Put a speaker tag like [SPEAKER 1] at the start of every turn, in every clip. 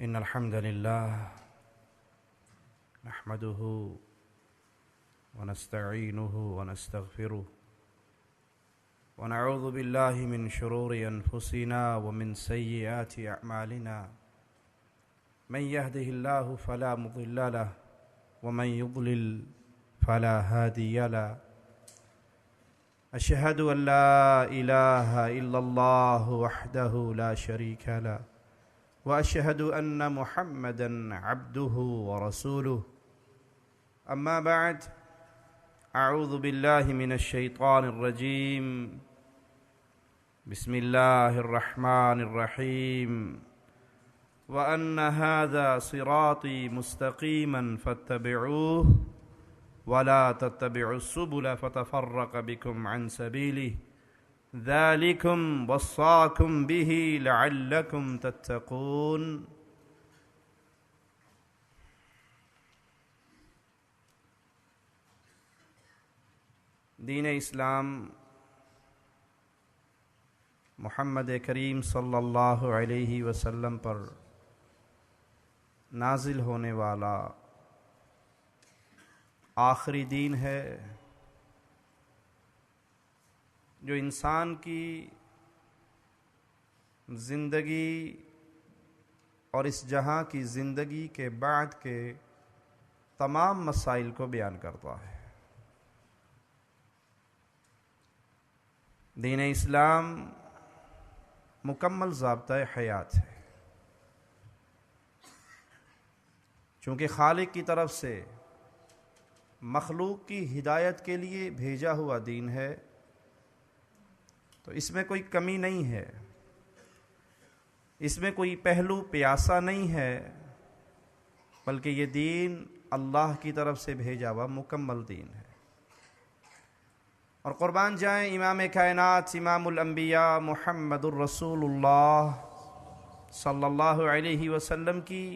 [SPEAKER 1] إن الحمد لله نحمده ونستعينه ونستغفره ونعوذ بالله من شرور أنفسنا ومن سيئات أعمالنا من يهده الله فلا مضل له ومن يضلل فلا هادي له أشهد أن لا إله إلا الله وحده لا شريك له وأشهد أن محمدًا عبده ورسوله أما بعد أعوذ بالله من الشيطان الرجيم بسم الله الرحمن الرحيم وأن هذا صراطي مستقيما فاتبعوه ولا تتبعوا السبل فتفرق بكم عن سبيله ذلكم وصاكم به لعلكم تتقون۔ دین اسلام محمد کریم صلی اللہ علیہ وسلم پر نازل ہونے والا آخری دین ہے جو انسان کی زندگی اور اس جہاں کی زندگی کے بعد کے تمام مسائل کو بیان کرتا ہے۔ دین اسلام مکمل ضابطۂ حیات ہے، چونکہ خالق کی طرف سے مخلوق کی ہدایت کے لیے بھیجا ہوا دین ہے، تو اس میں کوئی کمی نہیں ہے، اس میں کوئی پہلو پیاسا نہیں ہے، بلکہ یہ دین اللہ کی طرف سے بھیجا ہوا مکمل دین ہے۔ اور قربان جائیں امام کائنات امام الانبیاء محمد الرسول اللہ صلی اللہ علیہ وسلم کی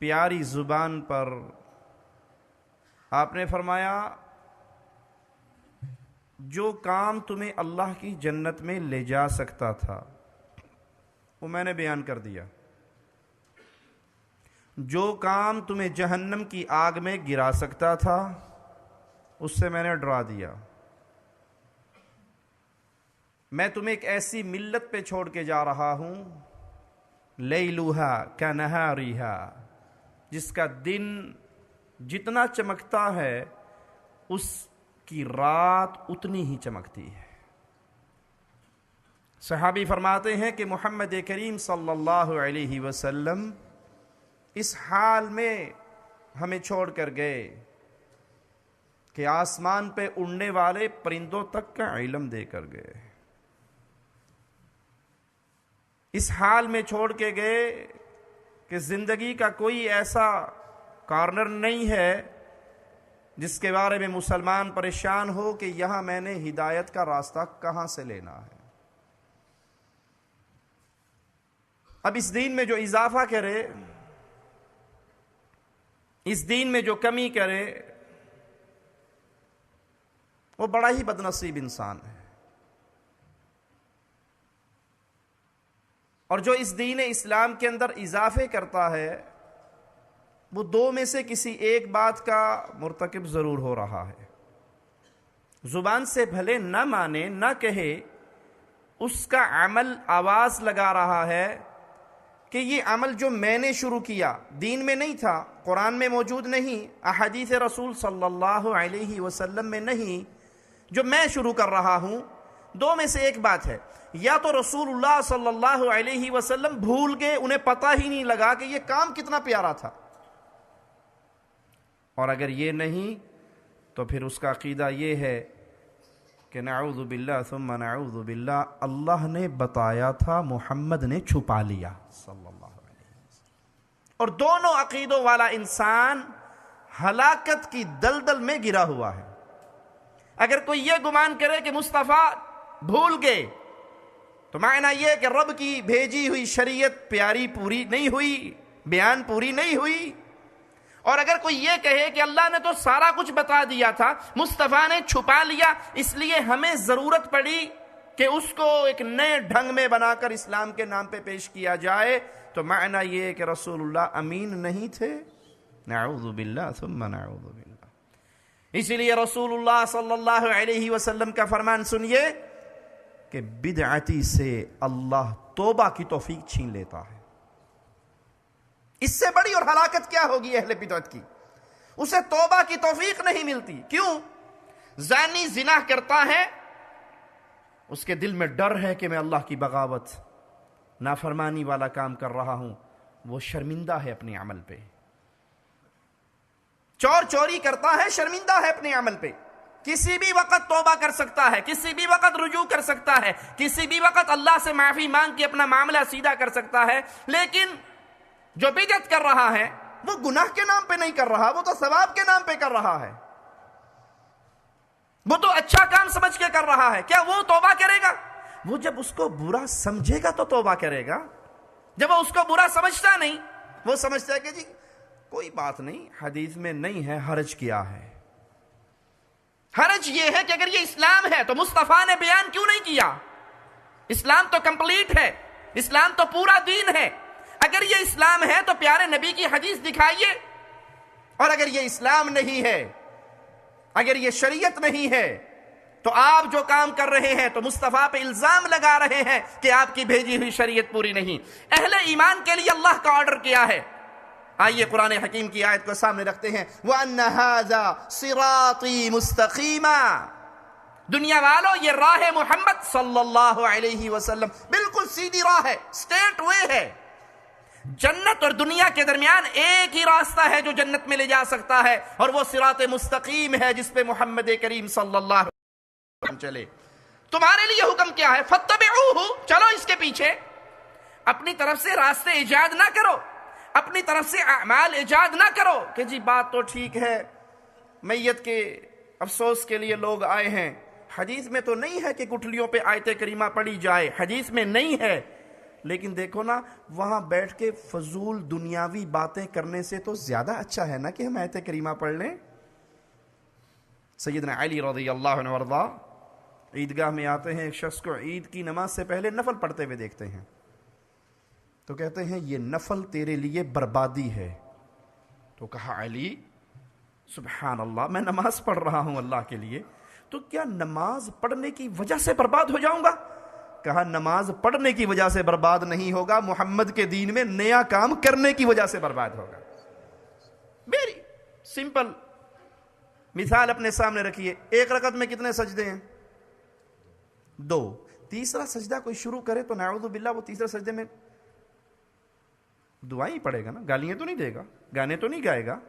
[SPEAKER 1] پیاری زبان پر آپ نے فرمایا، جو کام تمہیں اللہ کی جنت میں لے جا سکتا تھا وہ میں نے بیان کر دیا، جو کام تمہیں جہنم کی آگ میں گرا سکتا تھا اس سے میں نے ڈرا دیا۔ میں تمہیں ایک ایسی ملت پہ چھوڑ کے جا رہا ہوں لیلوہا کنہاریہا، جس کا دن جتنا چمکتا ہے اس کی رات اتنی ہی چمکتی ہے۔ صحابی فرماتے ہیں کہ محمد کریم صلی اللہ علیہ وسلم اس حال میں ہمیں چھوڑ کر گئے کہ آسمان پہ اڑنے والے پرندوں تک کا علم دے کر گئے، اس حال میں چھوڑ کے گئے کہ زندگی کا کوئی ایسا کارنر نہیں ہے جس کے بارے میں مسلمان پریشان ہو کہ یہاں میں نے ہدایت کا راستہ کہاں سے لینا ہے۔ اب اس دین میں جو اضافہ کرے، اس دین میں جو کمی کرے، وہ بڑا ہی بدنصیب انسان ہے۔ اور جو اس دین اسلام کے اندر اضافے کرتا ہے وہ دو میں سے کسی ایک بات کا مرتکب ضرور ہو رہا ہے۔ زبان سے بھلے نہ مانے نہ کہے، اس کا عمل آواز لگا رہا ہے کہ یہ عمل جو میں نے شروع کیا دین میں نہیں تھا، قرآن میں موجود نہیں، احادیث رسول صلی اللہ علیہ وسلم میں نہیں، جو میں شروع کر رہا ہوں، دو میں سے ایک بات ہے، یا تو رسول اللہ صلی اللہ علیہ وسلم بھول گئے، انہیں پتہ ہی نہیں لگا کہ یہ کام کتنا پیارا تھا، اور اگر یہ نہیں تو پھر اس کا عقیدہ یہ ہے کہ نعوذ باللہ ثم نعوذ باللہ، اللہ نے بتایا تھا، محمد نے چھپا لیا صلی اللہ علیہ وسلم۔ اور دونوں عقیدوں والا انسان ہلاکت کی دلدل میں گرا ہوا ہے۔ اگر کوئی یہ گمان کرے کہ مصطفیٰ بھول گئے تو معنی یہ کہ رب کی بھیجی ہوئی شریعت پیاری پوری نہیں ہوئی، بیان پوری نہیں ہوئی۔ اور اگر کوئی یہ کہے کہ اللہ نے تو سارا کچھ بتا دیا تھا، مصطفیٰ نے چھپا لیا، اس لیے ہمیں ضرورت پڑی کہ اس کو ایک نئے ڈھنگ میں بنا کر اسلام کے نام پہ پیش کیا جائے، تو معنی یہ ہے کہ رسول اللہ امین نہیں تھے؟ نعوذ باللہ ثم نعوذ باللہ۔ اسی لیے رسول اللہ صلی اللہ علیہ وسلم کا فرمان سنیے کہ بدعتی سے اللہ توبہ کی توفیق چھین لیتا ہے۔ اس سے بڑی اور ہلاکت کیا ہوگی اہل بدعت کی؟ اسے توبہ کی توفیق نہیں ملتی۔ کیوں؟ زانی زنا کرتا ہے، اس کے دل میں ڈر ہے کہ میں اللہ کی بغاوت، نافرمانی والا کام کر رہا ہوں، وہ شرمندہ ہے اپنے عمل پہ۔ چور چوری کرتا ہے، شرمندہ ہے اپنے عمل پہ، کسی بھی وقت توبہ کر سکتا ہے، کسی بھی وقت رجوع کر سکتا ہے، کسی بھی وقت اللہ سے معافی مانگ کے اپنا معاملہ سیدھا کر سکتا ہے۔ لیکن جو بدعت کر رہا ہے وہ گناہ کے نام پہ نہیں کر رہا، وہ تو ثواب کے نام پہ کر رہا ہے، وہ تو اچھا کام سمجھ کے کر رہا ہے۔ کیا وہ توبہ کرے گا؟ وہ جب اس کو برا سمجھے گا تو توبہ کرے گا۔ جب وہ اس کو برا سمجھتا نہیں، وہ سمجھتا ہے کہ جی کوئی بات نہیں، حدیث میں نہیں ہے، حرج کیا ہے؟ حرج یہ ہے کہ اگر یہ اسلام ہے تو مصطفیٰ نے بیان کیوں نہیں کیا؟ اسلام تو کمپلیٹ ہے، اسلام تو پورا دین ہے۔ اگر یہ اسلام ہے تو پیارے نبی کی حدیث دکھائیے، اور اگر یہ اسلام نہیں ہے، اگر یہ شریعت نہیں ہے، تو آپ جو کام کر رہے ہیں تو مصطفیٰ پہ الزام لگا رہے ہیں کہ آپ کی بھیجی ہوئی شریعت پوری نہیں۔ اہل ایمان کے لیے اللہ کا آرڈر کیا ہے؟ آئیے قرآن حکیم کی آیت کو سامنے رکھتے ہیں، وَأَنَّ هَذَا صِرَاطِي مُسْتَقِيمًا۔ دنیا والوں، یہ راہ محمد صلی اللہ علیہ وسلم بالکل سیدھی راہ ہے، سٹیٹ وے ہے۔ جنت اور دنیا کے درمیان ایک ہی راستہ ہے جو جنت میں لے جا سکتا ہے، اور وہ صراط مستقیم ہے جس پہ محمد کریم صلی اللہ علیہ وسلم چلے۔ تمہارے لیے حکم کیا ہے؟ فَاتَّبِعُوهُ، چلو اس کے پیچھے۔ اپنی طرف سے راستے ایجاد نہ کرو، اپنی طرف سے اعمال ایجاد نہ کرو کہ جی بات تو ٹھیک ہے، میت کے افسوس کے لیے لوگ آئے ہیں، حدیث میں تو نہیں ہے کہ گٹھلیوں پہ آیت کریمہ پڑھی جائے، حدیث میں نہیں ہے، لیکن دیکھو نا، وہاں بیٹھ کے فضول دنیاوی باتیں کرنے سے تو زیادہ اچھا ہے نا کہ ہم آیت کریمہ پڑھ لیں۔ سیدنا علی رضی اللہ عنہ وارضا عیدگاہ میں آتے ہیں، ایک شخص کو عید کی نماز سے پہلے نفل پڑھتے ہوئے دیکھتے ہیں، تو کہتے ہیں یہ نفل تیرے لیے بربادی ہے۔ تو کہا علی سبحان اللہ، میں نماز پڑھ رہا ہوں اللہ کے لیے، تو کیا نماز پڑھنے کی وجہ سے برباد ہو جاؤں گا؟ کہا نماز پڑھنے کی وجہ سے برباد نہیں ہوگا، محمد کے دین میں نیا کام کرنے کی وجہ سے برباد ہوگا۔ ویری سمپل مثال اپنے سامنے رکھیے، ایک رکعت میں کتنے سجدے ہیں؟ 2۔ تیسرا سجدہ کوئی شروع کرے تو نعوذ باللہ وہ تیسرے سجدے میں دعائیں پڑھے گا نا، گالیاں تو نہیں دے گا، گانے تو نہیں گائے گا،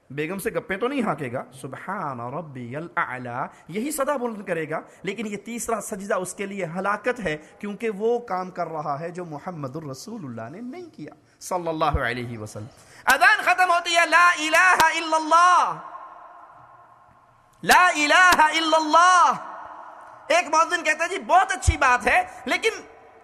[SPEAKER 1] بیگم سے گپیں تو نہیں ہانکے گا، سبحان ربی الاعلی یہی صدا بلند کرے گا، لیکن یہ تیسرا سجدہ اس کے لیے ہلاکت ہے، کیونکہ وہ کام کر رہا ہے جو محمد الرسول اللہ نے نہیں کیا صلی اللہ علیہ وسلم۔ اذان ختم ہوتی ہے، لا الہ الا اللہ، لا الہ الا اللہ۔ ایک مؤذن کہتا ہے جی بہت اچھی بات ہے، لیکن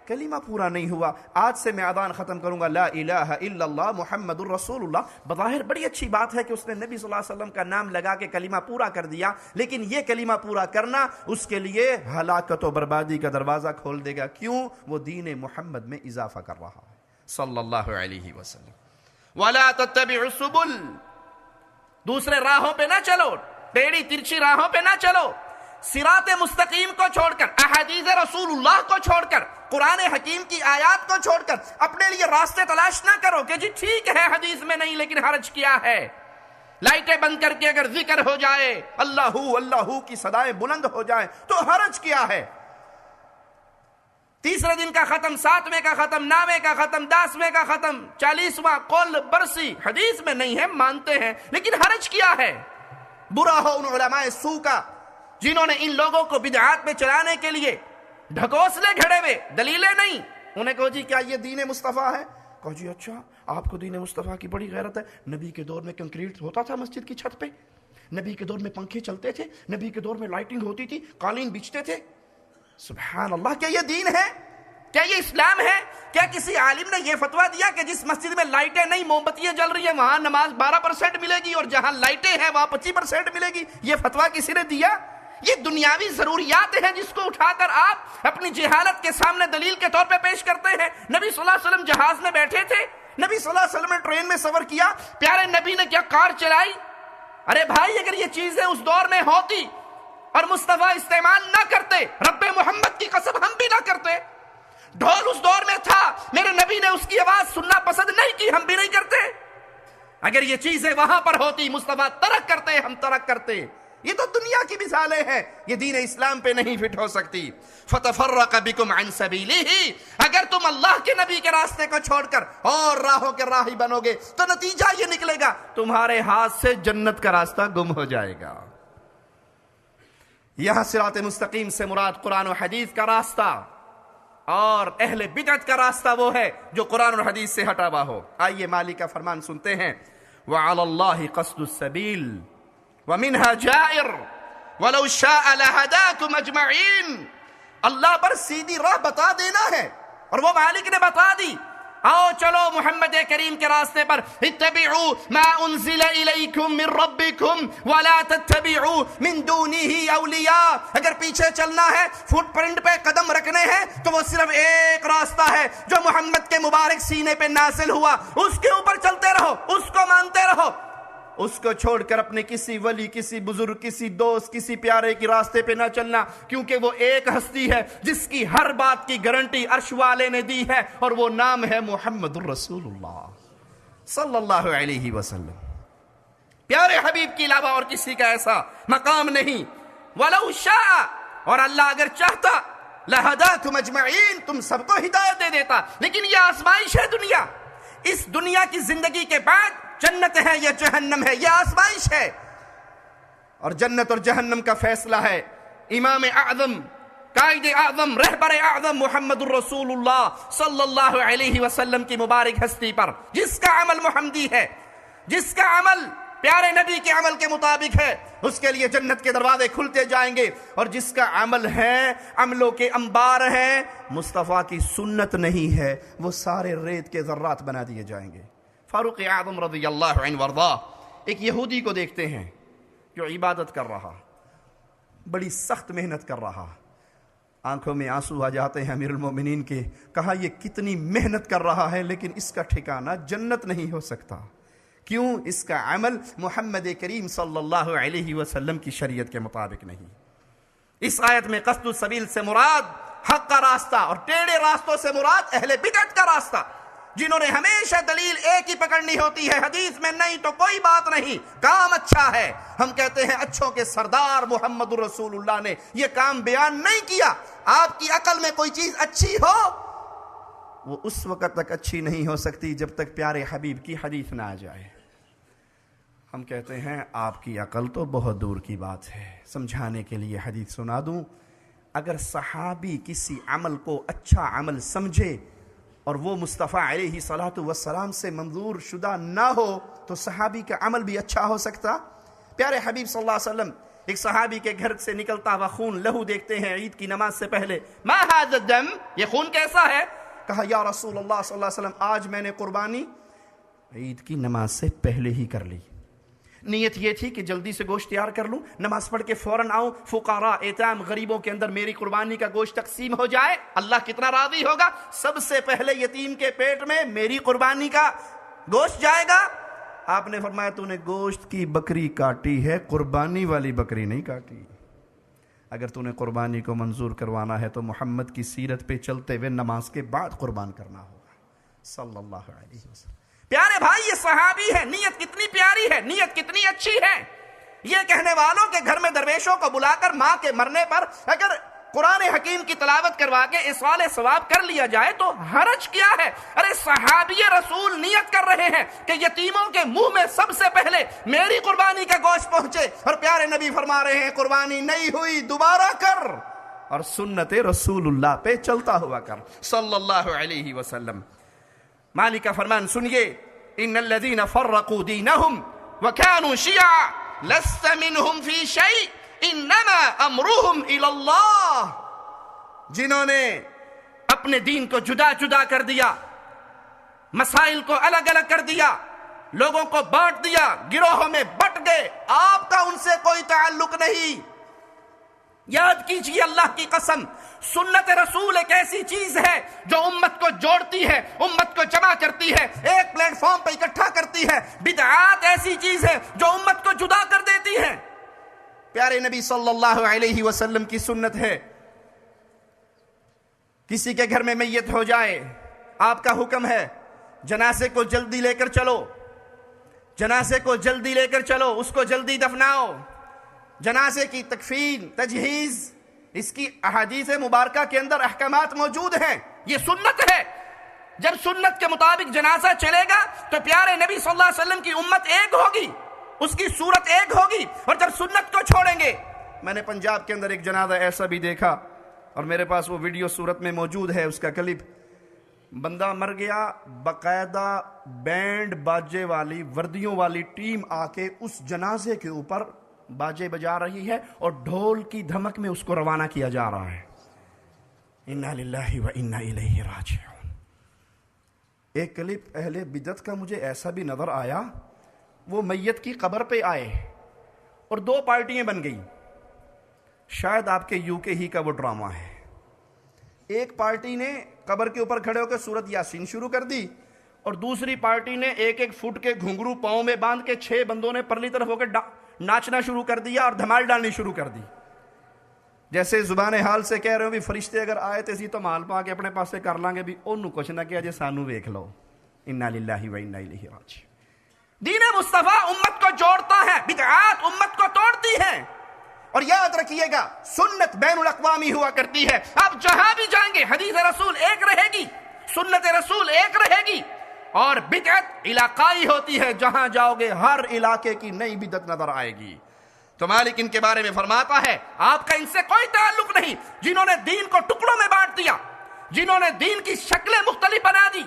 [SPEAKER 1] کلمہ پورا نہیں ہوا، آج سے میں اذان ختم کروں گا لا الہ الا اللہ محمد الرسول اللہ۔ بظاہر بڑی اچھی بات ہے کہ اس نے نبی صلی اللہ علیہ وسلم کا نام لگا کے کلمہ پورا کر دیا، لیکن یہ کلمہ پورا کرنا اس کے لیے ہلاکت و بربادی کا دروازہ کھول دے گا۔ کیوں؟ وہ دین محمد میں اضافہ کر رہا ہے صلی اللہ علیہ وسلم۔ وَلَا تَتَّبِعُوا السُّبُلَ، دوسرے راہوں پہ نہ چلو، ٹیڑھی ترچھی راہوں پہ نہ چلو، صراط مستقیم کو چھوڑ کر، احادیث رسول اللہ کو چھوڑ کر، قرآن حکیم کی آیات کو چھوڑ کر اپنے لیے راستے تلاش نہ کرو کہ جی ٹھیک ہے حدیث میں نہیں، لیکن حرج کیا ہے؟ لائٹیں بند کر کے اگر ذکر ہو جائے، اللہ اللہ کی صدائیں بلند ہو جائیں تو حرج کیا ہے؟ تیسرے دن کا ختم، 7ویں کا ختم، 9ویں کا ختم، 10ویں کا ختم، 40واں قول برسی حدیث میں نہیں ہے، مانتے ہیں، لیکن حرج کیا ہے؟ برا ہو ان علماء سو کا جنہوں نے ان لوگوں کو بدعات میں چلانے کے لیے ڈھکوسلے گھڑے ہوئے، دلیلیں نہیں، انہیں کہو جی کیا یہ دین مصطفیٰ ہے؟ کہو جی اچھا آپ کو دین مصطفیٰ کی بڑی غیرت ہے۔ نبی کے دور میں کنکریٹ ہوتا تھا مسجد کی چھت پہ، نبی کے دور میں پنکھے چلتے تھے، نبی کے دور میں لائٹنگ ہوتی تھی، قالین بچتے تھے۔ سبحان اللہ، کیا یہ دین ہے؟ کیا یہ اسلام ہے؟ کیا کسی عالم نے یہ فتویٰ دیا کہ جس مسجد میں لائٹیں نہیں، موم بتیاں جل رہی ہیں، وہاں نماز 12% ملے گی، اور جہاں لائٹیں ہیں وہاں 25% ملے گی؟ یہ فتویٰ کسی نے دیا؟ یہ دنیاوی ضروریات ہیں جس کو اٹھا کر آپ اپنی جہالت کے سامنے دلیل کے طور پہ پیش کرتے ہیں۔ نبی صلی اللہ علیہ وسلم جہاز میں بیٹھے تھے، نبی صلی اللہ علیہ وسلم نے ٹرین میں سفر کیا، پیارے نبی نے کیا کار چلائی؟ ارے بھائی اگر یہ چیزیں اس دور میں ہوتی اور مصطفیٰ استعمال نہ کرتے، رب محمد کی قسم ہم بھی نہ کرتے۔ ڈھول اس دور میں تھا، میرے نبی نے اس کی آواز سننا پسند نہیں کی، ہم بھی نہیں کرتے۔ اگر یہ چیزیں وہاں پر ہوتی، مصطفیٰ ترک کرتے، ہم ترک کرتے۔ یہ تو دنیا کی مثالیں ہیں، یہ دین اسلام پہ نہیں فٹ ہو سکتی۔ فَتَفَرَّقَ بِكُمْ عَنْ سَبِيلِهِ، اگر تم اللہ کے نبی کے راستے کو چھوڑ کر اور راہوں کے راہی بنو گے تو نتیجہ یہ نکلے گا تمہارے ہاتھ سے جنت کا راستہ گم ہو جائے گا۔ یہاں صراط مستقیم سے مراد قرآن و حدیث کا راستہ، اور اہل بدعت کا راستہ وہ ہے جو قرآن و حدیث سے ہٹا ہوا ہو۔ آئیے مالک کا فرمان سنتے ہیں، وَعَلَى اللَّهِ قَصْدُ السَّبِيلِ وَمِنْهَا جَائِرٌ وَلَوْ شَاءَ لَهَدَاكُمْ أَجْمَعِينَ، اللہ پر سیدھی راہ بتا دینا ہے، اور وہ مالک نے بتا دی۔ آؤ چلو محمد کریم کے راستے پر، اتبعوا ما انزل الیکم من ربکم ولا تتبعوا من دونه اولیاء، اگر پیچھے چلنا ہے، فٹ پرنٹ پہ قدم رکھنے ہیں تو وہ صرف ایک راستہ ہے جو محمد کے مبارک سینے پہ نازل ہوا، اس کے اوپر چلتے رہو، اس کو مانتے رہو۔ اس کو چھوڑ کر اپنے کسی ولی، کسی بزرگ، کسی دوست، کسی پیارے کی راستے پہ نہ چلنا، کیونکہ وہ ایک ہستی ہے جس کی ہر بات کی گارنٹی عرش والے نے دی ہے، اور وہ نام ہے محمد الرسول اللہ صلی اللہ علیہ وسلم۔ پیارے حبیب کے علاوہ اور کسی کا ایسا مقام نہیں۔ وَلَوْ شَاءَ، اور اللہ اگر چاہتا، لَهَدَاكُمْ أَجْمَعِينَ، تم سب کو ہدایت دے دیتا، لیکن یہ آزمائش ہے دنیا۔ اس دنیا کی زندگی کے بعد جنت ہے یا جہنم ہے، یہ آزمائش ہے، اور جنت اور جہنم کا فیصلہ ہے امام اعظم، قائد اعظم، رہبر اعظم محمد الرسول اللہ صلی اللہ علیہ وسلم کی مبارک ہستی پر، جس کا عمل محمدی ہے، جس کا عمل پیارے نبی کے عمل کے مطابق ہے، اس کے لیے جنت کے دروازے کھلتے جائیں گے، اور جس کا عمل ہے، عملوں کے انبار ہیں، مصطفیٰ کی سنت نہیں ہے، وہ سارے ریت کے ذرات بنا دیے جائیں گے۔ فاروق اعظم رضی اللہ عنہ وارضاہ ایک یہودی کو دیکھتے ہیں جو عبادت کر رہا، بڑی سخت محنت کر رہا، آنکھوں میں آنسو آ جاتے ہیں امیر المومنین کے، کہا یہ کتنی محنت کر رہا ہے لیکن اس کا ٹھکانہ جنت نہیں ہو سکتا، کیوں؟ اس کا عمل محمد کریم صلی اللہ علیہ وسلم کی شریعت کے مطابق نہیں۔ اس آیت میں قصد السبیل سے مراد حق کا راستہ، اور ٹیڑھے راستوں سے مراد اہل بدعت کا راستہ، جنہوں نے ہمیشہ دلیل ایک ہی پکڑنی ہوتی ہے، حدیث میں نہیں تو کوئی بات نہیں، کام اچھا ہے، ہم کہتے ہیں اچھوں کے سردار محمد الرسول اللہ نے یہ کام بیان نہیں کیا۔ آپ کی عقل میں کوئی چیز اچھی ہو، وہ اس وقت تک اچھی نہیں ہو سکتی جب تک پیارے حبیب کی حدیث نہ آ جائے۔ ہم کہتے ہیں آپ کی عقل تو بہت دور کی بات ہے، سمجھانے کے لیے حدیث سنا دوں۔ اگر صحابی کسی عمل کو اچھا عمل سمجھے اور وہ مصطفیٰ علیہ صلاۃ والسلام سے منظور شدہ نہ ہو تو صحابی کا عمل بھی اچھا ہو سکتا؟ پیارے حبیب صلی اللہ علیہ وسلم ایک صحابی کے گھر سے نکلتا ہوا خون، لہو دیکھتے ہیں عید کی نماز سے پہلے، ما ھذا الدم، یہ خون کیسا ہے؟ کہا یا رسول اللہ صلی اللہ علیہ وسلم آج میں نے قربانی عید کی نماز سے پہلے ہی کر لی، نیت یہ تھی کہ جلدی سے گوشت تیار کر لوں، نماز پڑھ کے فوراً آؤں، فقراء، ایتام، غریبوں کے اندر میری قربانی کا گوشت تقسیم ہو جائے، اللہ کتنا راضی ہوگا، سب سے پہلے یتیم کے پیٹ میں میری قربانی کا گوشت جائے گا۔ آپ نے فرمایا تو نے گوشت کی بکری کاٹی ہے، قربانی والی بکری نہیں کاٹی۔ اگر تو نے قربانی کو منظور کروانا ہے تو محمد کی سیرت پہ چلتے ہوئے نماز کے بعد قربان کرنا ہوگا صلی اللہ علیہ وسلم۔ پیارے بھائی یہ صحابی ہے، نیت کتنی پیاری ہے، نیت کتنی اچھی ہے۔ یہ کہنے والوں کے گھر میں درویشوں کو بلا کر ماں کے مرنے پر اگر قرآن حکیم کی تلاوت کروا کے ایصال ثواب کر لیا جائے تو حرج کیا ہے؟ ارے صحابی رسول نیت کر رہے ہیں کہ یتیموں کے منہ میں سب سے پہلے میری قربانی کا گوشت پہنچے، اور پیارے نبی فرما رہے ہیں قربانی نہیں ہوئی دوبارہ کر، اور سنت رسول اللہ پہ چلتا ہوا کر صلی اللہ علیہ وسلم۔ مالک کا فرمان سنیے، ان الذین فرقوا دینہم وکانوا شیعا لست منہم فی شیء انما امرہم الی اللہ، جنہوں نے اپنے دین کو جدا جدا کر دیا، مسائل کو الگ الگ کر دیا، لوگوں کو بانٹ دیا، گروہوں میں بٹ گئے، آپ کا ان سے کوئی تعلق نہیں، یاد کیجئے اللہ کی قسم، سنت رسول ایک ایسی چیز ہے جو امت کو جوڑتی ہے، امت کو جمع کرتی ہے، ایک پلیٹ فارم پہ اکٹھا کرتی ہے۔ بدعات ایسی چیز ہے جو امت کو جدا کر دیتی ہے۔ پیارے نبی صلی اللہ علیہ وسلم کی سنت ہے، کسی کے گھر میں میت ہو جائے، آپ کا حکم ہے جنازے کو جلدی لے کر چلو، جنازے کو جلدی لے کر چلو، اس کو جلدی دفناؤ۔ جنازے کی تکفین، تجہیز، اس کی احادیث مبارکہ کے اندر احکامات موجود ہیں، یہ سنت ہے۔ جب سنت کے مطابق جنازہ چلے گا تو پیارے نبی صلی اللہ علیہ وسلم کی امت ایک ہوگی، اس کی صورت ایک ہوگی۔ اور جب سنت کو چھوڑیں گے، میں نے پنجاب کے اندر ایک جنازہ ایسا بھی دیکھا اور میرے پاس وہ ویڈیو صورت میں موجود ہے، اس کا کلپ۔ بندہ مر گیا، باقاعدہ بینڈ باجے والی وردیوں والی ٹیم آ کے اس جنازے کے اوپر باجے بجا رہی ہے اور ڈھول کی دھمک میں اس کو روانہ کیا جا رہا ہے۔ انا للہ و انا الیہ راجعون۔ ایک کلپ اہل بدعت کا مجھے ایسا بھی نظر آیا، وہ میت کی قبر پہ آئے اور دو پارٹیاں بن گئی۔ شاید آپ کے یو کے ہی کا وہ ڈرامہ ہے۔ ایک پارٹی نے قبر کے اوپر کھڑے ہو کے سورت یاسین شروع کر دی اور دوسری پارٹی نے ایک ایک فٹ کے گھنگرو پاؤں میں باندھ کے 6 بندوں نے پرلی طرف ہو کے ناچنا شروع کر دیا اور دھمال ڈالنی شروع کر دی۔ جیسے زبان حال سے کہہ رہے ہو بھی فرشتے اگر آئے تو اسی تو مال پا کے اپنے پاس سے کر لیں گے بھی انہوں کچھ نہ کیا جے سانو ویکھ لو۔ انا للہ و انا الیہ راجعون۔ دین مصطفیٰ امت کو جوڑتا ہے، بدعات امت کو توڑتی ہیں۔ اور یاد رکھیے گا، سنت بین الاقوامی ہوا کرتی ہے، آپ جہاں بھی جائیں گے حدیث رسول ایک رہے گی، سنت رسول ایک رہے گی۔ اور بدعت علاقائی ہوتی ہے، جہاں جاؤ گے ہر علاقے کی نئی بدعت نظر آئے گی۔ تو مالک ان کے بارے میں فرماتا ہے آپ کا ان سے کوئی تعلق نہیں، جنہوں نے دین کو ٹکڑوں میں بانٹ دیا، جنہوں نے دین کی شکلیں مختلف بنا دی،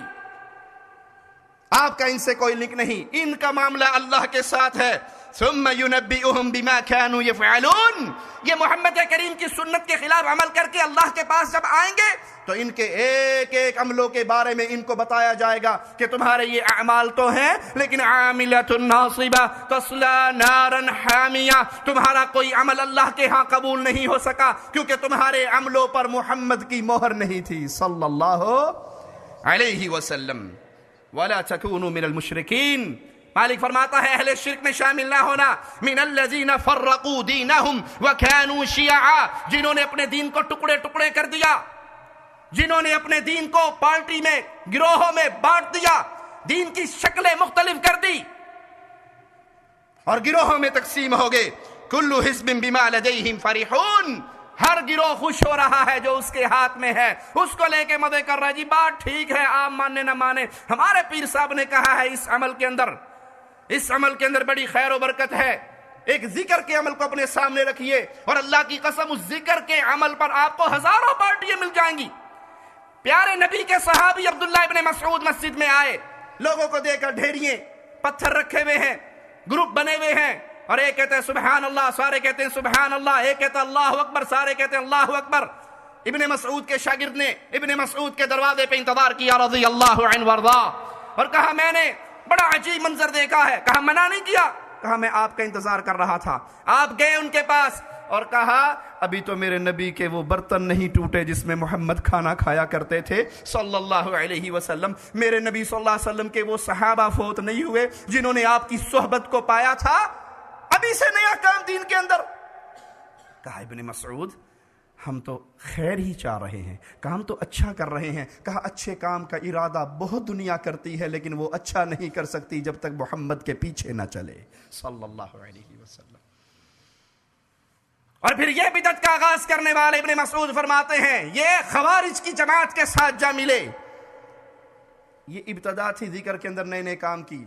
[SPEAKER 1] آپ کا ان سے کوئی لنک نہیں۔ ان کا معاملہ اللہ کے ساتھ ہے۔ ثم ينبئهم بما كانوا يفعلون۔ یہ محمد کریم کی سنت کے خلاف عمل کر کے اللہ کے پاس جب آئیں گے تو ان کے ایک ایک عملوں کے بارے میں ان کو بتایا جائے گا کہ تمہارے یہ اعمال تو ہیں لیکن عاملۃ ناصبہ تصلی نارا حامیہ، تمہارا کوئی عمل اللہ کے ہاں قبول نہیں ہو سکا کیونکہ تمہارے عملوں پر محمد کی مہر نہیں تھی صلی اللہ علیہ وسلم۔ وَلَا تَكُونُوا مِنَ الْمُشْرِكِينَ۔ مالک فرماتا ہے اہل شرک میں شامل نہ ہونا۔ من الذین فرقوا دینہم وکانوا شیعا، جنہوں نے اپنے دین کو ٹکڑے ٹکڑے کر دیا، جنہوں نے اپنے دین کو پارٹی میں، گروہوں میں بانٹ دیا، دین کی شکلیں مختلف کر دی اور گروہوں میں تقسیم ہو گئے۔ کل حزب بما لدیہم فرحون، ہر گروہ خوش ہو رہا ہے جو اس کے ہاتھ میں ہے، اس کو لے کے مزے کر رہا ہے۔ جی بات ٹھیک ہے، آپ ماننے نہ مانے، ہمارے پیر صاحب نے کہا ہے اس عمل کے اندر بڑی خیر و برکت ہے۔ ایک ذکر کے عمل کو اپنے سامنے رکھیے اور اللہ کی قسم اس ذکر کے عمل پر آپ کو ہزاروں پارٹیاں مل جائیں گی۔ پیارے نبی کے صحابی عبداللہ ابن مسعود مسجد میں آئے، لوگوں کو دیکھ کر ڈھیریے پتھر رکھے ہوئے ہیں، گروپ بنے ہوئے ہیں، اور ایک کہتے ہیں سبحان اللہ، سارے کہتے ہیں سبحان اللہ، ایک کہتا ہے اللہ اکبر، سارے کہتے ہیں اللہ اکبر۔ ابن مسعود کے شاگرد نے ابن مسعود کے دروازے پہ انتظار کیا رضی اللہ عنہ وارضا، اور کہا میں نے بڑا عجیب منظر دیکھا ہے۔ کہا منع نہیں کیا، کہا میں آپ کا انتظار کر رہا تھا۔ آپ گئے ان کے پاس اور کہا ابھی تو میرے نبی کے وہ برتن نہیں ٹوٹے جس میں محمد کھانا کھایا کرتے تھے صلی اللہ علیہ وسلم، میرے نبی صلی اللہ علیہ وسلم کے وہ صحابہ فوت نہیں ہوئے جنہوں نے آپ کی صحبت کو پایا تھا، ابھی سے نیا کام دین کے اندر۔ کہا ابن مسعود ہم تو خیر ہی چاہ رہے ہیں، کام تو اچھا کر رہے ہیں۔ کہا اچھے کام کا ارادہ بہت دنیا کرتی ہے لیکن وہ اچھا نہیں کر سکتی جب تک محمد کے پیچھے نہ چلے صلی اللہ علیہ وسلم۔ اور پھر یہ بدعت کا آغاز کرنے والے ابن مسعود فرماتے ہیں یہ خوارج کی جماعت کے ساتھ جا ملے۔ یہ ابتدا تھی ذکر کے اندر، نئے نئے کام کی۔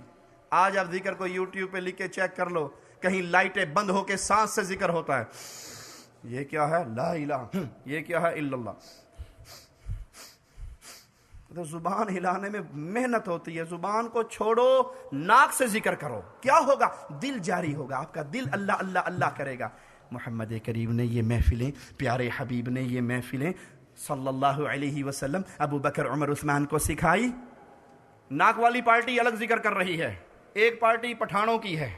[SPEAKER 1] آج آپ ذکر کو یوٹیوب پہ لکھ کے چیک کر لو، کہیں لائٹیں بند ہو کے سانس سے ذکر ہوتا ہے۔ یہ کیا ہے؟ لا الہ، یہ کیا ہے؟ الا اللہ۔ تو زبان ہلانے میں محنت ہوتی ہے، زبان کو چھوڑو، ناک سے ذکر کرو، کیا ہوگا؟ دل جاری ہوگا، آپ کا دل اللہ اللہ اللہ کرے گا۔ محمد کریم نے یہ محفلیں، پیارے حبیب نے یہ محفلیں صلی اللہ علیہ وسلم ابو بکر عمر عثمان کو سکھائی۔ ناک والی پارٹی الگ ذکر کر رہی ہے، ایک پارٹی پٹھانوں کی ہے،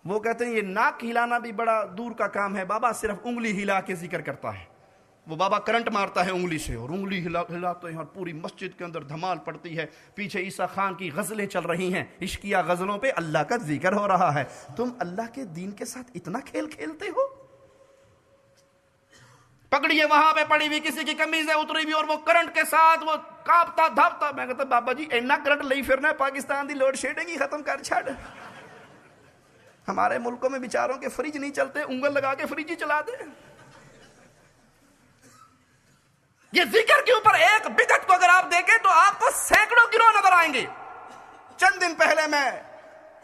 [SPEAKER 1] وہ کہتے ہیں یہ ناک ہلانا بھی بڑا دور کا کام ہے بابا، صرف انگلی ہلا کے ذکر کرتا ہے۔ وہ بابا کرنٹ مارتا ہے انگلی سے، اور انگلی ہلاتے ہیں اور پوری مسجد کے اندر دھمال پڑتی ہے، پیچھے عیسیٰ خان کی غزلیں چل رہی ہیں، عشقیہ غزلوں پہ اللہ کا ذکر ہو رہا ہے۔ تم اللہ کے دین کے ساتھ اتنا کھیل کھیلتے ہو؟ پکڑیے وہاں پہ پڑی ہوئی کسی کی قمیضیں اتری ہوئی اور وہ کرنٹ کے ساتھ وہ کانپتا دھاپتا۔ میں کہتا بابا جی اینا کرنٹ لئی پھرنا ہے، پاکستان دی لوڈ شیڈنگ ہی ختم کر چھڑ۔ ہمارے ملکوں میں بیچاروں کے فریج نہیں چلتے، انگل لگا کے فریج ہی چلا دے۔ یہ ذکر کے اوپر ایک بدعت کو اگر آپ دیکھیں تو آپ کو سینکڑوں گروہ نظر آئیں گے۔ چند دن پہلے میں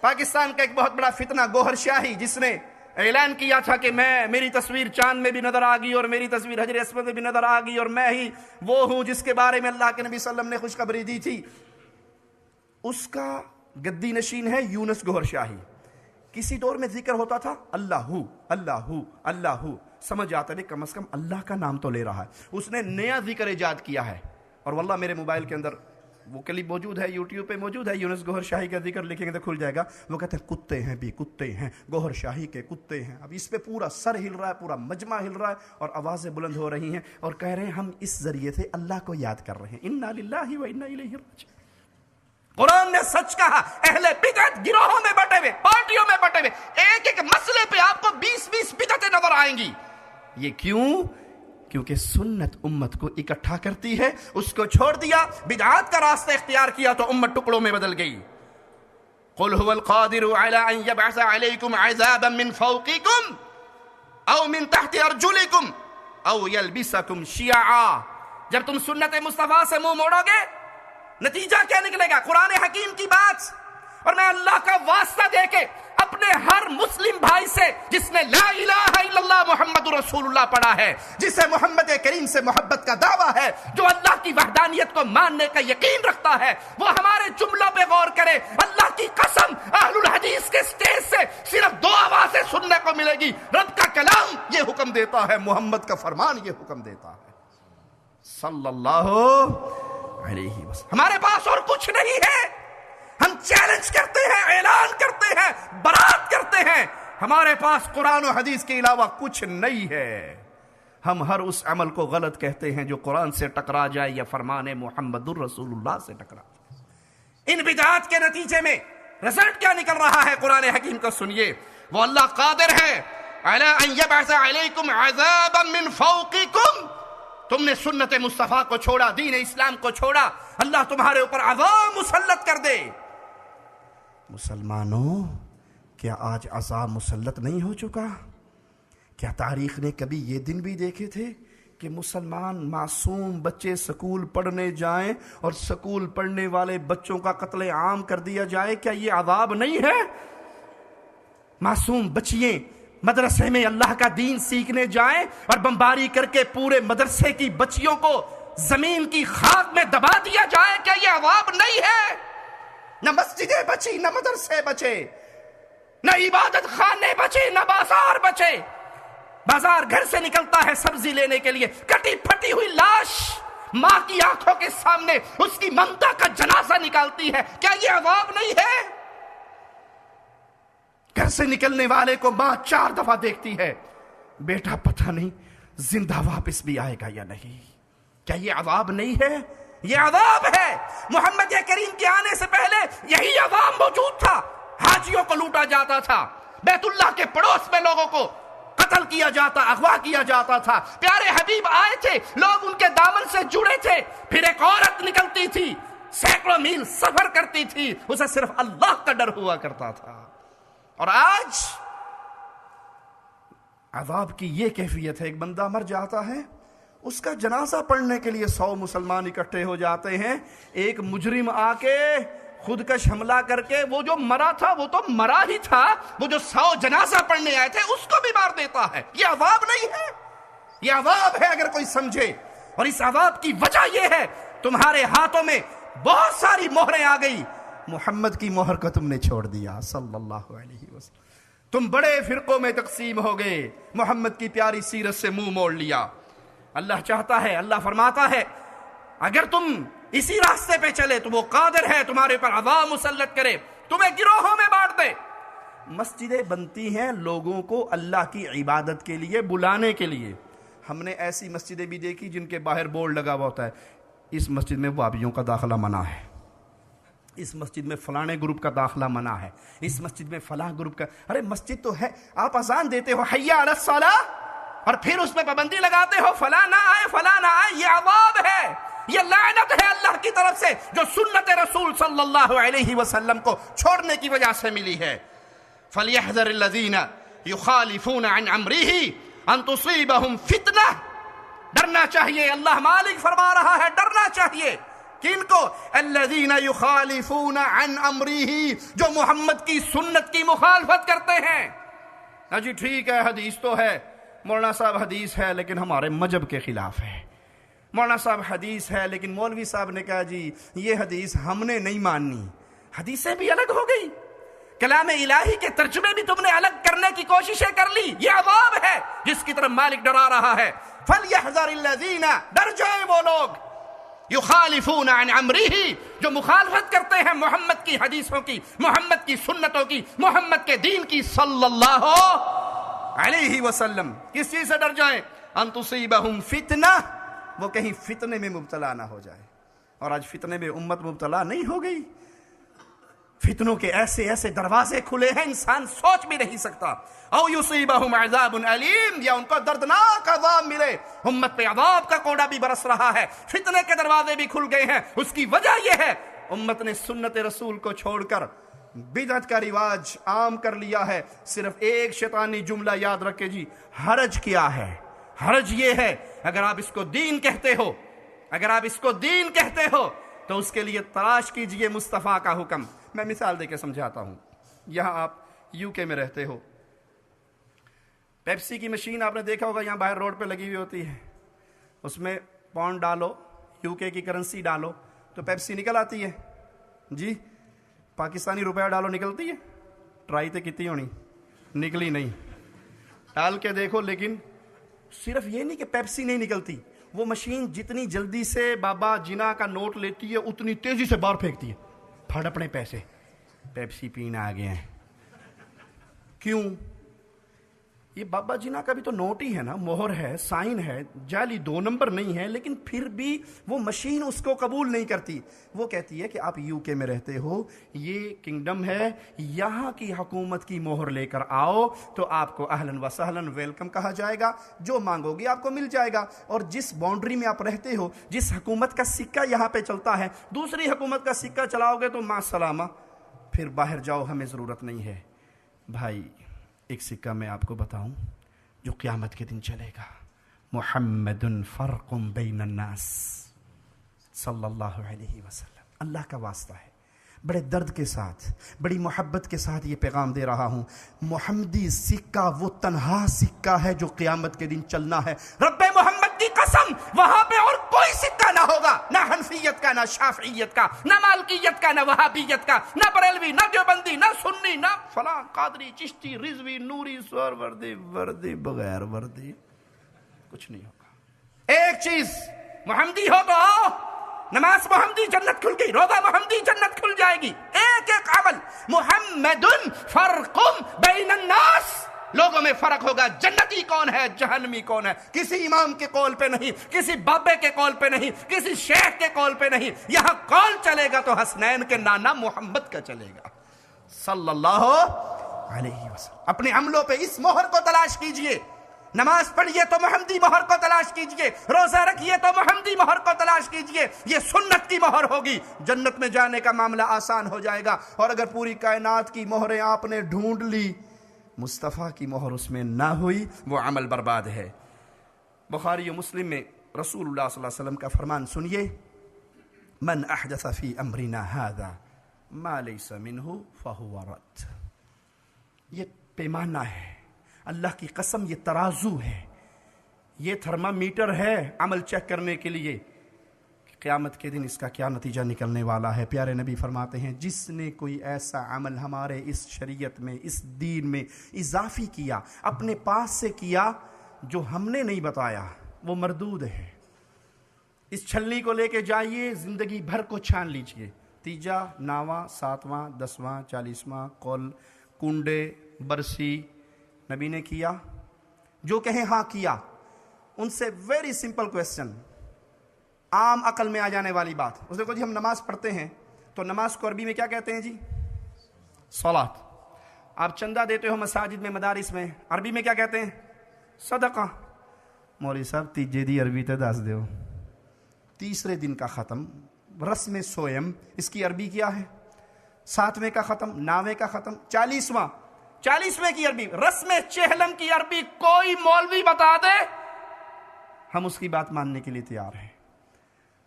[SPEAKER 1] پاکستان کا ایک بہت بڑا فتنہ گوہر شاہی، جس نے اعلان کیا تھا کہ میری تصویر چاند میں بھی نظر آ گئی اور میری تصویر حجر اسود میں بھی نظر آ گئی اور میں ہی وہ ہوں جس کے بارے میں اللہ کے نبی صلی اللہ علیہ وسلم نے خوشخبری دی تھی، اس کا گدی نشین ہے یونس گوہر شاہی۔ کسی دور میں ذکر ہوتا تھا اللہ ہو اللہ ہو اللہ ہو، سمجھ آتا ہے کم از کم اللہ کا نام تو لے رہا ہے۔ اس نے نیا ذکر ایجاد کیا ہے، اور واللہ میرے موبائل کے اندر وہ کلپ موجود ہے، یوٹیوب پہ موجود ہے، یونس گوہر شاہی کا ذکر لکھیں گے تو کھل جائے گا۔ وہ کہتے ہیں کتے ہیں بھی کتے ہیں، گوہر شاہی کے کتے ہیں۔ اب اس پہ پورا سر ہل رہا ہے، پورا مجمع ہل رہا ہے، اور آوازیں بلند ہو رہی ہیں اور کہہ رہے ہیں ہم اس ذریعے سے اللہ کو یاد کر رہے ہیں۔ انا للہ و انا الیہ راجعون۔ قرآن نے سچ کہا، اہل بدعت گروہوں میں بٹے ہوئے، پارٹیوں میں بٹے ہوئے، ایک ایک مسئلے پہ آپ کو 20 بدعتیں نظر آئیں گی۔ یہ کیوں؟ کیونکہ سنت امت کو اکٹھا کرتی ہے، اس کو چھوڑ دیا، بدعات کا راستہ اختیار کیا تو امت ٹکڑوں میں بدل گئی۔ قل هو القادر على ان يبعث عليكم عذابا من فوقكم او من تحت ارجلكم او يلبسكم شيعا۔ جب تم سنت مصطفیٰ سے منہ موڑو گے نتیجہ کیا نکلے گا؟ قرآن حکیم کی بات، اور میں اللہ کا واسطہ دے کے اپنے ہر مسلم بھائی سے جس نے لا الہ الا اللہ محمد رسول اللہ پڑھا ہے، جسے محمد کریم سے محبت کا دعویٰ ہے، جو اللہ کی وحدانیت کو ماننے کا یقین رکھتا ہے، وہ ہمارے جملوں پہ غور کرے۔ اللہ کی قسم اہل الحدیث کے سٹیج سے صرف 2 آوازیں سننے کو ملے گی، رب کا کلام یہ حکم دیتا ہے، محمد کا فرمان یہ حکم دیتا ہے صلی اللہ علیہ وسلم۔ ہمارے پاس اور کچھ نہیں ہے، ہم چیلنج کرتے ہیں، اعلان کرتے ہیں، برات کرتے ہیں، ہمارے پاس قرآن و حدیث کے علاوہ کچھ نہیں ہے۔ ہم ہر اس عمل کو غلط کہتے ہیں جو قرآن سے ٹکرا جائے یا فرمان محمد الرسول اللہ سے ٹکرا جائے۔ ان بدعات کے نتیجے میں رزلٹ کیا نکل رہا ہے؟ قرآن حکیم کو سنیے، وہ اللہ قادر ہے علی ان یبعث علیکم عذابا من فوقکم۔ تم نے سنت مصطفیٰ کو چھوڑا، دین اسلام کو چھوڑا، اللہ تمہارے اوپر عذاب مسلط کر دے۔ مسلمانوں، کیا آج عذاب مسلط نہیں ہو چکا؟ کیا تاریخ نے کبھی یہ دن بھی دیکھے تھے کہ مسلمان معصوم بچے سکول پڑھنے جائیں اور سکول پڑھنے والے بچوں کا قتل عام کر دیا جائے؟ کیا یہ عذاب نہیں ہے؟ معصوم بچیاں مدرسے میں اللہ کا دین سیکھنے جائیں اور بمباری کر کے پورے مدرسے کی بچیوں کو زمین کی خاک میں دبا دیا جائے، کیا یہ عذاب نہیں ہے؟ نہ مسجدیں بچی، نہ مدرسے بچے، نہ عبادت خانے بچے، نہ بازار بچے۔ بازار گھر سے نکلتا ہے سبزی لینے کے لیے، کٹی پھٹی ہوئی لاش ماں کی آنکھوں کے سامنے اس کی ممتا کا جنازہ نکالتی ہے، کیا یہ عذاب نہیں ہے؟ گھر سے نکلنے والے کو ماں 4 دفعہ دیکھتی ہے، بیٹا پتہ نہیں زندہ واپس بھی آئے گا یا نہیں، کیا یہ عذاب نہیں ہے؟ یہ عذاب ہے۔ محمد کریم کے آنے سے پہلے یہی عذاب موجود تھا، حاجیوں کو لوٹا جاتا تھا، بیت اللہ کے پڑوس میں لوگوں کو قتل کیا جاتا، اغوا کیا جاتا تھا۔ پیارے حبیب آئے تھے، لوگ ان کے دامن سے جڑے تھے، پھر ایک عورت نکلتی تھی، سینکڑوں میل سفر کرتی تھی، اسے صرف اللہ کا ڈر ہوا کرتا تھا۔ اور آج عذاب کی یہ کیفیت ہے، ایک بندہ مر جاتا ہے، اس کا جنازہ پڑھنے کے لیے 100 مسلمان اکٹھے ہو جاتے ہیں، ایک مجرم آ کے خودکش حملہ کر کے وہ جو مرا تھا وہ تو مرا ہی تھا، وہ جو 100 جنازہ پڑھنے آئے تھے اس کو بھی مار دیتا ہے۔ یہ عذاب نہیں ہے، یہ عذاب ہے اگر کوئی سمجھے۔ اور اس عذاب کی وجہ یہ ہے تمہارے ہاتھوں میں بہت ساری مہریں آ گئی، محمد کی مہر کو تم نے چھوڑ دیا صلی اللہ علیہ وسلم، تم بڑے فرقوں میں تقسیم ہو گئے، محمد کی پیاری سیرت سے منہ موڑ لیا۔ اللہ چاہتا ہے، اللہ فرماتا ہے اگر تم اسی راستے پہ چلے تو وہ قادر ہے تمہارے پر عذاب مسلط کرے، تمہیں گروہوں میں بانٹ دے، مسجدیں بنتی ہیں لوگوں کو اللہ کی عبادت کے لیے بلانے کے لیے. ہم نے ایسی مسجدیں بھی دیکھی جن کے باہر بورڈ لگا ہوا ہوتا ہے اس مسجد میں وابیوں کا داخلہ منع ہے, اس مسجد میں فلانے گروپ کا داخلہ منع ہے, اس مسجد میں فلاں گروپ کا. ارے مسجد تو ہے, آپ اذان دیتے ہو حی علی الصلاۃ اور پھر اس میں پابندی لگاتے ہو فلاں نہ آئے فلاں نہ آئے. یہ عذاب ہے, یہ لعنت ہے اللہ کی طرف سے جو سنت رسول صلی اللہ علیہ وسلم کو چھوڑنے کی وجہ سے ملی ہے. فَلْيَحْذَرِ الَّذِينَ يُخَالِفُونَ عَنْ أَمْرِهِ أَن تُصِيبَهُمْ فِتْنَةٌ. ڈرنا چاہیے, اللہ مالک فرما رہا ہے ڈرنا چاہیے. کن کو؟ الذین یخالفون عن امرہ, جو محمد کی سنت کی مخالفت کرتے ہیں. جی ٹھیک ہے حدیث تو ہے, مولانا صاحب حدیث ہے لیکن ہمارے مذہب کے خلاف ہے. مولانا صاحب حدیث ہے لیکن مولوی صاحب نے کہا جی یہ حدیث ہم نے نہیں ماننی. حدیثیں بھی الگ ہو گئی, کلام الہی کے ترجمے بھی تم نے الگ کرنے کی کوششیں کر لی. یہ عذاب ہے جس کی طرف مالک ڈرا رہا ہے. فَلْيَحْذَرِ الَّذِينَ, ڈر جائیں وہ لوگ, یخالفون عن امرہ, جو مخالفت کرتے ہیں محمد کی حدیثوں کی, محمد کی سنتوں کی, محمد کے دین کی صلی اللہ علیہ وسلم. کس چیز سے ڈر جائیں؟ ان تصیبہم فتنہ, وہ کہیں فتنے میں مبتلا نہ ہو جائے. اور آج فتنے میں امت مبتلا نہیں ہو گئی. فتنوں کے ایسے ایسے دروازے کھلے ہیں انسان سوچ بھی نہیں سکتا. او یصیبہم عذاب علیم, یا ان کو دردناک عذاب ملے. امت پہ عذاب کا کوڑا بھی برس رہا ہے, فتنے کے دروازے بھی کھل گئے ہیں. اس کی وجہ یہ ہے امت نے سنت رسول کو چھوڑ کر بدعت کا رواج عام کر لیا ہے. صرف ایک شیطانی جملہ یاد رکھے جی, حرج کیا ہے. حرج یہ ہے اگر آپ اس کو دین کہتے ہو, اگر آپ اس کو دین کہتے ہو تو اس کے لیے تلاش کیجئے مصطفیٰ کا حکم. میں مثال دے کے سمجھاتا ہوں. یہاں آپ یو کے میں رہتے ہو, پیپسی کی مشین آپ نے دیکھا ہوگا یہاں باہر روڈ پہ لگی ہوئی ہوتی ہے. اس میں پاؤنڈ ڈالو, یو کے کی کرنسی ڈالو تو پیپسی نکل آتی ہے. جی پاکستانی روپیہ ڈالو نکلتی ہے؟ ٹرائی تو کتنی ہونی, نکلی نہیں. ڈال کے دیکھو, لیکن صرف یہ نہیں کہ پیپسی نہیں نکلتی, وہ مشین جتنی جلدی سے بابا جنا کا نوٹ لیتی ہے اتنی تیزی سے باہر پھینکتی ہے. پھڑ اپنے پیسے, پیپسی پینے آ گئے ہیں. کیوں؟ یہ بابا جنا کا بھی تو نوٹ ہی ہے نا, مہر ہے, سائن ہے, جعلی 2 نمبر نہیں ہے, لیکن پھر بھی وہ مشین اس کو قبول نہیں کرتی. وہ کہتی ہے کہ آپ یو کے میں رہتے ہو, یہ کنگڈم ہے, یہاں کی حکومت کی مہر لے کر آؤ تو آپ کو اہلاً و سہلاً ویلکم کہا جائے گا, جو مانگو گی آپ کو مل جائے گا. اور جس باؤنڈری میں آپ رہتے ہو, جس حکومت کا سکہ یہاں پہ چلتا ہے, دوسری حکومت کا سکہ چلاؤ گے تو ماں سلامہ, پھر باہر جاؤ, ہمیں ضرورت نہیں ہے. بھائی ایک سکہ میں آپ کو بتاؤں جو قیامت کے دن چلے گا. محمد فرق بین الناس صلی اللہ علیہ وسلم. اللہ کا واسطہ ہے, بڑے درد کے ساتھ, بڑی محبت کے ساتھ یہ پیغام دے رہا ہوں. محمدی سکہ وہ تنہا سکہ ہے جو قیامت کے دن چلنا ہے. رب محمد کی قسم, وہاں پہ اور کوئی سکہ نہ ہوگا, نہ حنفیت کا, نہ شافعیت کا, نہ مالکیت کا, نہ وہابیت کا, نہ بریلوی, نہ دیوبندی, نہ سنی, نہ فلاں قادری, چشتی, رضوی, نوری, سور وردی, وردی بغیر وردی, کچھ نہیں ہوگا. ایک چیز, محمدی ہو تو آؤ, نماز محمدی جنت کھل گئی, روزہ محمدی جنت کھل جائے گی. ایک ایک عمل محمد فرق بین الناس, لوگوں میں فرق ہوگا. جنتی کون ہے, جہنمی کون ہے, کسی امام کے قول پہ نہیں, کسی بابے کے قول پہ نہیں, کسی شیخ کے قول پہ نہیں. یہاں قول چلے گا تو حسنین کے نانا محمد کا چلے گا صلی اللہ علیہ وسلم. اپنے عملوں پہ اس مہر کو تلاش کیجئے. نماز پڑھیے تو محمدی مہر کو تلاش کیجئے, روزہ رکھیے تو محمدی مہر کو تلاش کیجئے. یہ سنت کی مہر ہوگی, جنت میں جانے کا معاملہ آسان ہو جائے گا. اور اگر پوری کائنات کی مہریں آپ نے ڈھونڈ لی, مصطفیٰ کی مہر اس میں نہ ہوئی, وہ عمل برباد ہے. بخاری و مسلم میں رسول اللہ صلی اللہ علیہ وسلم کا فرمان سنیے, من احدث فی امرنا ھذا ما لیس منہ فہو رد. یہ پیمانہ ہے, اللہ کی قسم یہ ترازو ہے, یہ تھرمامیٹر ہے عمل چیک کرنے کے لیے کہ قیامت کے دن اس کا کیا نتیجہ نکلنے والا ہے. پیارے نبی فرماتے ہیں, جس نے کوئی ایسا عمل ہمارے اس شریعت میں, اس دین میں اضافی کیا, اپنے پاس سے کیا, جو ہم نے نہیں بتایا, وہ مردود ہے. اس چھلنی کو لے کے جائیے, زندگی بھر کو چھان لیجئے, 3واں 9واں 7واں 10واں 40واں قول کنڈے برسی نبی نے کیا؟ جو کہیں ہاں کیا، ان سے ویری سمپل کویسچن، عام عقل میں آ جانے والی بات، اس نے کہا جی ہم نماز پڑھتے ہیں تو نماز کو عربی میں کیا کہتے ہیں جی؟ صلاۃ۔ آپ چندہ دیتے ہو مساجد میں مدارس میں، عربی میں کیا کہتے ہیں؟ صدقہ۔ مولوی صاحب تیجے دی عربی تے دس دیو۔ تیسرے دن کا ختم، رسم سوئم، اس کی عربی کیا ہے؟ 7ویں کا ختم، 9ویں کا ختم، 40ویں کی عربی، رسم چہلم کی عربی کوئی مولوی بتا دے، ہم اس کی بات ماننے کے لیے تیار ہیں۔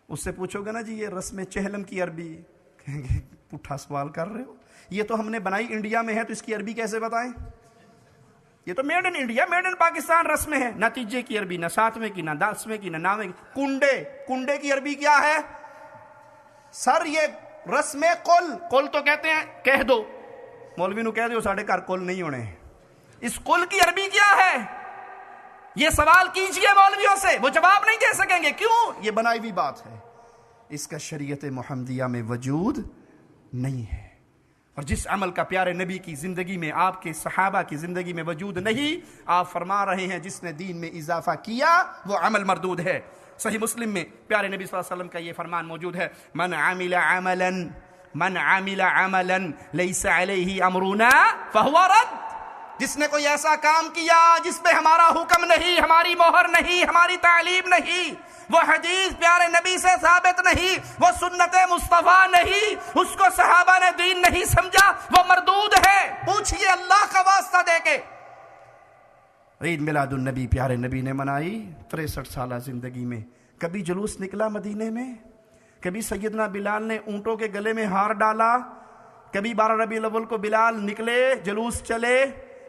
[SPEAKER 1] اس سے پوچھو گے نا جی یہ رسم چہلم کی عربی، کہیں گے پٹھا سوال کر رہے ہو، یہ تو ہم نے بنائی انڈیا میں ہے تو اس کی عربی کیسے بتائیں؟ یہ تو made in India, made in Pakistan رسمیں ہیں، نہ تیجے کی عربی، نہ 7ویں کی، نہ 10ویں کی، نہ 9ویں کی۔ کنڈے کی عربی کیا ہے؟ سر یہ رسم قل تو کہتے ہیں کہہ دو، مولوی نو کہہ دو ساڑھے گھر قل نہیں ہونے، اس قل کی عربی کیا ہے؟ یہ سوال کیجئے مولویوں سے، وہ جواب نہیں دے سکیں گے۔ کیوں؟ یہ بنائی ہوئی بات ہے، اس کا شریعت محمدیہ میں وجود نہیں ہے۔ اور جس عمل کا پیارے نبی کی زندگی میں، آپ کے صحابہ کی زندگی میں وجود نہیں، آپ فرما رہے ہیں جس نے دین میں اضافہ کیا وہ عمل مردود ہے۔ صحیح مسلم میں پیارے نبی صلی اللہ علیہ وسلم کا یہ فرمان موجود ہے، من عمل عملا لیس علیہ امرنا فہو رد۔ جس نے کوئی ایسا کام کیا جس پہ ہمارا حکم نہیں، ہماری مہر نہیں، ہماری تعلیم نہیں، وہ حدیث پیارے نبی سے ثابت نہیں، وہ سنت مصطفیٰ نہیں، اس کو صحابہ نے دین نہیں سمجھا، وہ مردود ہے۔ پوچھئے اللہ کا واسطہ دے کے۔ عید میلاد النبی پیارے نبی نے منائی 63 سالہ زندگی میں، کبھی جلوس نکلا مدینے میں؟ کبھی سیدنا بلال نے اونٹوں کے گلے میں ہار ڈالا؟ کبھی 12 ربیع الاول کو بلال نکلے، جلوس چلے؟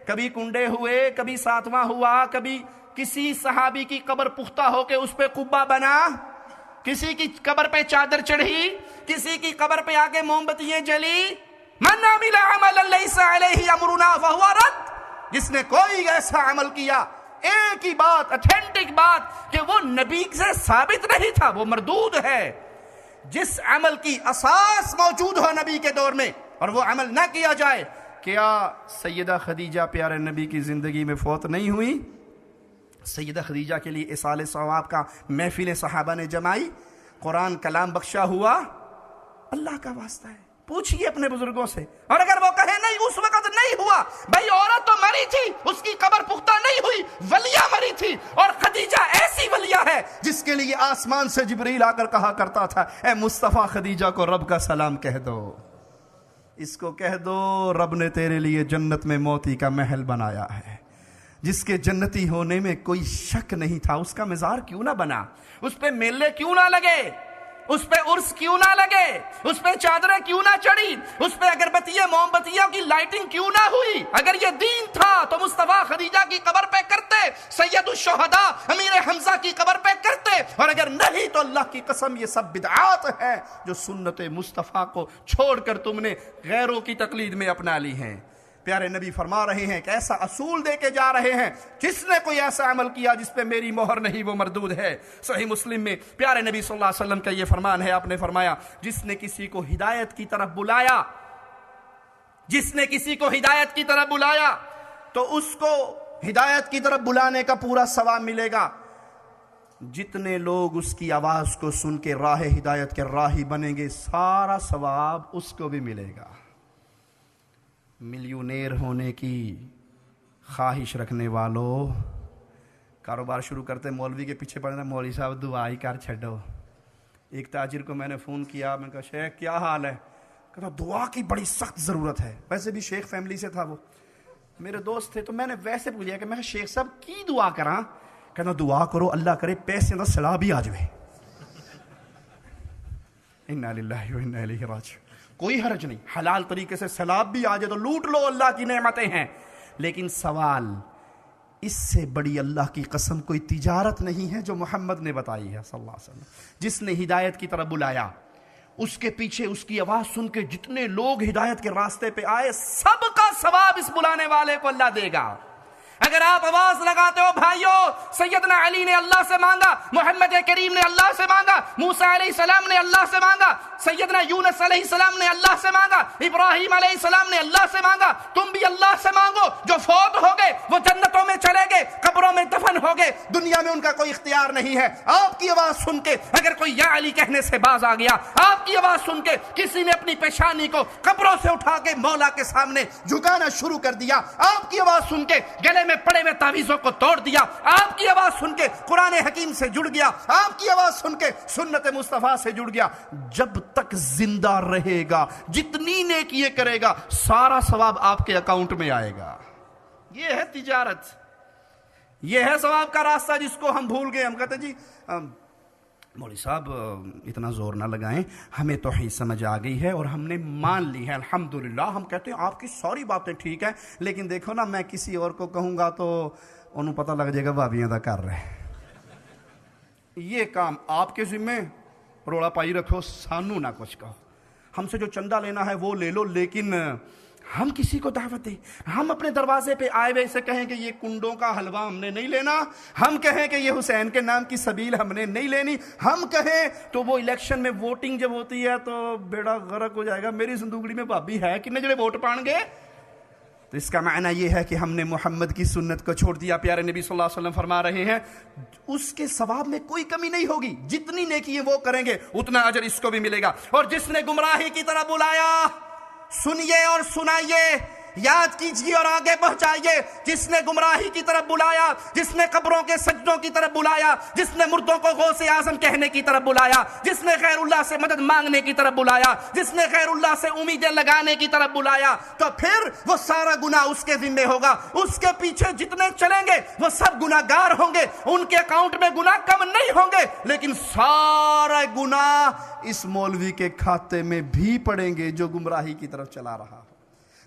[SPEAKER 1] کبھی کنڈے ہوئے، کبھی 7واں ہوا، کبھی کسی صحابی کی قبر پختہ ہو کے اس پہ قبہ بنا، کسی کی قبر پہ چادر چڑھی، کسی کی قبر پہ آگے موم بتیاں جلی۔ من عمل عملا لیس علیہ امرنا فہو رد۔ جس نے کوئی ایسا عمل کیا، ایک ہی بات، اتھینٹک بات، کہ وہ نبی سے ثابت نہیں تھا، وہ مردود ہے۔ جس عمل کی اساس موجود ہو نبی کے دور میں اور وہ عمل نہ کیا جائے، کیا سیدہ خدیجہ پیارے نبی کی زندگی میں فوت نہیں ہوئی؟ سیدہ خدیجہ کے لیے اصال ثواب کا محفل صحابہ نے جمائی، قرآن کلام بخشا ہوا، اللہ کا واسطہ ہے۔ پوچھئے اپنے بزرگوں سے، اور اگر وہ کہیں نہیں اس وقت نہیں ہوا، بھئی عورت تو مری تھی، اس کی قبر پختہ نہیں ہوئی، ولیہ مری تھی، اور خدیجہ ایسی ولیہ ہے جس کے لیے آسمان سے جبریل آ کر کہا کرتا تھا، اے مصطفیٰ خدیجہ کو رب کا سلام کہہ دو، اس کو کہہ دو رب نے تیرے لیے جنت میں موتی کا محل بنایا ہے۔ جس کے جنتی ہونے میں کوئی شک نہیں تھا، اس کا مزار کیوں نہ بنا، اس پہ میلے کیوں نہ لگے، اس پہ عرس کیوں نہ لگے، اس پہ چادریں کیوں نہ چڑھی، اس پہ اگربتیاں موم بتیاں کی لائٹنگ کیوں نہ ہوئی؟ اگر یہ دین تھا تو مصطفیٰ خدیجہ کی قبر پہ کرتے، سید الشہداء امیر حمزہ کی قبر پہ کرتے، اور اگر نہیں تو اللہ کی قسم یہ سب بدعات ہیں جو سنت مصطفیٰ کو چھوڑ کر تم نے غیروں کی تقلید میں اپنا لی ہیں۔ پیارے نبی فرما رہے ہیں کہ ایسا اصول دے کے جا رہے ہیں، جس نے کوئی ایسا عمل کیا جس پہ میری مہر نہیں وہ مردود ہے۔ صحیح مسلم میں پیارے نبی صلی اللہ علیہ وسلم کا یہ فرمان ہے، آپ نے فرمایا جس نے کسی کو ہدایت کی طرف بلایا، جس نے کسی کو ہدایت کی طرف بلایا تو اس کو ہدایت کی طرف بلانے کا پورا ثواب ملے گا۔ جتنے لوگ اس کی آواز کو سن کے راہ ہدایت کے راہی بنیں گے، سارا ثواب اس کو بھی ملے گا۔ ملیونیر ہونے کی خواہش رکھنے والوں، کاروبار شروع کرتے مولوی کے پیچھے پڑنا، مولوی صاحب دعا ہی کر چھڈو۔ ایک تاجر کو میں نے فون کیا، میں نے کہا شیخ کیا حال ہے؟ کہتا دعا کی بڑی سخت ضرورت ہے۔ ویسے بھی شیخ فیملی سے تھا، وہ میرے دوست تھے، تو میں نے ویسے پوچھا کہ میں شیخ صاحب کی دعا کراں؟ کہنا دعا کرو اللہ کرے پیسے دا سیلاب ہی آ جائے۔ انا للہ و انا الیہ راجعون۔ کوئی حرج نہیں، حلال طریقے سے سیلاب بھی آ جائے تو لوٹ لو، اللہ کی نعمتیں ہیں، لیکن سوال اس سے بڑی اللہ کی قسم کوئی تجارت نہیں ہے جو محمد نے بتائی ہے صلی اللہ علیہ وسلم۔ جس نے ہدایت کی طرف بلایا، اس کے پیچھے اس کی آواز سن کے جتنے لوگ ہدایت کے راستے پہ آئے، سب کا ثواب اس بلانے والے کو اللہ دے گا۔ اگر آپ آواز لگاتے ہو بھائیو سیدنا علی نے اللہ سے مانگا، محمد کریم نے اللہ سے مانگا، موسیٰ علیہ السلام نے اللہ سے مانگا، سیدنا یونس علیہ السلام نے اللہ سے مانگا، ابراہیم علیہ السلام نے اللہ سے مانگا، تم بھی اللہ سے مانگو۔ جو فوت ہو گئے وہ جنتوں میں چلے گئے، قبروں میں دفن ہو گئے، دنیا میں ان کا کوئی اختیار نہیں ہے۔ آپ کی آواز سن کے اگر کوئی یا علی کہنے سے باز آ گیا، آپ کی آواز سن کے کسی نے اپنی پیشانی کو قبروں سے اٹھا کے مولا کے سامنے جھکانا شروع کر دیا، آپ کی آواز سن کے گلے میں پڑے ہوئے تعویذوں کو توڑ دیا، آپ کی آواز سن کے قرآن حکیم سے جڑ گیا، آپ کی آواز سن کے سنت مصطفیٰ سے جڑ گیا، جب تک زندہ رہے گا جتنی نیکی یہ کرے گا سارا ثواب آپ کے اکاؤنٹ میں آئے گا۔ یہ ہے تجارت، یہ ہے ثواب کا راستہ جس کو ہم بھول گئے۔ ہم کہتے ہیں جی مولوی صاحب اتنا زور نہ لگائیں، ہمیں توحید سمجھ آ گئی ہے اور ہم نے مان لی ہے الحمدللہ۔ ہم کہتے ہیں آپ کی ساری باتیں ٹھیک ہیں، لیکن دیکھو نا میں کسی اور کو کہوں گا تو انہوں پتہ لگ جائے گا بھابیاں دا کر رہے ہیں۔ یہ کام آپ کے ذمہ، روڑا پائی رکھو، سانو نہ کچھ کہو، ہم سے جو چندہ لینا ہے وہ لے لو، لیکن ہم کسی کو دعوت دیں، ہم اپنے دروازے پہ آئے ہوئے سے کہیں کہ یہ کنڈوں کا حلوہ ہم نے نہیں لینا، ہم کہیں کہ یہ حسین کے نام کی سبیل ہم نے نہیں لینی، ہم کہیں تو وہ الیکشن میں ووٹنگ جب ہوتی ہے تو بیڑا غرق ہو جائے گا، میری زندگی میں بھابی ہے کتنے جڑے ووٹ پان گے، تو اس کا معنی یہ ہے کہ ہم نے محمد کی سنت کو چھوڑ دیا۔ پیارے نبی صلی اللہ علیہ وسلم فرما رہے ہیں اس کے ثواب میں کوئی کمی نہیں ہوگی، جتنی نیکی وہ کریں گے اتنا اجر اس کو بھی ملے گا۔ اور جس نے گمراہی کی طرف بلایا سنیے اور سنائیے، یاد کیجیے اور آگے پہنچائیے، جس نے گمراہی کی طرف بلایا، جس نے قبروں کے سجدوں کی طرف بلایا، جس نے مردوں کو غوث اعظم کہنے کی طرف بلایا، جس نے غیر اللہ سے مدد مانگنے کی طرف بلایا، جس نے غیر اللہ سے امیدیں لگانے کی طرف بلایا، تو پھر وہ سارا گناہ اس کے ذمہ ہوگا۔ اس کے پیچھے جتنے چلیں گے وہ سب گناہگار ہوں گے، ان کے اکاؤنٹ میں گناہ کم نہیں ہوں گے، لیکن سارا گناہ اس مولوی کے کھاتے میں بھی پڑیں گے جو گمراہی کی طرف چلا رہا ہو۔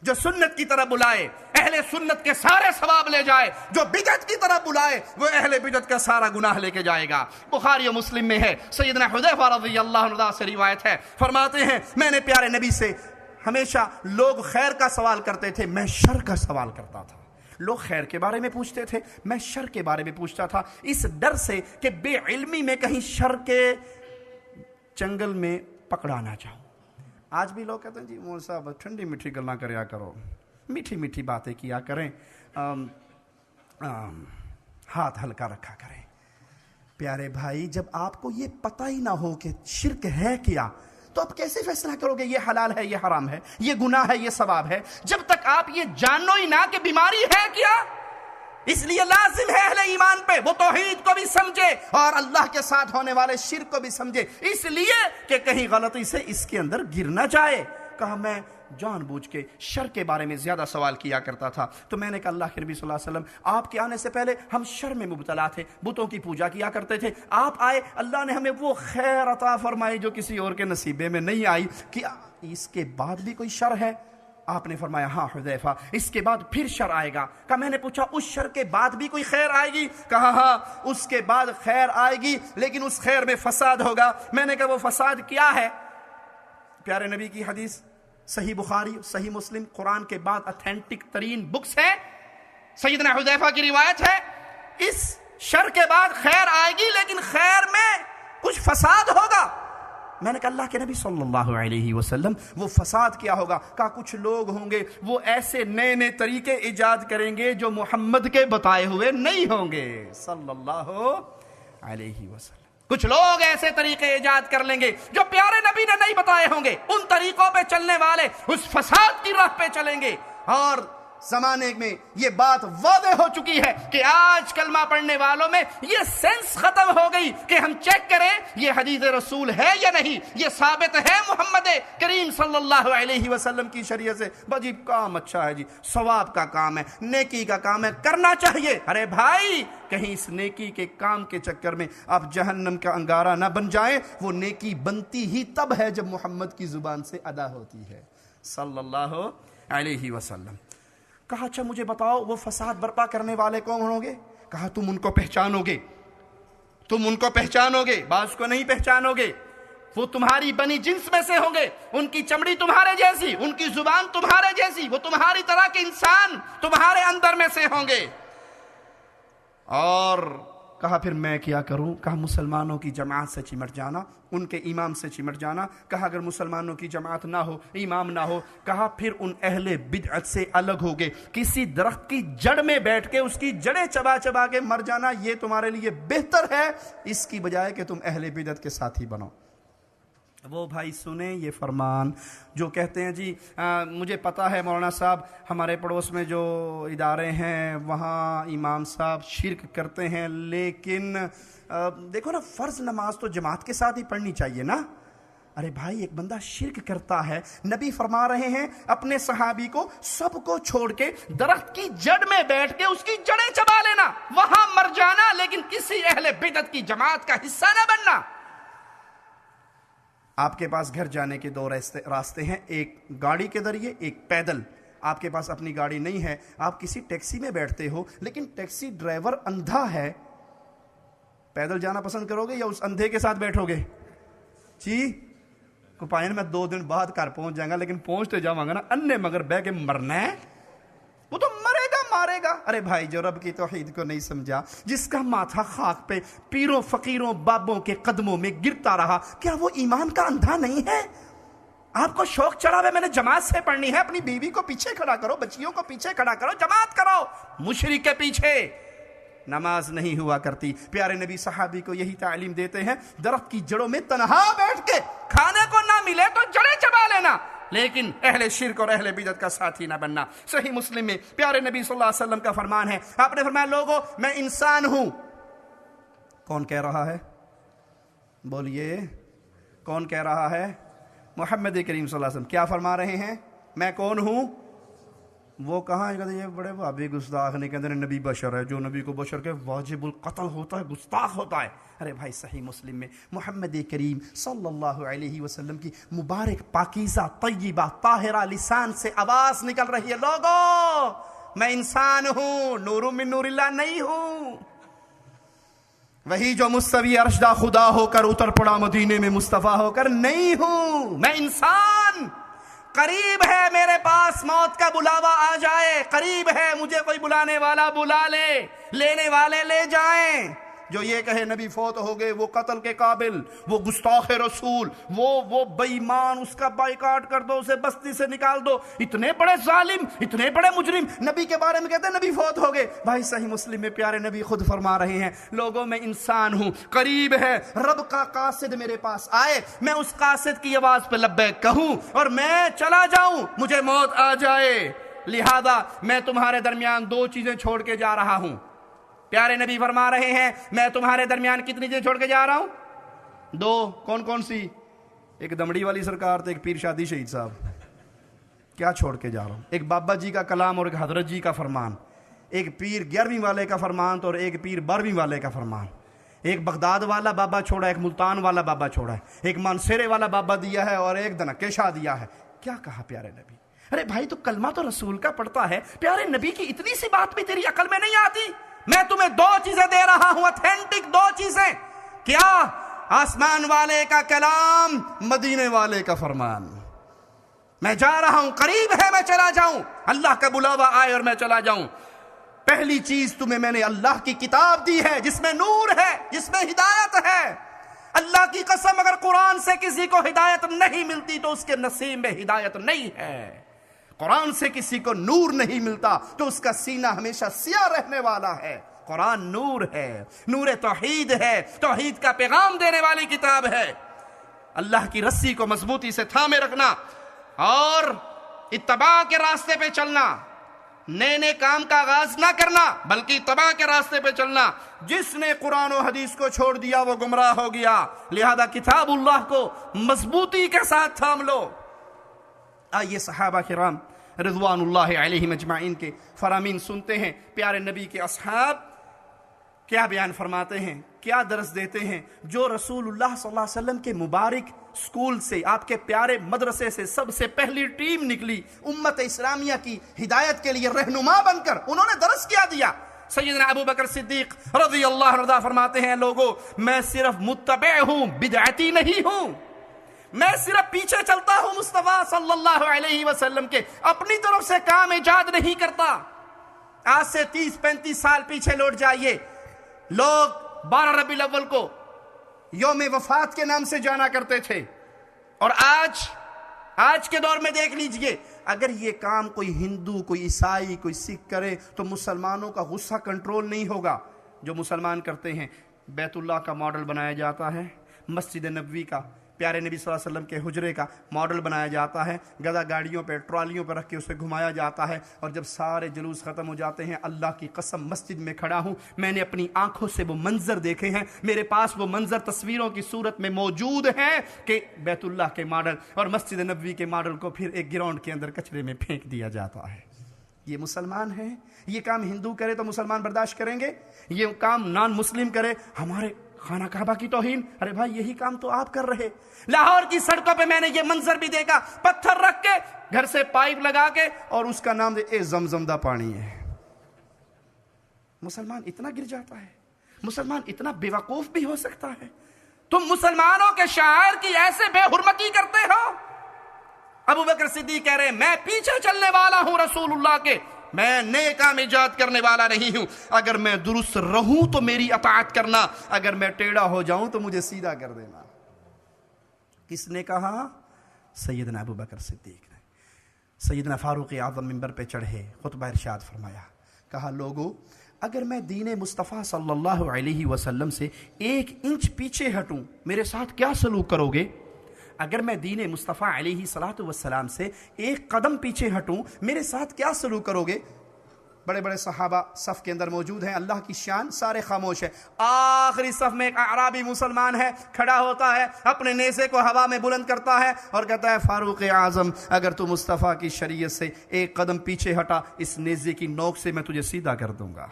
[SPEAKER 1] جو سنت کی طرف بلائے اہل سنت کے سارے ثواب لے جائے، جو بدعت کی طرف بلائے وہ اہل بدعت کا سارا گناہ لے کے جائے گا۔ بخاری و مسلم میں ہے، سیدنا حذیفہ رضی اللہ عنہ سے روایت ہے، فرماتے ہیں میں نے پیارے نبی سے ہمیشہ لوگ خیر کا سوال کرتے تھے، میں شر کا سوال کرتا تھا۔ لوگ خیر کے بارے میں پوچھتے تھے، میں شر کے بارے میں پوچھتا تھا، اس ڈر سے کہ بے علمی میں کہیں شر کے چنگل میں پکڑا نہ جاؤں۔ آج بھی لوگ کہتے ہیں جی مول صاحب ٹھنڈی میٹھی گلاں کریا کرو، میٹھی میٹھی باتیں کیا کریں، ہاتھ ہلکا رکھا کریں۔ پیارے بھائی جب آپ کو یہ پتہ ہی نہ ہو کہ شرک ہے کیا تو آپ کیسے فیصلہ کرو گے یہ حلال ہے یہ حرام ہے، یہ گناہ ہے یہ ثواب ہے، جب تک آپ یہ جانو ہی نہ کہ بیماری ہے کیا۔ اس لیے لازم ہے اہل ایمان پہ وہ توحید کو بھی سمجھے اور اللہ کے ساتھ ہونے والے شرک کو بھی سمجھے، اس لیے کہ کہیں غلطی سے اس کے اندر گر نہ جائے۔ کہا میں جان بوجھ کے شر کے بارے میں زیادہ سوال کیا کرتا تھا، تو میں نے کہا اللہ کے نبی صلی اللہ علیہ وسلم آپ کے آنے سے پہلے ہم شر میں مبتلا تھے، بتوں کی پوجا کیا کرتے تھے، آپ آئے اللہ نے ہمیں وہ خیر عطا فرمائی جو کسی اور کے نصیبے میں نہیں آئی، کہ اس کے بعد بھی کوئی شر ہے؟ آپ نے فرمایا ہاں حذیفہ اس کے بعد پھر شر آئے گا۔ کہا میں نے پوچھا اس شر کے بعد بھی کوئی خیر آئے گی؟ کہا ہاں اس کے بعد خیر آئے گی، لیکن اس خیر میں فساد ہوگا۔ میں نے کہا وہ فساد کیا ہے؟ پیارے نبی کی حدیث صحیح بخاری صحیح مسلم قرآن کے بعد اتھینٹک ترین بکس ہے، سیدنا حذیفہ کی روایت ہے اس شر کے بعد خیر آئے گی لیکن خیر میں کچھ فساد ہوگا۔ میں نے کہا اللہ کے نبی صلی اللہ علیہ وسلم وہ فساد کیا ہوگا؟ کہا کچھ لوگ ہوں گے وہ ایسے نئے نئے طریقے ایجاد کریں گے جو محمد کے بتائے ہوئے نہیں ہوں گے صلی اللہ علیہ وسلم۔ کچھ لوگ ایسے طریقے ایجاد کر لیں گے جو پیارے نبی نے نہیں بتائے ہوں گے، ان طریقوں پہ چلنے والے اس فساد کی راہ پہ چلیں گے۔ اور زمانے میں یہ بات واضح ہو چکی ہے کہ آج کلمہ پڑھنے والوں میں یہ سینس ختم ہو گئی کہ ہم چیک کریں یہ حدیث رسول ہے یا نہیں، یہ ثابت ہے محمد کریم صلی اللہ علیہ وسلم کی شریعت سے۔ جی کام اچھا ہے، جی ثواب کا کام ہے، نیکی کا کام ہے، کرنا چاہیے۔ ارے بھائی کہیں اس نیکی کے کام کے چکر میں آپ جہنم کا انگارہ نہ بن جائیں۔ وہ نیکی بنتی ہی تب ہے جب محمد کی زبان سے ادا ہوتی ہے صلی اللہ علیہ وسلم۔ کہا اچھا مجھے بتاؤ وہ فساد برپا کرنے والے کون ہوں گے؟ کہا تم ان کو پہچانو گے، تم ان کو پہچانو گے، بعض کو نہیں پہچانو گے، وہ تمہاری بنی جنس میں سے ہوں گے، ان کی چمڑی تمہارے جیسی، ان کی زبان تمہارے جیسی، وہ تمہاری طرح کے انسان تمہارے اندر میں سے ہوں گے۔ اور کہا پھر میں کیا کروں؟ کہا مسلمانوں کی جماعت سے چمٹ جانا، ان کے امام سے چمٹ جانا۔ کہا اگر مسلمانوں کی جماعت نہ ہو، امام نہ ہو، کہا پھر ان اہل بدعت سے الگ ہوگے، کسی درخت کی جڑ میں بیٹھ کے اس کی جڑیں چبا چبا کے مر جانا، یہ تمہارے لیے بہتر ہے اس کی بجائے کہ تم اہل بدعت کے ساتھی بنو۔ وہ بھائی سنیں یہ فرمان جو کہتے ہیں جی مجھے پتا ہے مولانا صاحب ہمارے پڑوس میں جو ادارے ہیں وہاں امام صاحب شرک کرتے ہیں، لیکن دیکھو نا فرض نماز تو جماعت کے ساتھ ہی پڑھنی چاہیے نا۔ ارے بھائی ایک بندہ شرک کرتا ہے، نبی فرما رہے ہیں اپنے صحابی کو سب کو چھوڑ کے درخت کی جڑ میں بیٹھ کے اس کی جڑیں چبا لینا، وہاں مر جانا، لیکن کسی اہل بدعت کی جماعت کا حصہ نہ بننا۔ آپ کے پاس گھر جانے کے دو راستے ہیں، ایک گاڑی کے ذریعے، ایک پیدل۔ آپ کے پاس اپنی گاڑی نہیں ہے، آپ کسی ٹیکسی میں بیٹھتے ہو لیکن ٹیکسی ڈرائیور اندھا ہے، پیدل جانا پسند کرو گے یا اس اندھے کے ساتھ بیٹھو گے؟ جی کپائن میں 2 دن بعد گھر پہنچ جائیں گا، لیکن پہنچتے جاؤں گا نا انے مگر بہ کے مرنا ہے، وہ تو مرے گا مارے گا۔ ارے بھائی جو رب کی توحید کو نہیں سمجھا، جس کا ماتھا خاک پہ پیروں فقیروں بابوں کے قدموں میں گرتا رہا، کیا وہ ایمان کا اندھا نہیں ہے؟ آپ کو شوق چڑھا ہے میں نے جماعت سے پڑھنی ہے، اپنی بیوی کو پیچھے کھڑا کرو، بچیوں کو پیچھے کھڑا کرو، جماعت کرو۔ مشرک کے پیچھے نماز نہیں ہوا کرتی۔ پیارے نبی صحابی کو یہی تعلیم دیتے ہیں، درخت کی جڑوں میں تنہا بیٹھ کے کھانے کو نہ ملے تو جڑیں چبا لینا، لیکن اہل شرک اور اہل بدعت کا ساتھی نہ بننا۔ صحیح مسلم میں پیارے نبی صلی اللہ علیہ وسلم کا فرمان ہے، آپ نے فرمایا لوگوں میں انسان ہوں۔ کون کہہ رہا ہے؟ بولیے کون کہہ رہا ہے؟ محمد کریم صلی اللہ علیہ وسلم کیا فرما رہے ہیں؟ میں کون ہوں؟ وہ کہاں کہتے ہیں یہ بڑے بھابی گستاخ نہیں کہتے نبی بشر ہے، جو نبی کو بشر کے واجب القتل ہوتا ہے گستاخ ہوتا ہے۔ ارے بھائی صحیح مسلم میں محمد کریم صلی اللہ علیہ وسلم کی مبارک پاکیزہ طیبہ طاہرہ لسان سے آواز نکل رہی ہے، لوگوں میں انسان ہوں، نور من نور اللہ نہیں ہوں۔ وہی جو مستوی عرشدہ خدا ہو کر اتر پڑا مدینے میں مصطفیٰ ہو کر نہیں ہوں، میں انسان۔ قریب ہے میرے پاس موت کا بلاوا آ جائے، قریب ہے مجھے کوئی بلانے والا بلا لے، لینے والے لے جائیں۔ جو یہ کہے نبی فوت ہو گئے، وہ قتل کے قابل، وہ گستاخ رسول، وہ بے ایمان، اس کا بائیکاٹ کر دو، اسے بستی سے نکال دو۔ اتنے بڑے ظالم، اتنے بڑے مجرم نبی کے بارے میں کہتے ہیں نبی فوت ہو گئے۔ بھائی صحیح مسلم میں پیارے نبی خود فرما رہے ہیں، لوگوں میں انسان ہوں، قریب ہے رب کا قاصد میرے پاس آئے، میں اس قاصد کی آواز پہ لبیک کہوں اور میں چلا جاؤں، مجھے موت آ جائے، لہذا میں تمہارے درمیان 2 چیزیں چھوڑ کے جا رہا ہوں۔ پیارے نبی فرما رہے ہیں میں تمہارے درمیان کتنی چیزیں چھوڑ کے جا رہا ہوں؟ 2۔ کون کون سی؟ ایک دمڑی والی سرکار تو ایک پیر شادی شہید صاحب۔ کیا چھوڑ کے جا رہا ہوں؟ ایک بابا جی کا کلام اور ایک حضرت جی کا فرمان، ایک پیر 11ویں والے کا فرمان اور ایک پیر 12ویں والے کا فرمان۔ ایک بغداد والا بابا چھوڑا ہے، ایک ملتان والا بابا چھوڑا ہے، ایک مانسیرے والا بابا دیا ہے اور ایک دنکے شاہ دیا ہے۔ کیا کہا پیارے نبی؟ ارے بھائی تو کلمہ تو رسول کا پڑھتا ہے، پیارے نبی کی اتنی سی بات بھی تیری عقل میں نہیں آتی؟ میں تمہیں 2 چیزیں دے رہا ہوں، اتھینٹک 2 چیزیں۔ کیا؟ آسمان والے کا کلام، مدینے والے کا فرمان۔ میں جا رہا ہوں، قریب ہے میں چلا جاؤں، اللہ کا بلاوا آئے اور میں چلا جاؤں۔ پہلی چیز تمہیں میں نے اللہ کی کتاب دی ہے جس میں نور ہے، جس میں ہدایت ہے۔ اللہ کی قسم اگر قرآن سے کسی کو ہدایت نہیں ملتی تو اس کے نصیب میں ہدایت نہیں ہے۔ قرآن سے کسی کو نور نہیں ملتا تو اس کا سینہ ہمیشہ سیاہ رہنے والا ہے۔ قرآن نور ہے، نور توحید ہے، توحید کا پیغام دینے والی کتاب ہے۔ اللہ کی رسی کو مضبوطی سے تھامے رکھنا اور اتباع کے راستے پہ چلنا، نئے کام کا آغاز نہ کرنا بلکہ اتباع کے راستے پہ چلنا۔ جس نے قرآن و حدیث کو چھوڑ دیا وہ گمراہ ہو گیا، لہذا کتاب اللہ کو مضبوطی کے ساتھ تھام لو۔ آئیے صحابہ کرام رضوان اللہ علیہم اجمعین کے فرامین سنتے ہیں، پیارے نبی کے اصحاب کیا بیان فرماتے ہیں، کیا درس دیتے ہیں۔ جو رسول اللہ صلی اللہ علیہ وسلم کے مبارک سکول سے، آپ کے پیارے مدرسے سے سب سے پہلی ٹیم نکلی امت اسلامیہ کی ہدایت کے لیے رہنما بن کر، انہوں نے درس کیا دیا۔ سیدنا ابو بکر صدیق رضی اللہ عنہ فرماتے ہیں، لوگوں میں صرف متبع ہوں، بدعتی نہیں ہوں، میں صرف پیچھے چلتا ہوں مصطفیٰ صلی اللہ علیہ وسلم کے، اپنی طرف سے کام ایجاد نہیں کرتا۔ آج سے 30-35 سال پیچھے لوٹ جائیے، لوگ 12 ربیع الاول کو یوم وفات کے نام سے جانا کرتے تھے، اور آج کے دور میں دیکھ لیجئے، اگر یہ کام کوئی ہندو، کوئی عیسائی، کوئی سکھ کرے تو مسلمانوں کا غصہ کنٹرول نہیں ہوگا۔ جو مسلمان کرتے ہیں، بیت اللہ کا ماڈل بنایا جاتا ہے، مسجد نبوی کا، پیارے نبی صلی اللہ علیہ وسلم کے حجرے کا ماڈل بنایا جاتا ہے، گدا گاڑیوں پہ، ٹرالیوں پہ رکھ کے اسے گھمایا جاتا ہے، اور جب سارے جلوس ختم ہو جاتے ہیں، اللہ کی قسم مسجد میں کھڑا ہوں، میں نے اپنی آنکھوں سے وہ منظر دیکھے ہیں، میرے پاس وہ منظر تصویروں کی صورت میں موجود ہیں کہ بیت اللہ کے ماڈل اور مسجد نبوی کے ماڈل کو پھر ایک گراؤنڈ کے اندر کچرے میں پھینک دیا جاتا ہے۔ یہ مسلمان ہیں؟ یہ کام ہندو کرے تو مسلمان برداشت کریں گے؟ یہ کام نان مسلم کرے، ہمارے خانہ کعبہ کی توہین، ارے بھائی یہی کام تو آپ کر رہے۔ لاہور کی سڑکوں پہ میں نے یہ منظر بھی دیکھا، پتھر رکھ کے، گھر سے پائپ لگا کے، اور اس کا نام دے اے زمزم دا پانی ہے۔ مسلمان اتنا گر جاتا ہے؟ مسلمان اتنا بے وقوف بھی ہو سکتا ہے؟ تم مسلمانوں کے شاعر کی ایسے بے حرمتی کرتے ہو۔ ابو بکر صدیق کہہ رہے ہیں میں پیچھے چلنے والا ہوں رسول اللہ کے، میں نئے کام ایجاد کرنے والا نہیں ہوں، اگر میں درست رہوں تو میری اطاعت کرنا، اگر میں ٹیڑھا ہو جاؤں تو مجھے سیدھا کر دینا۔ کس نے کہا؟ سیدنا ابو بکر صدیق نے۔ سیدنا فاروق اعظم منبر پہ چڑھے، خطبہ ارشاد فرمایا، کہا لوگو اگر میں دین مصطفیٰ صلی اللہ علیہ وسلم سے 1 انچ پیچھے ہٹوں میرے ساتھ کیا سلوک کرو گے؟ اگر میں دین مصطفیٰ علیہ السلام سے 1 قدم پیچھے ہٹوں میرے ساتھ کیا سلوک کرو گے؟ بڑے بڑے صحابہ صف کے اندر موجود ہیں، اللہ کی شان، سارے خاموش ہیں۔ آخری صف میں ایک اعرابی مسلمان ہے، کھڑا ہوتا ہے، اپنے نیزے کو ہوا میں بلند کرتا ہے اور کہتا ہے فاروق اعظم اگر تو مصطفیٰ کی شریعت سے 1 قدم پیچھے ہٹا، اس نیزے کی نوک سے میں تجھے سیدھا کر دوں گا۔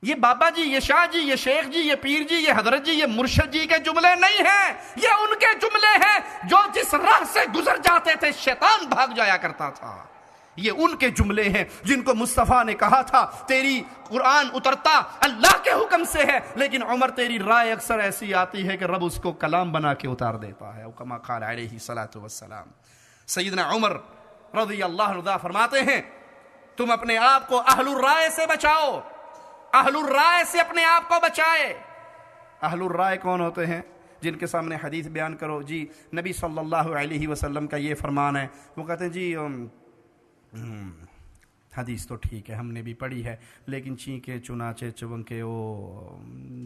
[SPEAKER 1] یہ بابا جی، یہ شاہ جی، یہ شیخ جی، یہ پیر جی، یہ حضرت جی، یہ مرشد جی کے جملے نہیں ہیں، یہ ان کے جملے ہیں جو جس راہ سے گزر جاتے تھے شیطان بھاگ جایا کرتا تھا۔ یہ ان کے جملے ہیں جن کو مصطفیٰ نے کہا تھا تیری قرآن اترتا اللہ کے حکم سے ہے، لیکن عمر تیری رائے اکثر ایسی آتی ہے کہ رب اس کو کلام بنا کے اتار دیتا ہے، کما قال علیہ الصلوۃ والسلام۔ سیدنا عمر رضی اللہ عنہ فرماتے ہیں تم اپنے آپ کو اہل الرائے سے بچاؤ، اہل الرائے سے اپنے آپ کو بچائے۔ اہل الرائے کون ہوتے ہیں؟ جن کے سامنے حدیث بیان کرو، جی نبی صلی اللہ علیہ وسلم کا یہ فرمان ہے، وہ کہتے ہیں جی حدیث تو ٹھیک ہے ہم نے بھی پڑھی ہے، لیکن چینکے چنانچے چونکے وہ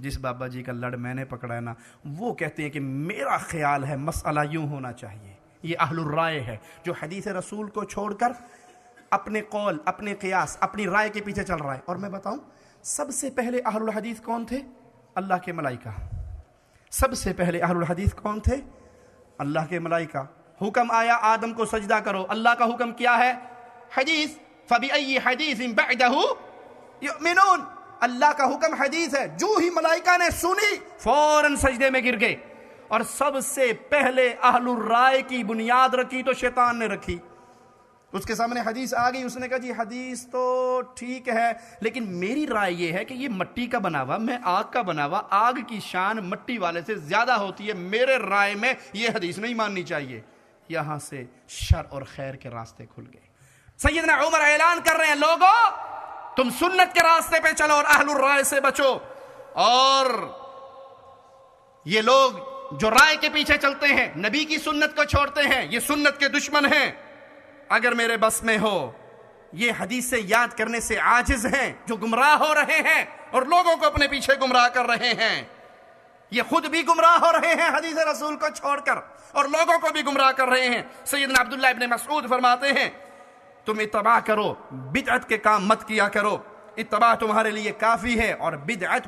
[SPEAKER 1] جس بابا جی کا لڑ میں نے پکڑا ہے نا، وہ کہتے ہیں کہ میرا خیال ہے مسئلہ یوں ہونا چاہیے۔ یہ اہل الرائے ہے جو حدیث رسول کو چھوڑ کر اپنے قول، اپنے قیاس، اپنی رائے کے پیچھے چل رہا ہے۔ اور میں بتاؤں سب سے پہلے اہل الحدیث کون تھے؟ اللہ کے ملائکہ۔ سب سے پہلے اہل الحدیث کون تھے؟ اللہ کے ملائکہ۔ حکم آیا آدم کو سجدہ کرو، اللہ کا حکم کیا ہے؟ حدیث فَبِأَيِّ حَدِيثٍ بَعْدَهُ يُؤْمِنُونَ، اللہ کا حکم حدیث ہے، جو ہی ملائکہ نے سنی فوراً سجدے میں گر گئے۔ اور سب سے پہلے اہل الرائے کی بنیاد رکھی تو شیطان نے رکھی۔ اس کے سامنے حدیث آ گئی، اس نے کہا جی حدیث تو ٹھیک ہے لیکن میری رائے یہ ہے کہ یہ مٹی کا بنا ہوا، میں آگ کا بنا ہوا، آگ کی شان مٹی والے سے زیادہ ہوتی ہے، میرے رائے میں یہ حدیث نہیں ماننی چاہیے۔ یہاں سے شر اور خیر کے راستے کھل گئے۔ سیدنا عمر اعلان کر رہے ہیں لوگوں تم سنت کے راستے پہ چلو اور اہل الرائے سے بچو۔ اور یہ لوگ جو رائے کے پیچھے چلتے ہیں، نبی کی سنت کو چھوڑتے ہیں، یہ سنت کے دشمن ہیں۔ اگر میرے بس میں ہو، یہ حدیث سے یاد کرنے سے عاجز ہیں، جو گمراہ ہو رہے ہیں اور لوگوں کو اپنے پیچھے گمراہ کر رہے ہیں، یہ خود بھی گمراہ ہو رہے ہیں حدیث رسول کو چھوڑ کر اور لوگوں کو بھی گمراہ کر رہے ہیں۔ سیدنا عبداللہ ابن مسعود فرماتے ہیں تم اتباع کرو، بدعت کے کام مت کیا کرو، اتباع تمہارے لیے کافی ہے اور بدعت۔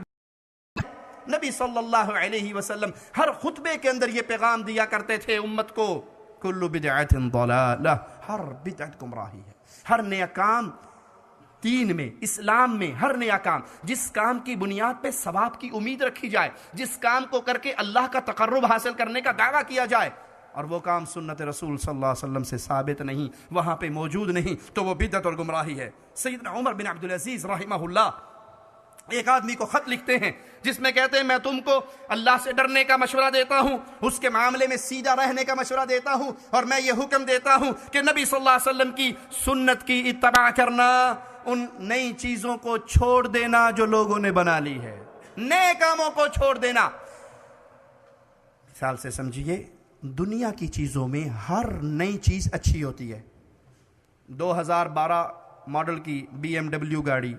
[SPEAKER 1] نبی صلی اللہ علیہ وسلم ہر خطبے کے اندر یہ پیغام دیا کرتے تھے امت کو، کل بدعت ضلالہ، ہر بدعت گمراہی ہے۔ ہر نیا کام دین میں، اسلام میں، ہر نیا کام جس کام کی بنیاد پہ ثواب کی امید رکھی جائے، جس کام کو کر کے اللہ کا تقرب حاصل کرنے کا دعویٰ کیا جائے اور وہ کام سنت رسول صلی اللہ علیہ وسلم سے ثابت نہیں، وہاں پہ موجود نہیں، تو وہ بدعت اور گمراہی ہے۔ سیدنا عمر بن عبدالعزیز رحمہ اللہ ایک آدمی کو خط لکھتے ہیں جس میں کہتے ہیں میں تم کو اللہ سے ڈرنے کا مشورہ دیتا ہوں، اس کے معاملے میں سیدھا رہنے کا مشورہ دیتا ہوں، اور میں یہ حکم دیتا ہوں کہ نبی صلی اللہ علیہ وسلم کی سنت کی اتباع کرنا، ان نئی چیزوں کو چھوڑ دینا جو لوگوں نے بنا لی ہے، نئے کاموں کو چھوڑ دینا۔ مثال سے سمجھیے، دنیا کی چیزوں میں ہر نئی چیز اچھی ہوتی ہے۔ 2012 ماڈل کی BMW گاڑی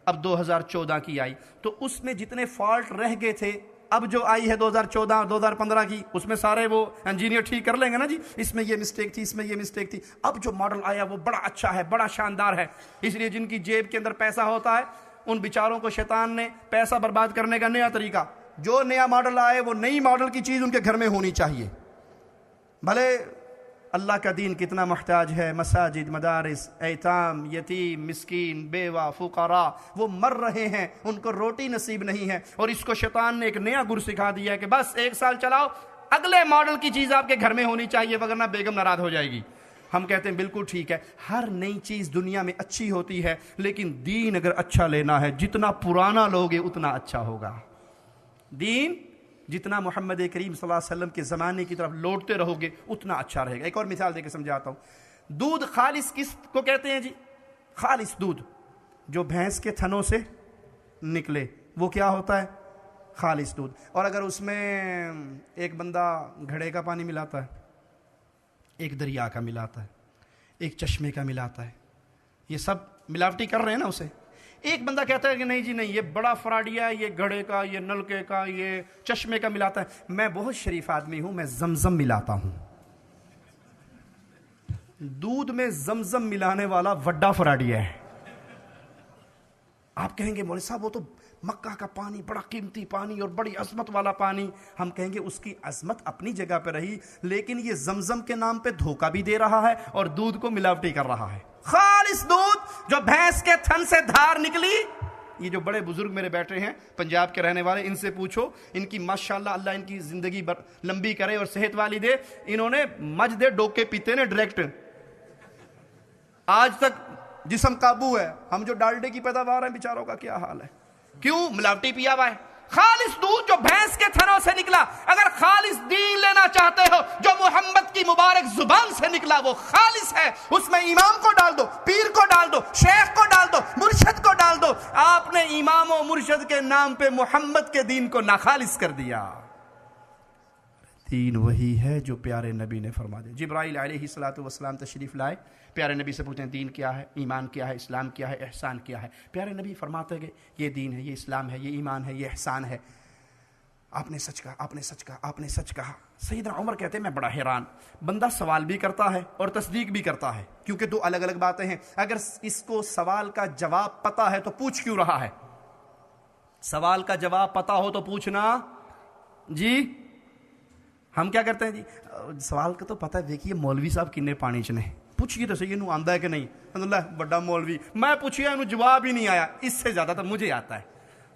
[SPEAKER 1] اب 2014 کی آئی، تو اس میں جتنے فالٹ رہ گئے تھے اب جو آئی ہے 2014 2015 کی، اس میں سارے وہ انجینئر ٹھیک کر لیں گے نا جی، اس میں یہ مسٹیک تھی، اس میں یہ مسٹیک تھی۔ اب جو ماڈل آیا وہ بڑا اچھا ہے، بڑا شاندار ہے، اس لیے جن کی جیب کے اندر پیسہ ہوتا ہے ان بیچاروں کو شیطان نے پیسہ برباد کرنے کا نیا طریقہ، جو نیا ماڈل آئے وہ نئی ماڈل کی چیز ان کے گھر میں ہونی چاہیے۔ بھلے اللہ کا دین کتنا محتاج ہے، مساجد، مدارس، ایتام، یتیم، مسکین، بیوہ، فقراء وہ مر رہے ہیں، ان کو روٹی نصیب نہیں ہے، اور اس کو شیطان نے ایک نیا گر سکھا دیا ہے کہ بس 1 سال چلاؤ، اگلے ماڈل کی چیز آپ کے گھر میں ہونی چاہیے ورنہ بیگم ناراض ہو جائے گی۔ ہم کہتے ہیں بالکل ٹھیک ہے، ہر نئی چیز دنیا میں اچھی ہوتی ہے، لیکن دین اگر اچھا لینا ہے جتنا پرانا لوگے اتنا اچھا ہوگا۔ دین جتنا محمد کریم صلی اللہ علیہ وسلم کے زمانے کی طرف لوٹتے رہو گے اتنا اچھا رہے گا۔ ایک اور مثال دے کے سمجھاتا ہوں۔ دودھ خالص کس کو کہتے ہیں جی؟ خالص دودھ جو بھینس کے تھنوں سے نکلے وہ کیا ہوتا ہے؟ خالص دودھ۔ اور اگر اس میں ایک بندہ گھڑے کا پانی ملاتا ہے، ایک دریا کا ملاتا ہے، ایک چشمے کا ملاتا ہے، یہ سب ملاوٹی کر رہے ہیں نا اسے، ایک بندہ کہتا ہے کہ نہیں جی نہیں یہ بڑا فراڈیا ہے، یہ گھڑے کا، یہ نلکے کا، یہ چشمے کا ملاتا ہے، میں بہت شریف آدمی ہوں، میں زمزم ملاتا ہوں۔ دودھ میں زمزم ملانے والا وڈا فراڈیا ہے۔ آپ کہیں گے مولوی صاحب وہ تو مکہ کا پانی بڑا قیمتی پانی اور بڑی عظمت والا پانی، ہم کہیں گے اس کی عظمت اپنی جگہ پہ رہی، لیکن یہ زمزم کے نام پہ دھوکہ بھی دے رہا ہے اور دودھ کو ملاوٹی کر رہا ہے۔ خالص دودھ جو بھینس کے تھن سے دھار نکلی، یہ جو بڑے بزرگ میرے بیٹھے ہیں پنجاب کے رہنے والے، ان سے پوچھو، ان کی ماشاءاللہ اللہ ان کی زندگی لمبی کرے اور صحت والی دے، انہوں نے مجھ دے ڈوکے پیتے نے ڈائریکٹ، آج تک جسم قابو ہے۔ ہم جو ڈالڈے کی پیداوار ہیں بیچاروں کا کیا حال ہے؟ کیوں؟ ملاوٹی پیا ہوا ہے۔ خالص دودھ جو بھینس کے تھنوں سے نکلا، اگر خالص دین لینا چاہتے ہو جو محمد کی مبارک زبان سے نکلا وہ خالص ہے، اس میں امام کو ڈال دو، پیر کو ڈال دو، شیخ کو ڈال دو، مرشد کو ڈال دو، آپ نے امام و مرشد کے نام پہ محمد کے دین کو ناخالص کر دیا۔ دین وہی ہے جو پیارے نبی نے فرما دیا۔ جبرائیل علیہ السلام تشریف لائے، پیارے نبی سے پوچھتے ہیں دین کیا ہے، ایمان کیا ہے، اسلام کیا ہے، احسان کیا ہے۔ پیارے نبی فرماتے ہیں یہ دین ہے، یہ اسلام ہے، یہ ایمان ہے، یہ احسان ہے۔ آپ نے سچ کہا، آپ نے سچ کہا، آپ نے سچ کہا۔ سیدنا عمر کہتے ہیں میں بڑا حیران، بندہ سوال بھی کرتا ہے اور تصدیق بھی کرتا ہے، کیونکہ دو الگ الگ باتیں ہیں۔ اگر اس کو سوال کا جواب پتا ہے تو پوچھ کیوں رہا ہے؟ سوال کا جواب پتا ہو تو پوچھنا جی۔ ہم کیا کرتے ہیں جی، سوال کا تو پتہ ہے، دیکھیے مولوی صاحب کنے پانی چنے، پوچھیے تو صحیح انہوں آندا ہے کہ نہیں۔ اللہ بڑا مولوی، میں پوچھیا انہوں جواب ہی نہیں آیا، اس سے زیادہ تو مجھے آتا ہے۔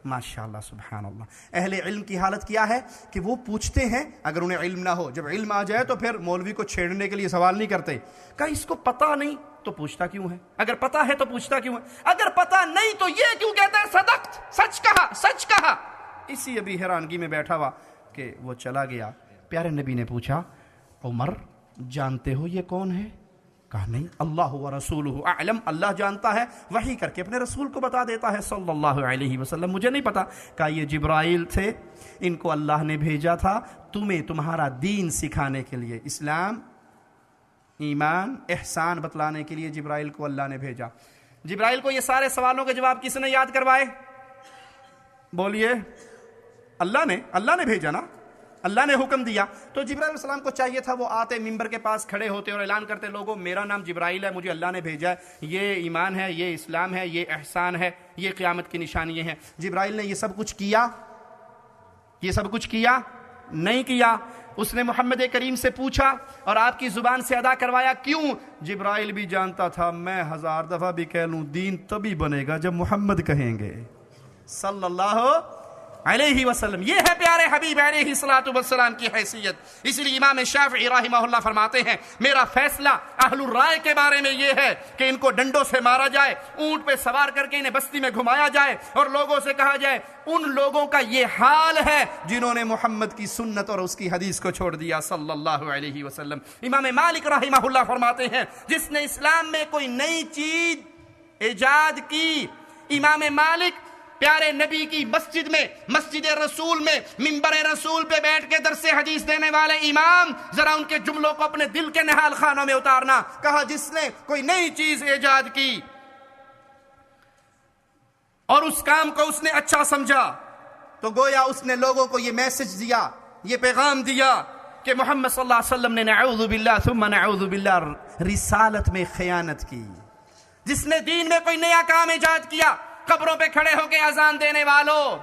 [SPEAKER 1] ماشاءاللہ سبحان اللہ۔ اہل علم کی حالت کیا ہے کہ وہ پوچھتے ہیں اگر انہیں علم نہ ہو، جب علم آ جائے تو پھر مولوی کو چھیڑنے کے لیے سوال نہیں کرتے، کہ اس کو پتہ نہیں تو پوچھتا کیوں ہے، اگر پتہ ہے تو پوچھتا کیوں ہے، اگر پتہ نہیں تو یہ کیوں کہتا ہے صدقت، سچ کہا، سچ کہا۔ اسی ابھی حیرانگی میں بیٹھا ہوا کہ وہ چلا گیا۔ پیارے نبی نے پوچھا عمر جانتے ہو یہ کون ہے؟ کہا نہیں، اللہ و رسولہ اعلم، اللہ جانتا ہے، وحی کر کے اپنے رسول کو بتا دیتا ہے صلی اللہ علیہ وسلم، مجھے نہیں پتا۔ کہا یہ جبرائیل تھے، ان کو اللہ نے بھیجا تھا تمہیں تمہارا دین سکھانے کے لیے، اسلام، ایمان، احسان بتلانے کے لیے جبرائیل کو اللہ نے بھیجا۔ جبرائیل کو یہ سارے سوالوں کے جواب کس نے یاد کروائے؟ بولیے، اللہ نے بھیجا نا، اللہ نے حکم دیا۔ تو جبرائیل علیہ السلام کو چاہیے تھا وہ آتے ممبر کے پاس کھڑے ہوتے اور اعلان کرتے لوگوں میرا نام جبرائیل ہے، مجھے اللہ نے بھیجا ہے، یہ ایمان ہے، یہ اسلام ہے، یہ احسان ہے، یہ قیامت کی نشانیاں ہیں۔ جبرائیل نے یہ سب کچھ کیا؟ یہ سب کچھ کیا؟ نہیں کیا۔ اس نے محمد کریم سے پوچھا اور آپ کی زبان سے ادا کروایا۔ کیوں؟ جبرائیل بھی جانتا تھا میں 1000 دفعہ بھی کہہ لوں دین تبھی بنے گا جب محمد کہیں گے صلی اللہ علیہ وسلم. یہ ہے پیارے حبیب علیہ الصلوۃ والسلام کی حیثیت. اس لیے امام شافعی رحمہ اللہ فرماتے ہیں میرا فیصلہ اہل الرائے کے بارے میں یہ ہے کہ ان کو ڈنڈوں سے مارا جائے, اونٹ پہ سوار کر کے انہیں بستی میں گھمایا جائے اور لوگوں سے کہا جائے ان لوگوں کا یہ حال ہے جنہوں نے محمد کی سنت اور اس کی حدیث کو چھوڑ دیا صلی اللہ علیہ وسلم. امام مالک رحمہ اللہ فرماتے ہیں جس نے اسلام میں کوئی نئی چیز ایجاد کی, امام مالک پیارے نبی کی مسجد میں, مسجد رسول میں, منبر رسول پہ بیٹھ کے درس حدیث دینے والے امام, ذرا ان کے جملوں کو اپنے دل کے نہال خانوں میں اتارنا. کہا جس نے کوئی نئی چیز ایجاد کی اور اس کام کو اس نے اچھا سمجھا تو گویا اس نے لوگوں کو یہ میسج دیا, یہ پیغام دیا کہ محمد صلی اللہ علیہ وسلم نے نعوذ باللہ ثم نعوذ باللہ رسالت میں خیانت کی. جس نے دین میں کوئی نیا کام ایجاد کیا, قبروں پہ کھڑے ہو کے اذان دینے والوں,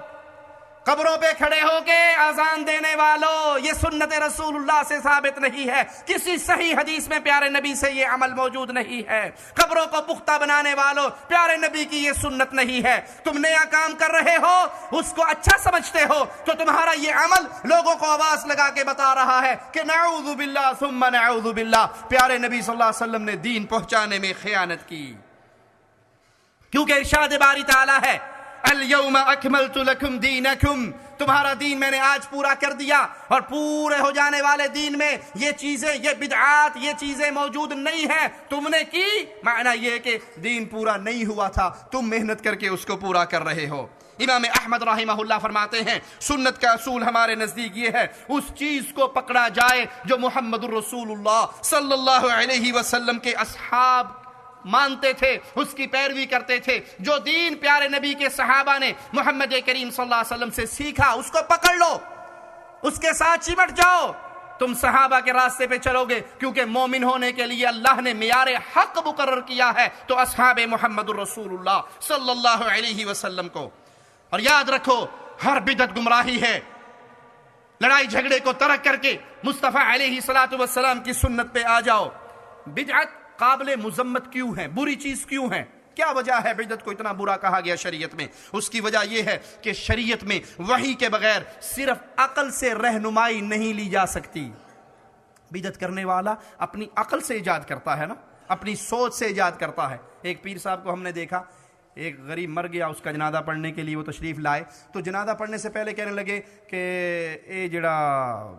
[SPEAKER 1] قبروں پہ کھڑے ہو کے اذان دینے والوں, یہ سنت رسول اللہ سے ثابت نہیں ہے. کسی صحیح حدیث میں پیارے نبی سے یہ عمل موجود نہیں ہے. قبروں کو پختہ بنانے والوں, پیارے نبی کی یہ سنت نہیں ہے. تم نیا کام کر رہے ہو, اس کو اچھا سمجھتے ہو تو تمہارا یہ عمل لوگوں کو آواز لگا کے بتا رہا ہے کہ نعوذ باللہ ثم نعوذ باللہ, پیارے نبی صلی اللہ علیہ وسلم نے دین پہنچانے میں خیانت کی. کیونکہ ارشاد باری تعالیٰ ہے الیوم اکملت لکم دینکم, تمہارا دین میں نے آج پورا کر دیا. اور پورے ہو جانے والے دین میں یہ چیزیں, یہ بدعات, یہ چیزیں موجود نہیں ہیں. تم نے کی, معنی یہ کہ دین پورا نہیں ہوا تھا, تم محنت کر کے اس کو پورا کر رہے ہو. امام احمد رحمہ اللہ فرماتے ہیں سنت کا اصول ہمارے نزدیک یہ ہے اس چیز کو پکڑا جائے جو محمد الرسول اللہ صلی اللہ علیہ وسلم کے اصحاب مانتے تھے, اس کی پیروی کرتے تھے. جو دین پیارے نبی کے صحابہ نے محمد کریم صلی اللہ علیہ وسلم سے سیکھا اس کو پکڑ لو, اس کے ساتھ چمٹ جاؤ, تم صحابہ کے راستے پہ چلو گے. کیونکہ مومن ہونے کے لیے اللہ نے معیار حق مقرر کیا ہے تو اصحاب محمد الرسول اللہ صلی اللہ علیہ وسلم کو. اور یاد رکھو ہر بدعت گمراہی ہے. لڑائی جھگڑے کو ترک کر کے مصطفیٰ علیہ الصلوۃ والسلام کی سنت پہ آ جاؤ. بدعت قابل مذمت کیوں ہے, بری چیز کیوں ہے, کیا وجہ ہے بدعت کو اتنا برا کہا گیا شریعت میں؟ اس کی وجہ یہ ہے کہ شریعت میں وحی کے بغیر صرف عقل سے رہنمائی نہیں لی جا سکتی. بدعت کرنے والا اپنی عقل سے ایجاد کرتا ہے نا, اپنی سوچ سے ایجاد کرتا ہے. ایک پیر صاحب کو ہم نے دیکھا, ایک غریب مر گیا, اس کا جنازہ پڑھنے کے لیے وہ تشریف لائے تو جنازہ پڑھنے سے پہلے کہنے لگے کہ اے جڑا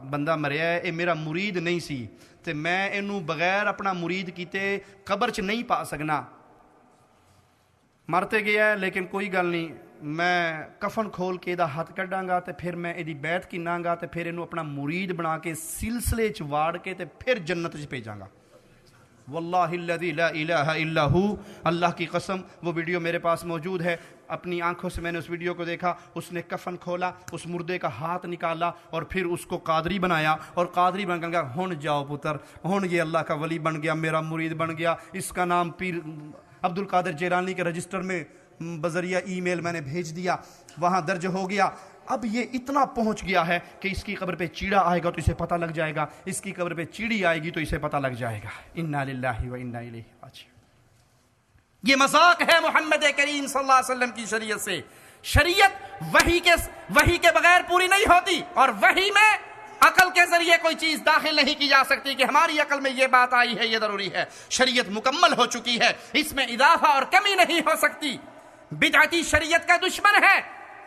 [SPEAKER 1] بندہ مریا ہے اے میرا مرید نہیں سی تے میں اینو بغیر اپنا مرید کیتے قبر چ نہیں پا سکنا. مرتے گیا ہے لیکن کوئی گل نہیں, میں کفن کھول کے دا ہاتھ کڈاں گا تے پھر میں ایدی بیعت کیناں گا تے پھر اینو اپنا مرید بنا کے سلسلے چ واڑ کے تے پھر جنت چ بھیجاں گا. واللہ الذی لا الہ الا ہو, اللہ کی قسم وہ ویڈیو میرے پاس موجود ہے, اپنی آنکھوں سے میں نے اس ویڈیو کو دیکھا. اس نے کفن کھولا, اس مردے کا ہاتھ نکالا اور پھر اس کو قادری بنایا اور قادری بن گیا. ہن جاؤ پتر, ہن یہ اللہ کا ولی بن گیا, میرا مرید بن گیا. اس کا نام پیر عبد القادر جیلانی کے رجسٹر میں بذریعہ ای میل میں نے بھیج دیا, وہاں درج ہو گیا. اب یہ اتنا پہنچ گیا ہے کہ اس کی قبر پہ چیڑا آئے گا تو اسے پتہ لگ جائے گا, اس کی قبر پہ چیڑی آئے گی تو اسے پتہ لگ جائے گا. انا للہ و انا الیہ راجعون. یہ مذاق ہے محمد کریم صلی اللہ علیہ وسلم کی شریعت سے. شریعت وحی کے بغیر پوری نہیں ہوتی, اور وحی میں عقل کے ذریعے کوئی چیز داخل نہیں کی جا سکتی کہ ہماری عقل میں یہ بات آئی ہے, یہ ضروری ہے. شریعت مکمل ہو چکی ہے, اس میں اضافہ اور کمی نہیں ہو سکتی. بدعتی شریعت کا دشمن ہے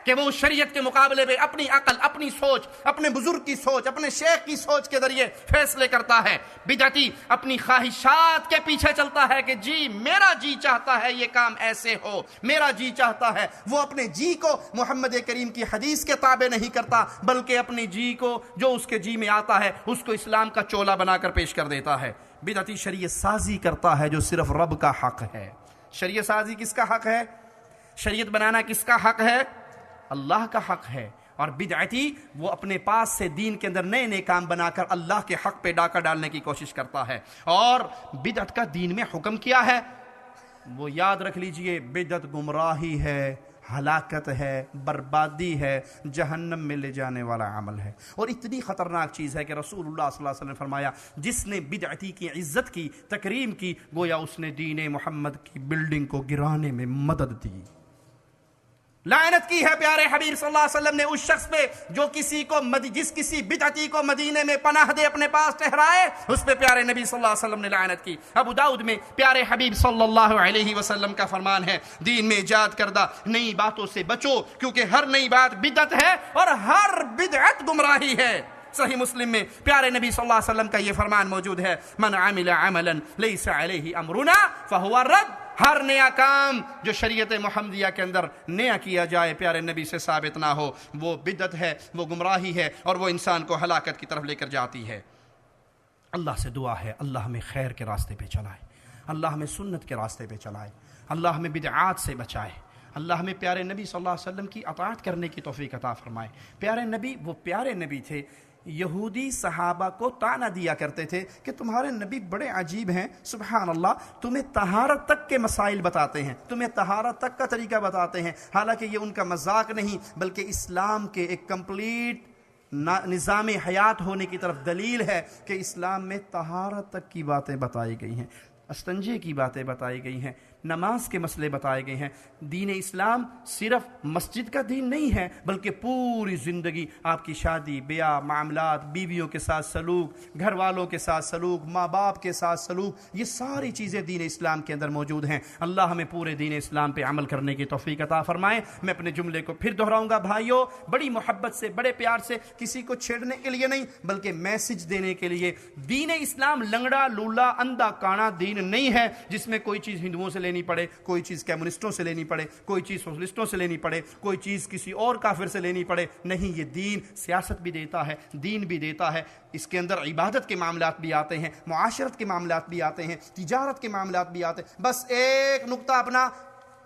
[SPEAKER 1] کہ وہ شریعت کے مقابلے میں اپنی عقل, اپنی سوچ, اپنے بزرگ کی سوچ, اپنے شیخ کی سوچ کے ذریعے فیصلے کرتا ہے. بدعتی اپنی خواہشات کے پیچھے چلتا ہے کہ جی میرا جی چاہتا ہے یہ کام ایسے ہو, میرا جی چاہتا ہے. وہ اپنے جی کو محمد کریم کی حدیث کے تابع نہیں کرتا, بلکہ اپنی جی کو جو اس کے جی میں آتا ہے اس کو اسلام کا چولا بنا کر پیش کر دیتا ہے. بدعتی شریعت سازی کرتا ہے جو صرف رب کا حق ہے. شریعت سازی کس کا حق ہے؟ شریعت بنانا کس کا حق ہے؟ اللہ کا حق ہے. اور بدعتی وہ اپنے پاس سے دین کے اندر نئے نئے کام بنا کر اللہ کے حق پہ ڈاکہ ڈالنے کی کوشش کرتا ہے. اور بدعت کا دین میں حکم کیا ہے وہ یاد رکھ لیجئے, بدعت گمراہی ہے, ہلاکت ہے, بربادی ہے, جہنم میں لے جانے والا عمل ہے. اور اتنی خطرناک چیز ہے کہ رسول اللہ صلی اللہ علیہ وسلم نے فرمایا جس نے بدعتی کی عزت کی, تکریم کی, گویا اس نے دین محمد کی بلڈنگ کو گرانے میں مدد دی. لعنت کی ہے پیارے حبیب صلی اللہ علیہ وسلم نے اس شخص پہ جو جس کسی بدعتی کو مدینے میں پناہ دے اپنے پاس ٹھہرائے، اس پہ پیارے نبی صلی اللہ علیہ وسلم نے لعنت کی۔ ابو داؤد میں پیارے حبیب صلی اللہ علیہ وسلم کا فرمان ہے، دین میں ایجاد کردہ نئی باتوں سے بچو، کیونکہ ہر نئی بات بدعت ہے اور ہر بدعت گمراہی ہے۔ صحیح مسلم میں پیارے نبی صلی اللہ علیہ وسلم کا یہ فرمان موجود ہے، من عمل عملا لیس علیہ امرنا فہو رد۔ ہر نیا کام جو شریعت محمدیہ کے اندر نیا کیا جائے، پیارے نبی سے ثابت نہ ہو، وہ بدعت ہے، وہ گمراہی ہے، اور وہ انسان کو ہلاکت کی طرف لے کر جاتی ہے۔ اللہ سے دعا ہے اللہ ہمیں خیر کے راستے پہ چلائے، اللہ ہمیں سنت کے راستے پہ چلائے، اللہ ہمیں بدعات سے بچائے، اللہ ہمیں پیارے نبی صلی اللہ علیہ وسلم کی اطاعت کرنے کی توفیق عطا فرمائے۔ پیارے نبی وہ پیارے نبی تھے، یہودی صحابہ کو طعنہ دیا کرتے تھے کہ تمہارے نبی بڑے عجیب ہیں، سبحان اللہ، تمہیں طہارت تک کے مسائل بتاتے ہیں، تمہیں طہارت تک کا طریقہ بتاتے ہیں۔ حالانکہ یہ ان کا مذاق نہیں بلکہ اسلام کے ایک کمپلیٹ نظام حیات ہونے کی طرف دلیل ہے کہ اسلام میں طہارت تک کی باتیں بتائی گئی ہیں، استنجے کی باتیں بتائی گئی ہیں، نماز کے مسئلے بتائے گئے ہیں۔ دین اسلام صرف مسجد کا دین نہیں ہے بلکہ پوری زندگی آپ کی شادی بیاہ، معاملات، بیویوں کے ساتھ سلوک، گھر والوں کے ساتھ سلوک، ماں باپ کے ساتھ سلوک، یہ ساری چیزیں دین اسلام کے اندر موجود ہیں۔ اللہ ہمیں پورے دین اسلام پہ عمل کرنے کی توفیق عطا فرمائے۔ میں اپنے جملے کو پھر دہراؤں گا، بھائیوں، بڑی محبت سے، بڑے پیار سے، کسی کو چھیڑنے کے لیے نہیں بلکہ میسج دینے کے لیے۔ دین اسلام لنگڑا لولا اندھا کانا دین نہیں ہے جس میں کوئی چیز ہندوؤں سے لینی پڑے، کوئی چیز کمیونسٹوں سے لینی پڑے، کوئی چیز سوشلسٹوں سے لینی پڑے، کوئی چیز کسی اور کافر سے لینی پڑے۔ نہیں، یہ دین سیاست بھی دیتا ہے، دین بھی دیتا ہے، اس کے اندر عبادت کے معاملات بھی آتے ہیں، معاشرت کے معاملات بھی آتے ہیں، تجارت کے معاملات بھی آتے ہیں۔ بس ایک نقطہ اپنا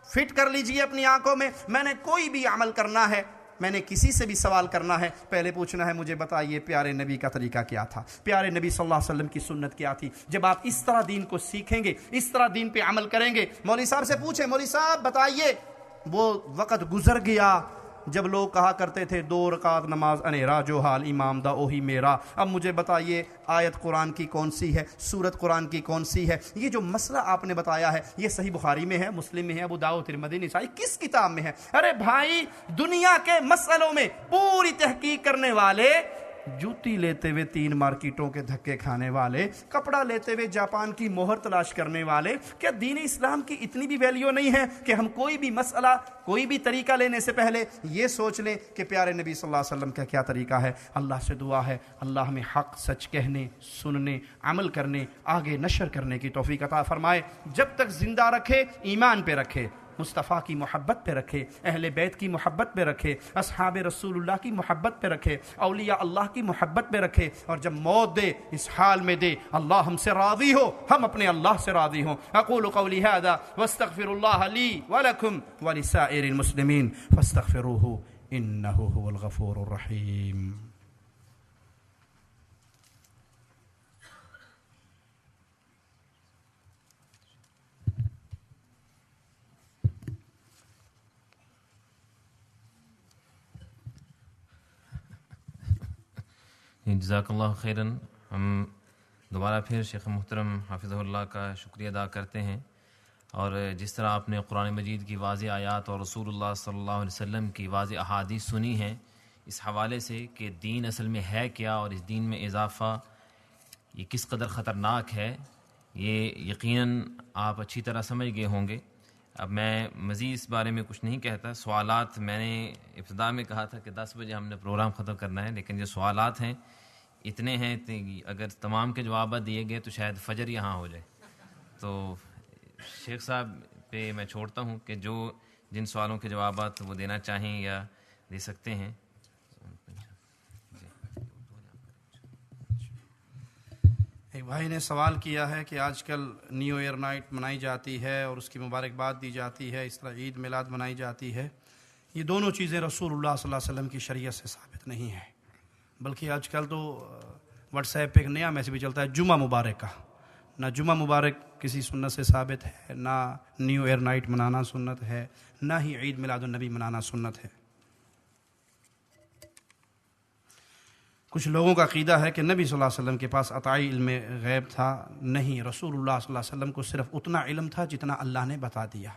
[SPEAKER 1] فٹ کر لیجئے اپنی آنکھوں میں، میں نے کوئی بھی عمل کرنا ہے، میں نے کسی سے بھی سوال کرنا ہے، پہلے پوچھنا ہے مجھے بتائیے پیارے نبی کا طریقہ کیا تھا، پیارے نبی صلی اللہ علیہ وسلم کی سنت کیا تھی۔ جب آپ اس طرح دین کو سیکھیں گے، اس طرح دین پہ عمل کریں گے، مولوی صاحب سے پوچھیں، مولوی صاحب بتائیے، وہ وقت گزر گیا جب لوگ کہا کرتے تھے 2 رکعت نماز انیرا جو حال امام دا اوہی میرا۔ اب مجھے بتائیے آیت قرآن کی کون سی ہے، سورت قرآن کی کون سی ہے؟ یہ جو مسئلہ آپ نے بتایا ہے یہ صحیح بخاری میں ہے، مسلم میں ہے، ابو داؤد، ترمذی، نسائی، کس کتاب میں ہے؟ ارے بھائی، دنیا کے مسئلوں میں پوری تحقیق کرنے والے، جوتی لیتے ہوئے 3 مارکیٹوں کے دھکے کھانے والے، کپڑا لیتے ہوئے جاپان کی مہر تلاش کرنے والے، کیا دین اسلام کی اتنی بھی ویلیو نہیں ہے کہ ہم کوئی بھی مسئلہ، کوئی بھی طریقہ لینے سے پہلے یہ سوچ لیں کہ پیارے نبی صلی اللہ علیہ وسلم کا کیا طریقہ ہے؟ اللہ سے دعا ہے اللہ ہمیں حق سچ کہنے، سننے، عمل کرنے، آگے نشر کرنے کی توفیق عطا فرمائے۔ جب تک زندہ رکھے، ایمان پہ رکھے، مصطفیٰ کی محبت پہ رکھے، اہل بیت کی محبت پہ رکھے، اصحاب رسول اللہ کی محبت پہ رکھے، اولیاء اللہ کی محبت پہ رکھے، اور جب موت دے اس حال میں دے اللہ ہم سے راضی ہو، ہم اپنے اللہ سے راضی ہوں۔ اقول قولی هذا واستغفر الله لي ولكم ولسائر المسلمين فاستغفروه انه هو الغفور الرحيم۔
[SPEAKER 2] جزاک اللہ خیراً۔ ہم دوبارہ پھر شیخ محترم حافظہ اللہ کا شکریہ ادا کرتے ہیں، اور جس طرح آپ نے قرآن مجید کی واضح آیات اور رسول اللہ صلی اللہ علیہ وسلم کی واضح احادیث سنی ہیں اس حوالے سے کہ دین اصل میں ہے کیا اور اس دین میں اضافہ یہ کس قدر خطرناک ہے، یہ یقیناً آپ اچھی طرح سمجھ گئے ہوں گے۔ اب میں مزید اس بارے میں کچھ نہیں کہتا۔ سوالات میں نے ابتدا میں کہا تھا کہ 10 بجے ہم نے پروگرام ختم کرنا ہے، لیکن جو سوالات ہیں اتنے ہیں، اگر تمام کے جوابات دیے گئے تو شاید فجر یہاں ہو جائے۔ تو شیخ صاحب پہ میں چھوڑتا ہوں کہ جو جن سوالوں کے جوابات وہ دینا چاہیں یا دے سکتے ہیں۔
[SPEAKER 1] ایک بھائی نے سوال کیا ہے کہ آج کل نیو ایئر نائٹ منائی جاتی ہے اور اس کی مبارکباد دی جاتی ہے، اس طرح عید میلاد منائی جاتی ہے، یہ دونوں چیزیں رسول اللہ صلی اللہ علیہ وسلم کی شریعت سے ثابت نہیں ہے، بلکہ آج کل تو واٹس ایپ پہ ایک نیا میسج بھی چلتا ہے جمعہ مبارک کا۔ نہ جمعہ مبارک کسی سنت سے ثابت ہے، نہ نیو ایئر نائٹ منانا سنت ہے، نہ ہی عید میلاد النبی منانا سنت ہے۔ کچھ لوگوں کا عقیدہ ہے کہ نبی صلی اللہ علیہ وسلم کے پاس عطائی علم غیب تھا، نہیں، رسول اللہ صلی اللہ علیہ وسلم کو صرف اتنا علم تھا جتنا اللہ نے بتا دیا۔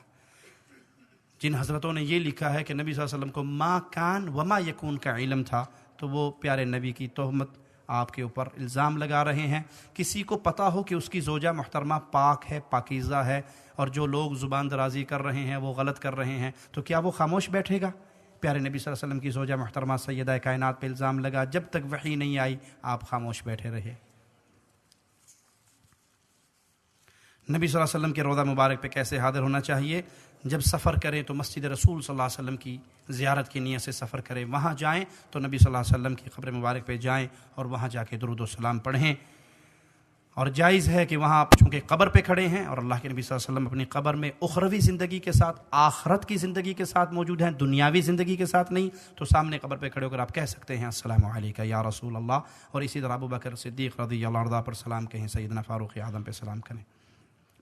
[SPEAKER 1] جن حضرتوں نے یہ لکھا ہے کہ نبی صلی اللہ علیہ وسلم کو ما کان وما یکون کا علم تھا، تو وہ پیارے نبی کی تہمت آپ کے اوپر الزام لگا رہے ہیں۔ کسی کو پتہ ہو کہ اس کی زوجہ محترمہ پاک ہے، پاکیزہ ہے، اور جو لوگ زبان درازی کر رہے ہیں وہ غلط کر رہے ہیں، تو کیا وہ خاموش بیٹھے گا؟ پیارے نبی صلی اللہ علیہ وسلم کی زوجہ محترمہ سیدہ کائنات پہ الزام لگا، جب تک وحی نہیں آئی آپ خاموش بیٹھے رہے۔ نبی صلی اللہ علیہ وسلم کے روضہ مبارک پہ کیسے حاضر ہونا چاہیے؟ جب سفر کریں تو مسجد رسول صلی اللہ علیہ وسلم کی زیارت کی نیت سے سفر کریں، وہاں جائیں تو نبی صلی اللہ علیہ وسلم کی قبر مبارک پہ جائیں اور وہاں جا کے درود و سلام پڑھیں۔ اور جائز ہے کہ وہاں آپ چونکہ قبر پہ کھڑے ہیں اور اللہ کے نبی صلی اللہ علیہ وسلم اپنی قبر میں اخروی زندگی کے ساتھ، آخرت کی زندگی کے ساتھ موجود ہیں، دنیاوی زندگی کے ساتھ نہیں، تو سامنے قبر پہ کھڑے ہو کر آپ کہہ سکتے ہیں السلام علیکم یا رسول اللہ، اور اسی طرح ابو بکر صدیق رضی اللہ عنہ پر سلام کہیں، سیدنا فاروق اعظم پہ سلام کریں۔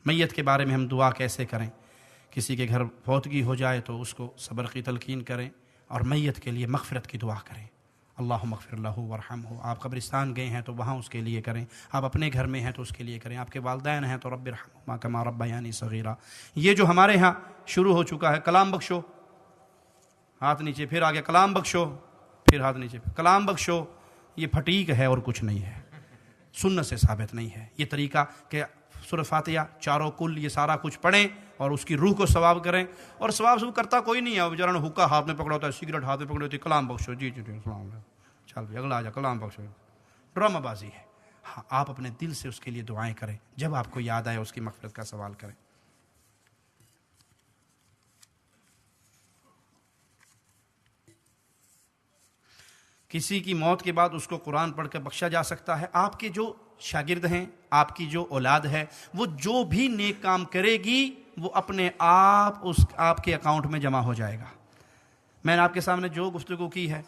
[SPEAKER 1] میت کے بارے میں ہم دعا کیسے کریں؟ کسی کے گھر فوتگی ہو جائے تو اس کو صبر کی تلقین کریں اور میت کے لیے مغفرت کی دعا کریں، اللہم اغفر لہ ورحمہ۔ آپ قبرستان گئے ہیں تو وہاں اس کے لیے کریں، آپ اپنے گھر میں ہیں تو اس کے لیے کریں، آپ کے والدین ہیں تو رب ارحمہما کما ربیانی صغیرا۔ یہ جو ہمارے ہاں شروع ہو چکا ہے کلام بخشو، ہاتھ نیچے، پھر آگے کلام بخشو، پھر ہاتھ نیچے، کلام بخشو، یہ پھٹیک ہے اور کچھ نہیں ہے، سنت سے ثابت نہیں ہے یہ طریقہ کہ سورہ فاتحہ چاروں کل یہ سارا کچھ پڑھیں اور اس کی روح کو ثواب کریں، اور ثواب سب کرتا کوئی نہیں ہے، وہ بیچارہ نے حکا ہاتھ میں پکڑا ہوتا ہے، سگریٹ ہاتھ میں پکڑی ہوتی ہے، کلام بخشو، جی جی السلام علیکم، چل بھائی اگلا آ جا، کلام بخشو، ڈرامہ بازی ہے۔ ہاں آپ اپنے دل سے اس کے لیے دعائیں کریں، جب آپ کو یاد آئے اس کی مغفرت کا سوال کریں۔ کسی کی موت کے بعد اس کو قرآن پڑھ کر بخشا جا سکتا ہے۔ آپ کے جو شاگرد ہیں، آپ کی جو اولاد ہے، وہ جو بھی نیک کام کرے گی وہ اپنے آپ کے اکاؤنٹ میں جمع ہو جائے گا۔ میں نے آپ کے سامنے جو گفتگو کی ہے،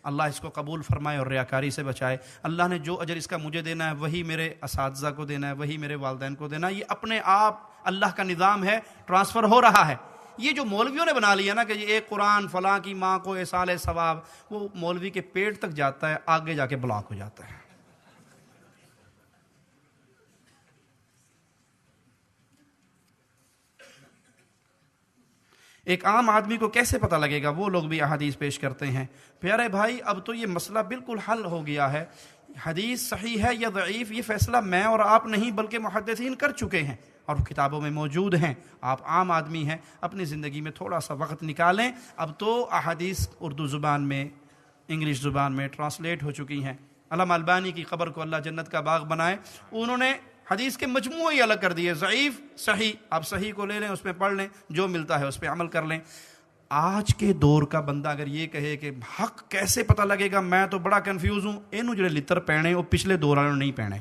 [SPEAKER 1] اللہ اس کو قبول فرمائے اور ریاکاری سے بچائے۔ اللہ نے جو اجر اس کا مجھے دینا ہے وہی میرے اساتذہ کو دینا ہے، وہی میرے والدین کو دینا ہے، یہ اپنے آپ اللہ کا نظام ہے، ٹرانسفر ہو رہا ہے۔ یہ جو مولویوں نے بنا لیا نا کہ یہ ایک قرآن فلاں کی ماں کو ایصال ثواب، وہ مولوی کے پیٹ تک جاتا ہے، آگے جا کے بلاک ہو جاتا ہے۔ ایک عام آدمی کو کیسے پتہ لگے گا؟ وہ لوگ بھی احادیث پیش کرتے ہیں۔ پیارے بھائی اب تو یہ مسئلہ بالکل حل ہو گیا ہے، حدیث صحیح ہے یا ضعیف یہ فیصلہ میں اور آپ نہیں بلکہ محدثین کر چکے ہیں اور کتابوں میں موجود ہیں۔ آپ عام آدمی ہیں، اپنی زندگی میں تھوڑا سا وقت نکالیں۔ اب تو احادیث اردو زبان میں، انگلش زبان میں ٹرانسلیٹ ہو چکی ہیں۔ علامہ البانی کی قبر کو اللہ جنت کا باغ بنائے، انہوں نے حدیث کے مجموعے ہی الگ کر دیے، ضعیف صحیح، آپ صحیح کو لے لیں، اس میں پڑھ لیں، جو ملتا ہے اس پہ عمل کر لیں۔ آج کے دور کا بندہ اگر یہ کہے کہ حق کیسے پتہ لگے گا، میں تو بڑا کنفیوز ہوں، اینو جڑے لتر پہنے وہ پچھلے دور والوں نے نہیں پہنے۔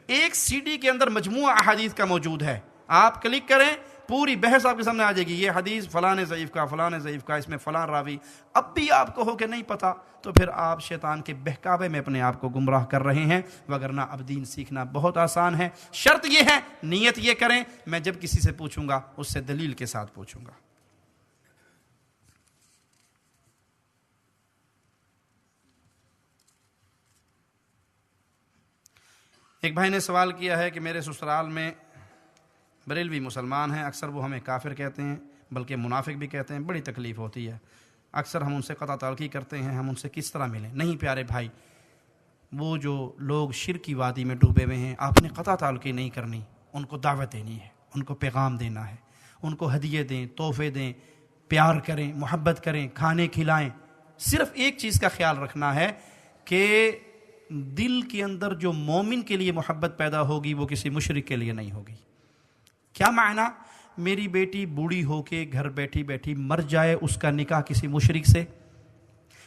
[SPEAKER 1] ایک سی ڈی کے اندر مجموعہ احادیث کا موجود ہے، آپ کلک کریں، پوری بحث آپ کے سامنے آ جائے گی، یہ حدیث فلاں ضعیف کا، فلاں ضعیف کا، اس میں فلاں راوی۔ اب بھی آپ کو ہو کہ نہیں پتہ، تو پھر آپ شیطان کے بہکاوے میں اپنے آپ کو گمراہ کر رہے ہیں، وگرنہ اب دین سیکھنا بہت آسان ہے۔ شرط یہ ہے، نیت یہ کریں، میں جب کسی سے پوچھوں گا اس سے دلیل کے ساتھ پوچھوں گا۔ ایک بھائی نے سوال کیا ہے کہ میرے سسرال میں بریلوی مسلمان ہیں، اکثر وہ ہمیں کافر کہتے ہیں بلکہ منافق بھی کہتے ہیں، بڑی تکلیف ہوتی ہے، اکثر ہم ان سے قطع تعلقی کرتے ہیں، ہم ان سے کس طرح ملیں؟ نہیں پیارے بھائی، وہ جو لوگ شرک کی وادی میں ڈوبے ہوئے ہیں، آپ نے قطع تعلقی نہیں کرنی، ان کو دعوت دینی ہے، ان کو پیغام دینا ہے، ان کو ہدیے دیں، تحفے دیں، پیار کریں، محبت کریں، کھانے کھلائیں۔ صرف ایک چیز کا خیال رکھنا ہے کہ دل کے اندر جو مومن کے لیے محبت پیدا ہوگی وہ کسی مشرک کے لیے نہیں ہوگی۔ کیا معنی؟ میری بیٹی بوڑھی ہو کے گھر بیٹھی بیٹھی مر جائے، اس کا نکاح کسی مشرک سے،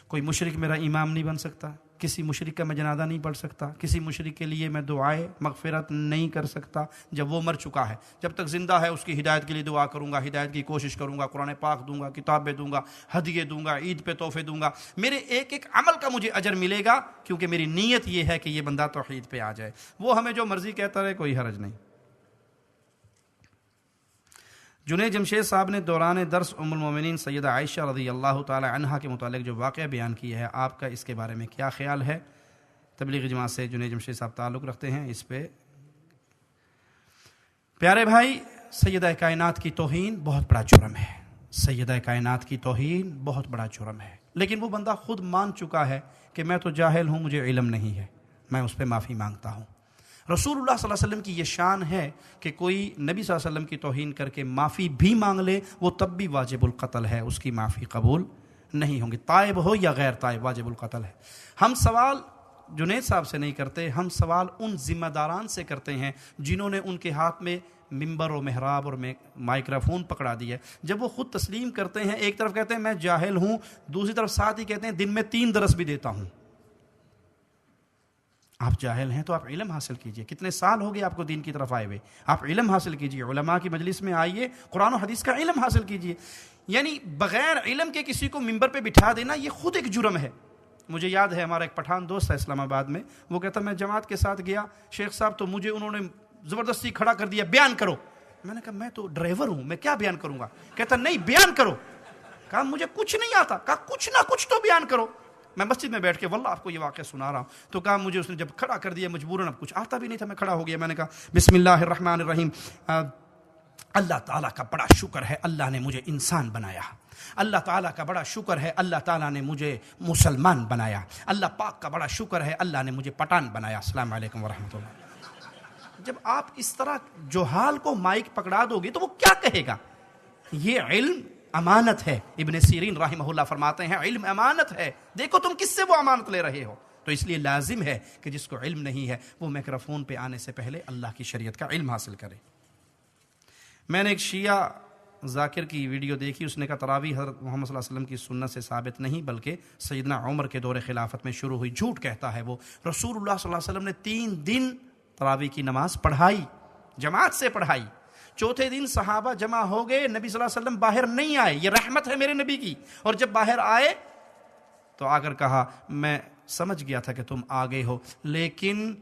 [SPEAKER 1] کوئی مشرک میرا امام نہیں بن سکتا، کسی مشرک کا میں جنازہ نہیں پڑھ سکتا، کسی مشرک کے لیے میں دعائے مغفرت نہیں کر سکتا جب وہ مر چکا ہے۔ جب تک زندہ ہے اس کی ہدایت کے لیے دعا کروں گا، ہدایت کی کوشش کروں گا، قرآن پاک دوں گا، کتابیں دوں گا، ہدیے دوں گا، عید پہ تحفے دوں گا، میرے ایک ایک عمل کا مجھے اجر ملے گا، کیونکہ میری نیت یہ ہے کہ یہ بندہ توحید پہ آ جائے۔ وہ ہمیں جو مرضی کہتا رہے، کوئی حرج نہیں۔ جنید جمشید صاحب نے دوران درس ام المومنین سیدہ عائشہ رضی اللہ تعالی عنہا کے متعلق جو واقعہ بیان کیا ہے، آپ کا اس کے بارے میں کیا خیال ہے؟ تبلیغی جماعت سے جنید جمشید صاحب تعلق رکھتے ہیں، اس پہ پیارے بھائی، سیدہ کائنات کی توہین بہت بڑا جرم ہے، سیدہ کائنات کی توہین بہت بڑا جرم ہے، لیکن وہ بندہ خود مان چکا ہے کہ میں تو جاہل ہوں، مجھے علم نہیں ہے، میں اس پہ معافی مانگتا ہوں۔ رسول اللہ صلی اللہ علیہ وسلم کی یہ شان ہے کہ کوئی نبی صلی اللہ علیہ وسلم کی توہین کر کے معافی بھی مانگ لے، وہ تب بھی واجب القتل ہے، اس کی معافی قبول نہیں ہوں گی، تائب ہو یا غیر تائب، واجب القتل ہے۔ ہم سوال جنید صاحب سے نہیں کرتے، ہم سوال ان ذمہ داران سے کرتے ہیں جنہوں نے ان کے ہاتھ میں ممبر و محراب اور مائکروفون پکڑا دیا ہے۔ جب وہ خود تسلیم کرتے ہیں، ایک طرف کہتے ہیں میں جاہل ہوں، دوسری طرف ساتھ ہی کہتے ہیں دن میں 3 درس بھی دیتا ہوں۔ آپ جاہل ہیں تو آپ علم حاصل کیجئے، کتنے سال ہو گئے آپ کو دین کی طرف آئے ہوئے، آپ علم حاصل کیجئے، علماء کی مجلس میں آئیے، قرآن و حدیث کا علم حاصل کیجئے۔ یعنی بغیر علم کے کسی کو ممبر پہ بٹھا دینا یہ خود ایک جرم ہے۔ مجھے یاد ہے ہمارا ایک پٹھان دوست ہے اسلام آباد میں، وہ کہتا میں جماعت کے ساتھ گیا شیخ صاحب تو مجھے انہوں نے زبردستی کھڑا کر دیا، بیان کرو۔ میں نے کہا میں تو ڈرائیور ہوں، میں کیا بیان کروں گا؟ کہتا نہیں بیان کرو۔ کہا مجھے کچھ نہیں آتا۔ کہا کچھ نہ کچھ تو بیان کرو۔ میں مسجد میں بیٹھ کے واللہ آپ کو یہ واقعہ سنا رہا ہوں، تو کہا مجھے اس نے جب کھڑا کر دیا مجبوراً، اب کچھ آتا بھی نہیں تھا، میں کھڑا ہو گیا، میں نے کہا بسم اللہ الرحمن الرحیم، اللہ تعالیٰ کا بڑا شکر ہے اللہ نے مجھے انسان بنایا، اللہ تعالیٰ کا بڑا شکر ہے اللہ تعالیٰ نے مجھے مسلمان بنایا، اللہ پاک کا بڑا شکر ہے اللہ نے مجھے پٹھان بنایا، السلام علیکم ورحمۃ اللہ۔ جب آپ اس طرح جوہال کو مائک پکڑا دو گے تو وہ کیا کہے گا؟ یہ علم امانت ہے۔ ابن سیرین رحمہ اللہ فرماتے ہیں علم امانت ہے، دیکھو تم کس سے وہ امانت لے رہے ہو۔ تو اس لیے لازم ہے کہ جس کو علم نہیں ہے وہ میکروفون پہ آنے سے پہلے اللہ کی شریعت کا علم حاصل کرے۔ میں نے ایک شیعہ ذاکر کی ویڈیو دیکھی، اس نے کہا تراویح حضرت محمد صلی اللہ علیہ وسلم کی سنت سے ثابت نہیں بلکہ سیدنا عمر کے دور خلافت میں شروع ہوئی۔ جھوٹ کہتا ہے وہ، رسول اللہ صلی اللہ علیہ وسلم نے 3 دن تراویح کی نماز پڑھائی، جماعت سے پڑھائی۔ چوتھے دن صحابہ جمع ہو گئے، نبی صلی اللہ علیہ وسلم باہر نہیں آئے، یہ رحمت ہے میرے نبی کی، اور جب باہر آئے تو آ کر کہا میں سمجھ گیا تھا کہ تم آ گئے ہو، لیکن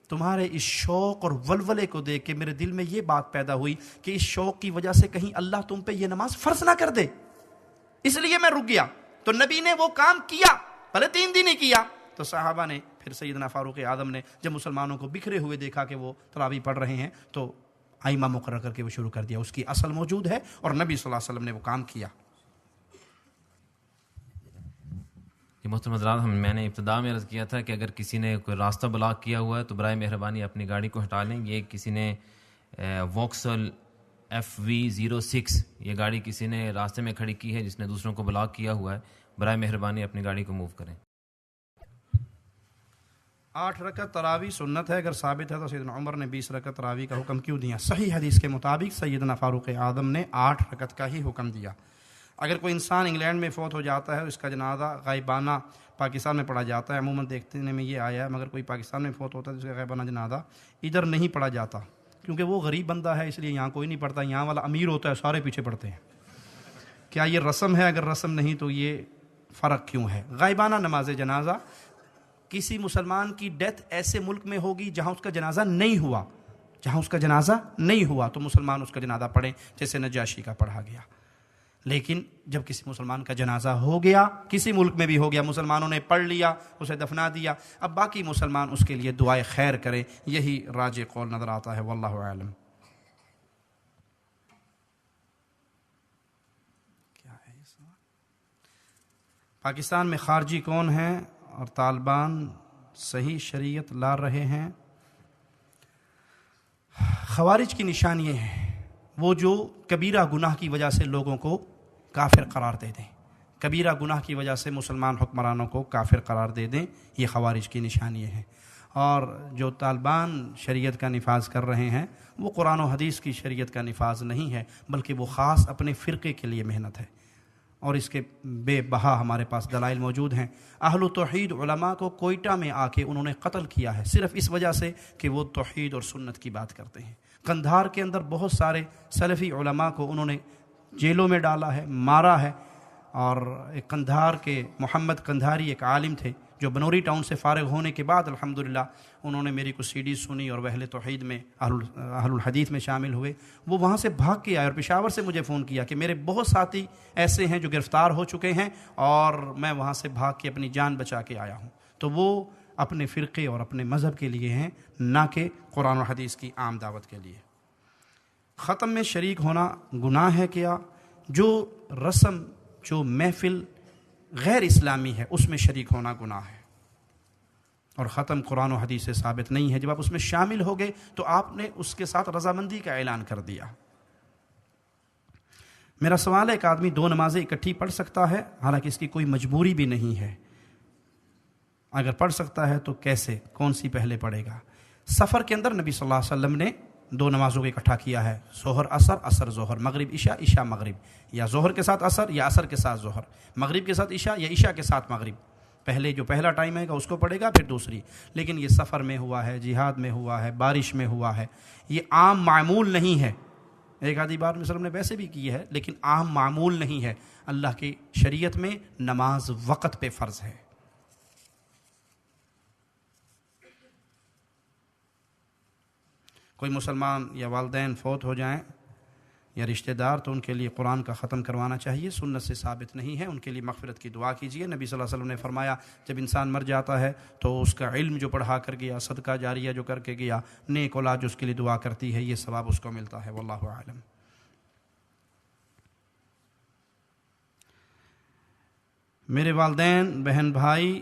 [SPEAKER 1] تمہارے اس شوق اور ولولے کو دیکھ کے میرے دل میں یہ بات پیدا ہوئی کہ اس شوق کی وجہ سے کہیں اللہ تم پہ یہ نماز فرض نہ کر دے، اس لیے میں رک گیا۔ تو نبی نے وہ کام کیا، پہلے 3 دن ہی کیا۔ تو صحابہ نے پھر سیدنا فاروق اعظم نے جب مسلمانوں کو بکھرے ہوئے دیکھا کہ وہ تراویح پڑھ رہے ہیں تو ائمہ مقرر کر کے وہ شروع کر دیا، اس کی اصل موجود ہے اور نبی صلی اللہ علیہ وسلم نے وہ کام کیا۔
[SPEAKER 2] محترم حضرات، میں نے ابتدا میں عرض کیا تھا کہ اگر کسی نے کوئی راستہ بلاک کیا ہوا ہے تو برائے مہربانی اپنی گاڑی کو ہٹا لیں۔ یہ کسی نے ووکسل FV06 یہ گاڑی کسی نے راستے میں کھڑی کی ہے جس نے دوسروں کو بلاک کیا ہوا ہے، برائے مہربانی اپنی گاڑی کو موو کریں۔
[SPEAKER 1] 8 رکعت تراویح سنت ہے، اگر ثابت ہے تو سیدنا عمر نے 20 رکعت تراویح کا حکم کیوں دیا؟ صحیح حدیث کے مطابق سیدنا فاروق اعظم نے 8 رکعت کا ہی حکم دیا۔ اگر کوئی انسان انگلینڈ میں فوت ہو جاتا ہے، اس کا جنازہ غائبانہ پاکستان میں پڑھا جاتا ہے، عموماً دیکھنے میں یہ آیا ہے، مگر کوئی پاکستان میں فوت ہوتا ہے تو اس کا غائبانہ جنازہ ادھر نہیں پڑھا جاتا، کیونکہ وہ غریب بندہ ہے اس لیے یہاں کوئی نہیں پڑھتا، یہاں والا امیر ہوتا ہے سارے پیچھے پڑھتے ہیں۔ کیا یہ رسم ہے؟ اگر رسم نہیں تو یہ فرق کیوں ہے؟ غائبانہ نماز جنازہ کسی مسلمان کی ڈیتھ ایسے ملک میں ہوگی جہاں اس کا جنازہ نہیں ہوا، جہاں اس کا جنازہ نہیں ہوا تو مسلمان اس کا جنازہ پڑھیں، جیسے نجاشی کا پڑھا گیا۔ لیکن جب کسی مسلمان کا جنازہ ہو گیا، کسی ملک میں بھی ہو گیا، مسلمانوں نے پڑھ لیا، اسے دفنا دیا، اب باقی مسلمان اس کے لیے دعائے خیر کریں، یہی راجح قول نظر آتا ہے، واللہ اعلم۔ کیا ہے یہ سوال؟ پاکستان میں خارجی کون ہیں اور طالبان صحیح شریعت لا رہے ہیں؟ خوارج کی نشان یہ ہے وہ جو کبیرہ گناہ کی وجہ سے لوگوں کو کافر قرار دے دیں، کبیرہ گناہ کی وجہ سے مسلمان حکمرانوں کو کافر قرار دے دیں، یہ خوارج کی نشان یہ ہے۔ اور جو طالبان شریعت کا نفاذ کر رہے ہیں وہ قرآن و حدیث کی شریعت کا نفاذ نہیں ہے، بلکہ وہ خاص اپنے فرقے کے لیے محنت ہے، اور اس کے بے بہا ہمارے پاس دلائل موجود ہیں۔ اہل توحید علماء کو کوئٹہ میں آ کے انہوں نے قتل کیا ہے صرف اس وجہ سے کہ وہ توحید اور سنت کی بات کرتے ہیں۔ قندھار کے اندر بہت سارے سلفی علماء کو انہوں نے جیلوں میں ڈالا ہے، مارا ہے۔ اور ایک قندھار کے محمد قندھاری ایک عالم تھے جو بنوری ٹاؤن سے فارغ ہونے کے بعد الحمدللہ انہوں نے میری کچھ CD سنی اور اہل توحید میں اہل الحدیث میں شامل ہوئے۔ وہ وہاں سے بھاگ کے آئے اور پشاور سے مجھے فون کیا کہ میرے بہت ساتھی ایسے ہیں جو گرفتار ہو چکے ہیں اور میں وہاں سے بھاگ کے اپنی جان بچا کے آیا ہوں۔ تو وہ اپنے فرقے اور اپنے مذہب کے لیے ہیں، نہ کہ قرآن و حدیث کی عام دعوت کے لیے۔ ختم میں شریک ہونا گناہ ہے کیا؟ جو رسم جو محفل غیر اسلامی ہے اس میں شریک ہونا گناہ ہے، اور ختم قرآن و حدیث سے ثابت نہیں ہے۔ جب آپ اس میں شامل ہو گئے تو آپ نے اس کے ساتھ رضامندی کا اعلان کر دیا۔ میرا سوال ہے، ایک آدمی 2 نمازیں اکٹھی پڑھ سکتا ہے حالانکہ اس کی کوئی مجبوری بھی نہیں ہے؟ اگر پڑھ سکتا ہے تو کیسے، کون سی پہلے پڑھے گا؟ سفر کے اندر نبی صلی اللہ علیہ وسلم نے 2 نمازوں کو اکٹھا کیا ہے، ظہر عصر، عصر ظہر، مغرب عشاء، عشاء مغرب، یا ظہر کے ساتھ عصر یا عصر کے ساتھ ظہر، مغرب کے ساتھ عشاء یا عشاء کے ساتھ مغرب۔ پہلے جو پہلا ٹائم ہے گا اس کو پڑھے گا، پھر دوسری۔ لیکن یہ سفر میں ہوا ہے، جہاد میں ہوا ہے، بارش میں ہوا ہے، یہ عام معمول نہیں ہے۔ ایک آدھی بار وسلم نے ویسے بھی کی ہے لیکن عام معمول نہیں ہے۔ اللہ کی شریعت میں نماز وقت پہ فرض ہے۔ کوئی مسلمان یا والدین فوت ہو جائیں یا رشتہ دار تو ان کے لیے قرآن کا ختم کروانا چاہیے، سنت سے ثابت نہیں ہے۔ ان کے لیے مغفرت کی دعا کیجیے۔ نبی صلی اللہ علیہ وسلم نے فرمایا جب انسان مر جاتا ہے تو اس کا علم جو پڑھا کر گیا، صدقہ جاریہ جو کر کے گیا، نیک اولاد جو اس کے لیے دعا کرتی ہے، یہ ثواب اس کو ملتا ہے۔ واللہ اعلم۔ میرے والدین بہن بھائی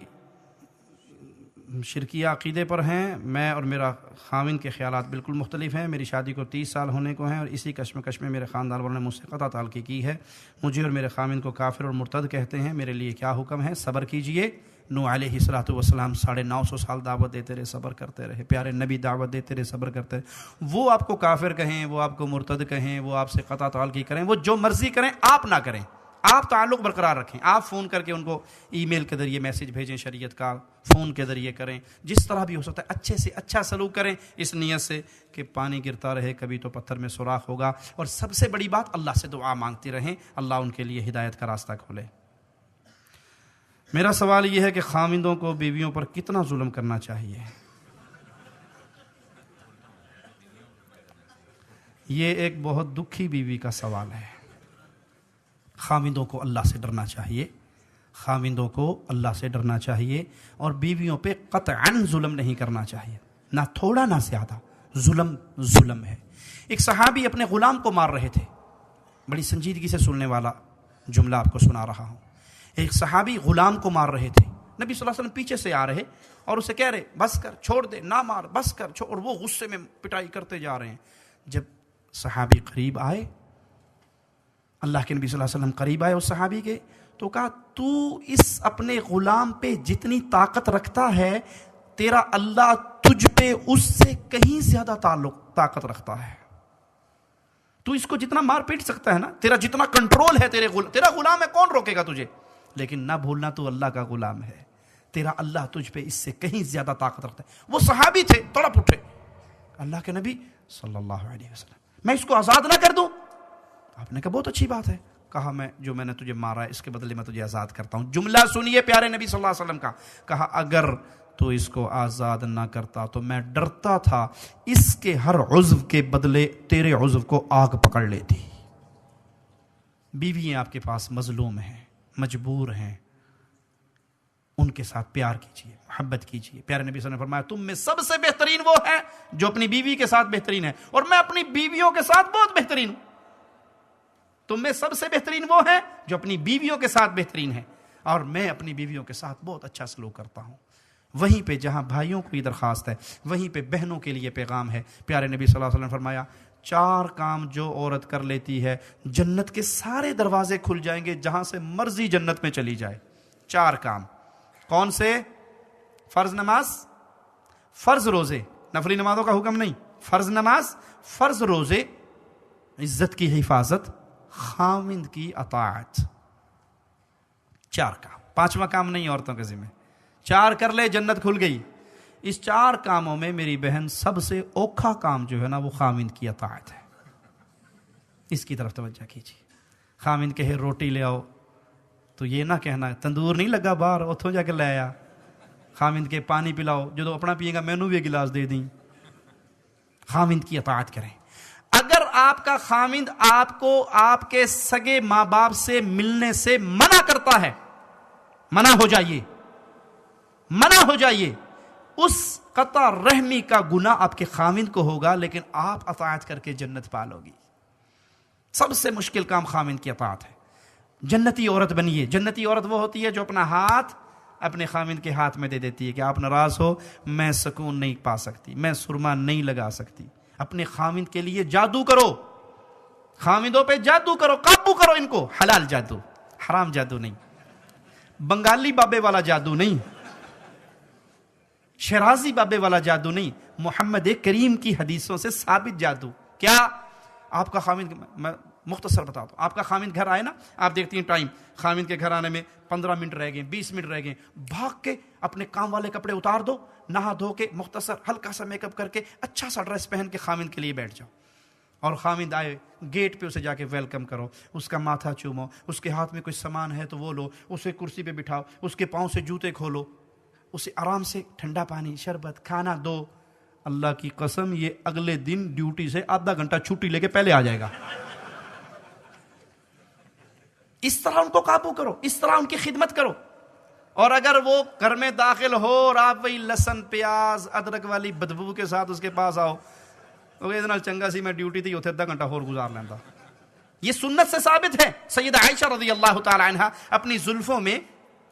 [SPEAKER 1] شرکیہ عقیدے پر ہیں، میں اور میرا خاوند کے خیالات بالکل مختلف ہیں۔ میری شادی کو 30 سال ہونے کو ہیں اور اسی کشمکش میں میرے خاندان والوں نے مجھ سے قطع تعلقی کی ہے۔ مجھے اور میرے خاوند کو کافر اور مرتد کہتے ہیں، میرے لیے کیا حکم ہے؟ صبر کیجئے۔ نوح علیہ الصلوۃ والسلام 950 سال دعوت دیتے رہے، صبر کرتے رہے۔ پیارے نبی دعوت دیتے رہے، صبر کرتے رہے۔ وہ آپ کو کافر کہیں، وہ آپ کو مرتد کہیں، وہ آپ سے قطع تعلقی کریں، وہ جو مرضی کریں، آپ نہ کریں۔ آپ تعلق برقرار رکھیں۔ آپ فون کر کے ان کو ای میل کے ذریعے میسج بھیجیں، شریعت کا فون کے ذریعے کریں، جس طرح بھی ہو سکتا ہے اچھے سے اچھا سلوک کریں، اس نیت سے کہ پانی گرتا رہے کبھی تو پتھر میں سوراخ ہوگا۔ اور سب سے بڑی بات، اللہ سے دعا مانگتی رہیں، اللہ ان کے لیے ہدایت کا راستہ کھولے۔ میرا سوال یہ ہے کہ خاوندوں کو بیویوں پر کتنا ظلم کرنا چاہیے؟ یہ ایک بہت دکھی بیوی کا سوال ہے۔ خاوندوں کو اللہ سے ڈرنا چاہیے، خاوندوں کو اللہ سے ڈرنا چاہیے، اور بیویوں پہ قطعاً ظلم نہیں کرنا چاہیے، نہ تھوڑا نہ زیادہ۔ ظلم ظلم ہے۔ ایک صحابی اپنے غلام کو مار رہے تھے، بڑی سنجیدگی سے سننے والا جملہ آپ کو سنا رہا ہوں۔ ایک صحابی غلام کو مار رہے تھے، نبی صلی اللہ علیہ وسلم پیچھے سے آ رہے اور اسے کہہ رہے بس کر، چھوڑ دے، نہ مار، بس کر، چھوڑ، اور وہ غصے میں پٹائی کرتے جا رہے ہیں۔ جب صحابی قریب آئے، اللہ کے نبی صلی اللہ علیہ وسلم قریب آئے اس صحابی کے، تو کہا تو اس اپنے غلام پہ جتنی طاقت رکھتا ہے، تیرا اللہ تجھ پہ اس سے کہیں زیادہ طاقت رکھتا ہے۔ تو اس کو جتنا مار پیٹ سکتا ہے نا، تیرا جتنا کنٹرول ہے، تیرا غلام ہے، کون روکے گا تجھے؟ لیکن نہ بھولنا تو اللہ کا غلام ہے، تیرا اللہ تجھ پہ اس سے کہیں زیادہ طاقت رکھتا ہے۔ وہ صحابی تھے، تڑپ اٹھے، اللہ کے نبی صلی اللہ علیہ وسلم میں اس کو آزاد نہ کر دوں؟ آپ نے کہا بہت اچھی بات ہے۔ کہا میں نے تجھے مارا ہے، اس کے بدلے میں تجھے آزاد کرتا ہوں۔ جملہ سنیے پیارے نبی صلی اللہ علیہ وسلم کا، کہا اگر تو اس کو آزاد نہ کرتا تو میں ڈرتا تھا اس کے ہر عضو کے بدلے تیرے عضو کو آگ پکڑ لیتی۔ بیویاں آپ کے پاس مظلوم ہیں، مجبور ہیں، ان کے ساتھ پیار کیجیے، محبت کیجیے۔ پیارے نبی صلی اللہ علیہ وسلم نے فرمایا تم میں سب سے بہترین وہ ہے جو اپنی بیوی کے ساتھ بہترین ہے، اور میں اپنی بیویوں کے ساتھ بہت بہترین ہوں۔ تم میں سب سے بہترین وہ ہے جو اپنی بیویوں کے ساتھ بہترین ہے، اور میں اپنی بیویوں کے ساتھ بہت اچھا سلوک کرتا ہوں۔ وہیں پہ جہاں بھائیوں کو یہ درخواست ہے، وہیں پہ بہنوں کے لیے پیغام ہے۔ پیارے نبی صلی اللہ علیہ وسلم نے فرمایا 4 کام جو عورت کر لیتی ہے، جنت کے سارے دروازے کھل جائیں گے، جہاں سے مرضی جنت میں چلی جائے۔ 4 کام کون سے؟ فرض نماز، فرض روزے، نفلی نمازوں کا حکم نہیں، فرض نماز، فرض روزے، عزت کی حفاظت، خاوند کی اطاعت۔ 4 کام، 5واں کام نہیں عورتوں کے ذمہ۔ 4 کر لے جنت کھل گئی۔ اس 4 کاموں میں میری بہن سب سے اوکھا کام جو ہے نا وہ خاوند کی اطاعت ہے۔ اس کی طرف توجہ کیجیے۔ خاوند کہے روٹی لے آؤ تو یہ نہ کہنا تندور نہیں لگا باہر اتھوں جا کے لے آیا۔ خاوند کے پانی پلاؤ، جو اپنا پیے گا مینوں بھی ایک گلاس دے دیں۔ خاوند کی اطاعت کریں۔ اگر آپ کا خاوند آپ کو آپ کے سگے ماں باپ سے ملنے سے منع کرتا ہے، منع ہو جائیے، منع ہو جائیے۔ اس قطع رحمی کا گناہ آپ کے خاوند کو ہوگا، لیکن آپ اطاعت کر کے جنت پالو گی۔ سب سے مشکل کام خامند کی اطاعت ہے. جنتی عورت بنیے. جنتی عورت وہ ہوتی ہے جو اپنا ہاتھ اپنے خامند کے ہاتھ میں دے دیتی ہے کہ آپ ناراض ہو میں سکون نہیں پا سکتی, میں سرما نہیں لگا سکتی. اپنے خامند کے لیے جادو کرو, خامندوں پہ جادو کرو, قابو کرو ان کو. حلال جادو, حرام جادو نہیں, بنگالی بابے والا جادو نہیں, شرازی بابے والا جادو نہیں, محمد کریم کی حدیثوں سے ثابت جادو. کیا آپ کا خامند, میں مختصر بتاتا ہوں, آپ کا خامند گھر آئے نا, آپ دیکھتی ہیں ٹائم, خامند کے گھر آنے میں 15 منٹ رہ گئے, 20 منٹ رہ گئے, بھاگ کے اپنے کام والے کپڑے اتار دو, نہا دھو کے مختصر ہلکا سا میک اپ کر کے اچھا سا ڈریس پہن کے خامند کے لیے بیٹھ جاؤ. اور خامند آئے گیٹ پہ اسے جا کے ویلکم کرو, اس کا ماتھا چومو, اس کے ہاتھ میں کوئی سامان ہے تو وہ لو, اسے کرسی پہ بٹھاؤ, اس کے پاؤں سے جوتے کھولو, اسے آرام سے ٹھنڈا پانی, شربت, کھانا دو. اللہ کی قسم یہ اگلے دن ڈیوٹی سے آدھا گھنٹہ چھٹی لے کے پہلے آ جائے گا. اس طرح ان کو قابو کرو, اس طرح ان کی خدمت کرو. اور اگر وہ گھر میں داخل ہو اور آپ وہی لہسن پیاز ادرک والی بدبو کے ساتھ اس کے پاس آؤ, اتنا چنگا سی میں ڈیوٹی تھی اتنے آدھا گھنٹہ اور گزار لینا. یہ سنت سے ثابت ہے. سیدہ عائشہ رضی اللہ تعالی عنہ اپنی زلفوں میں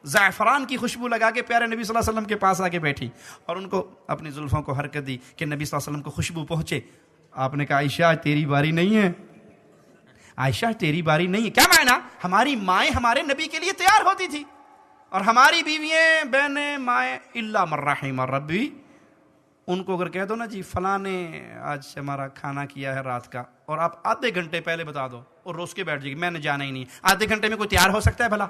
[SPEAKER 1] زعفران کی خوشبو لگا کے پیارے نبی صلی اللہ علیہ وسلم کے پاس آ کے بیٹھی اور ان کو اپنی زلفوں کو حرکت دی کہ نبی صلی اللہ علیہ وسلم کو خوشبو پہنچے. آپ نے کہا عائشہ تیری باری نہیں ہے, عائشہ تیری باری نہیں ہے. کیا معنی؟ ہماری مائیں ہمارے نبی کے لیے تیار ہوتی تھی اور ہماری بیوییں بہنیں مائیں الا من رحم ربی, ان کو اگر کہہ دو نا جی فلاں نے آج ہمارا کھانا کیا ہے رات کا, اور آپ آدھے گھنٹے پہلے بتا دو اور روز کے بیٹھ جائے گی میں نے جانا ہی نہیں. آدھے گھنٹے میں کوئی تیار ہو سکتا ہے بھلا؟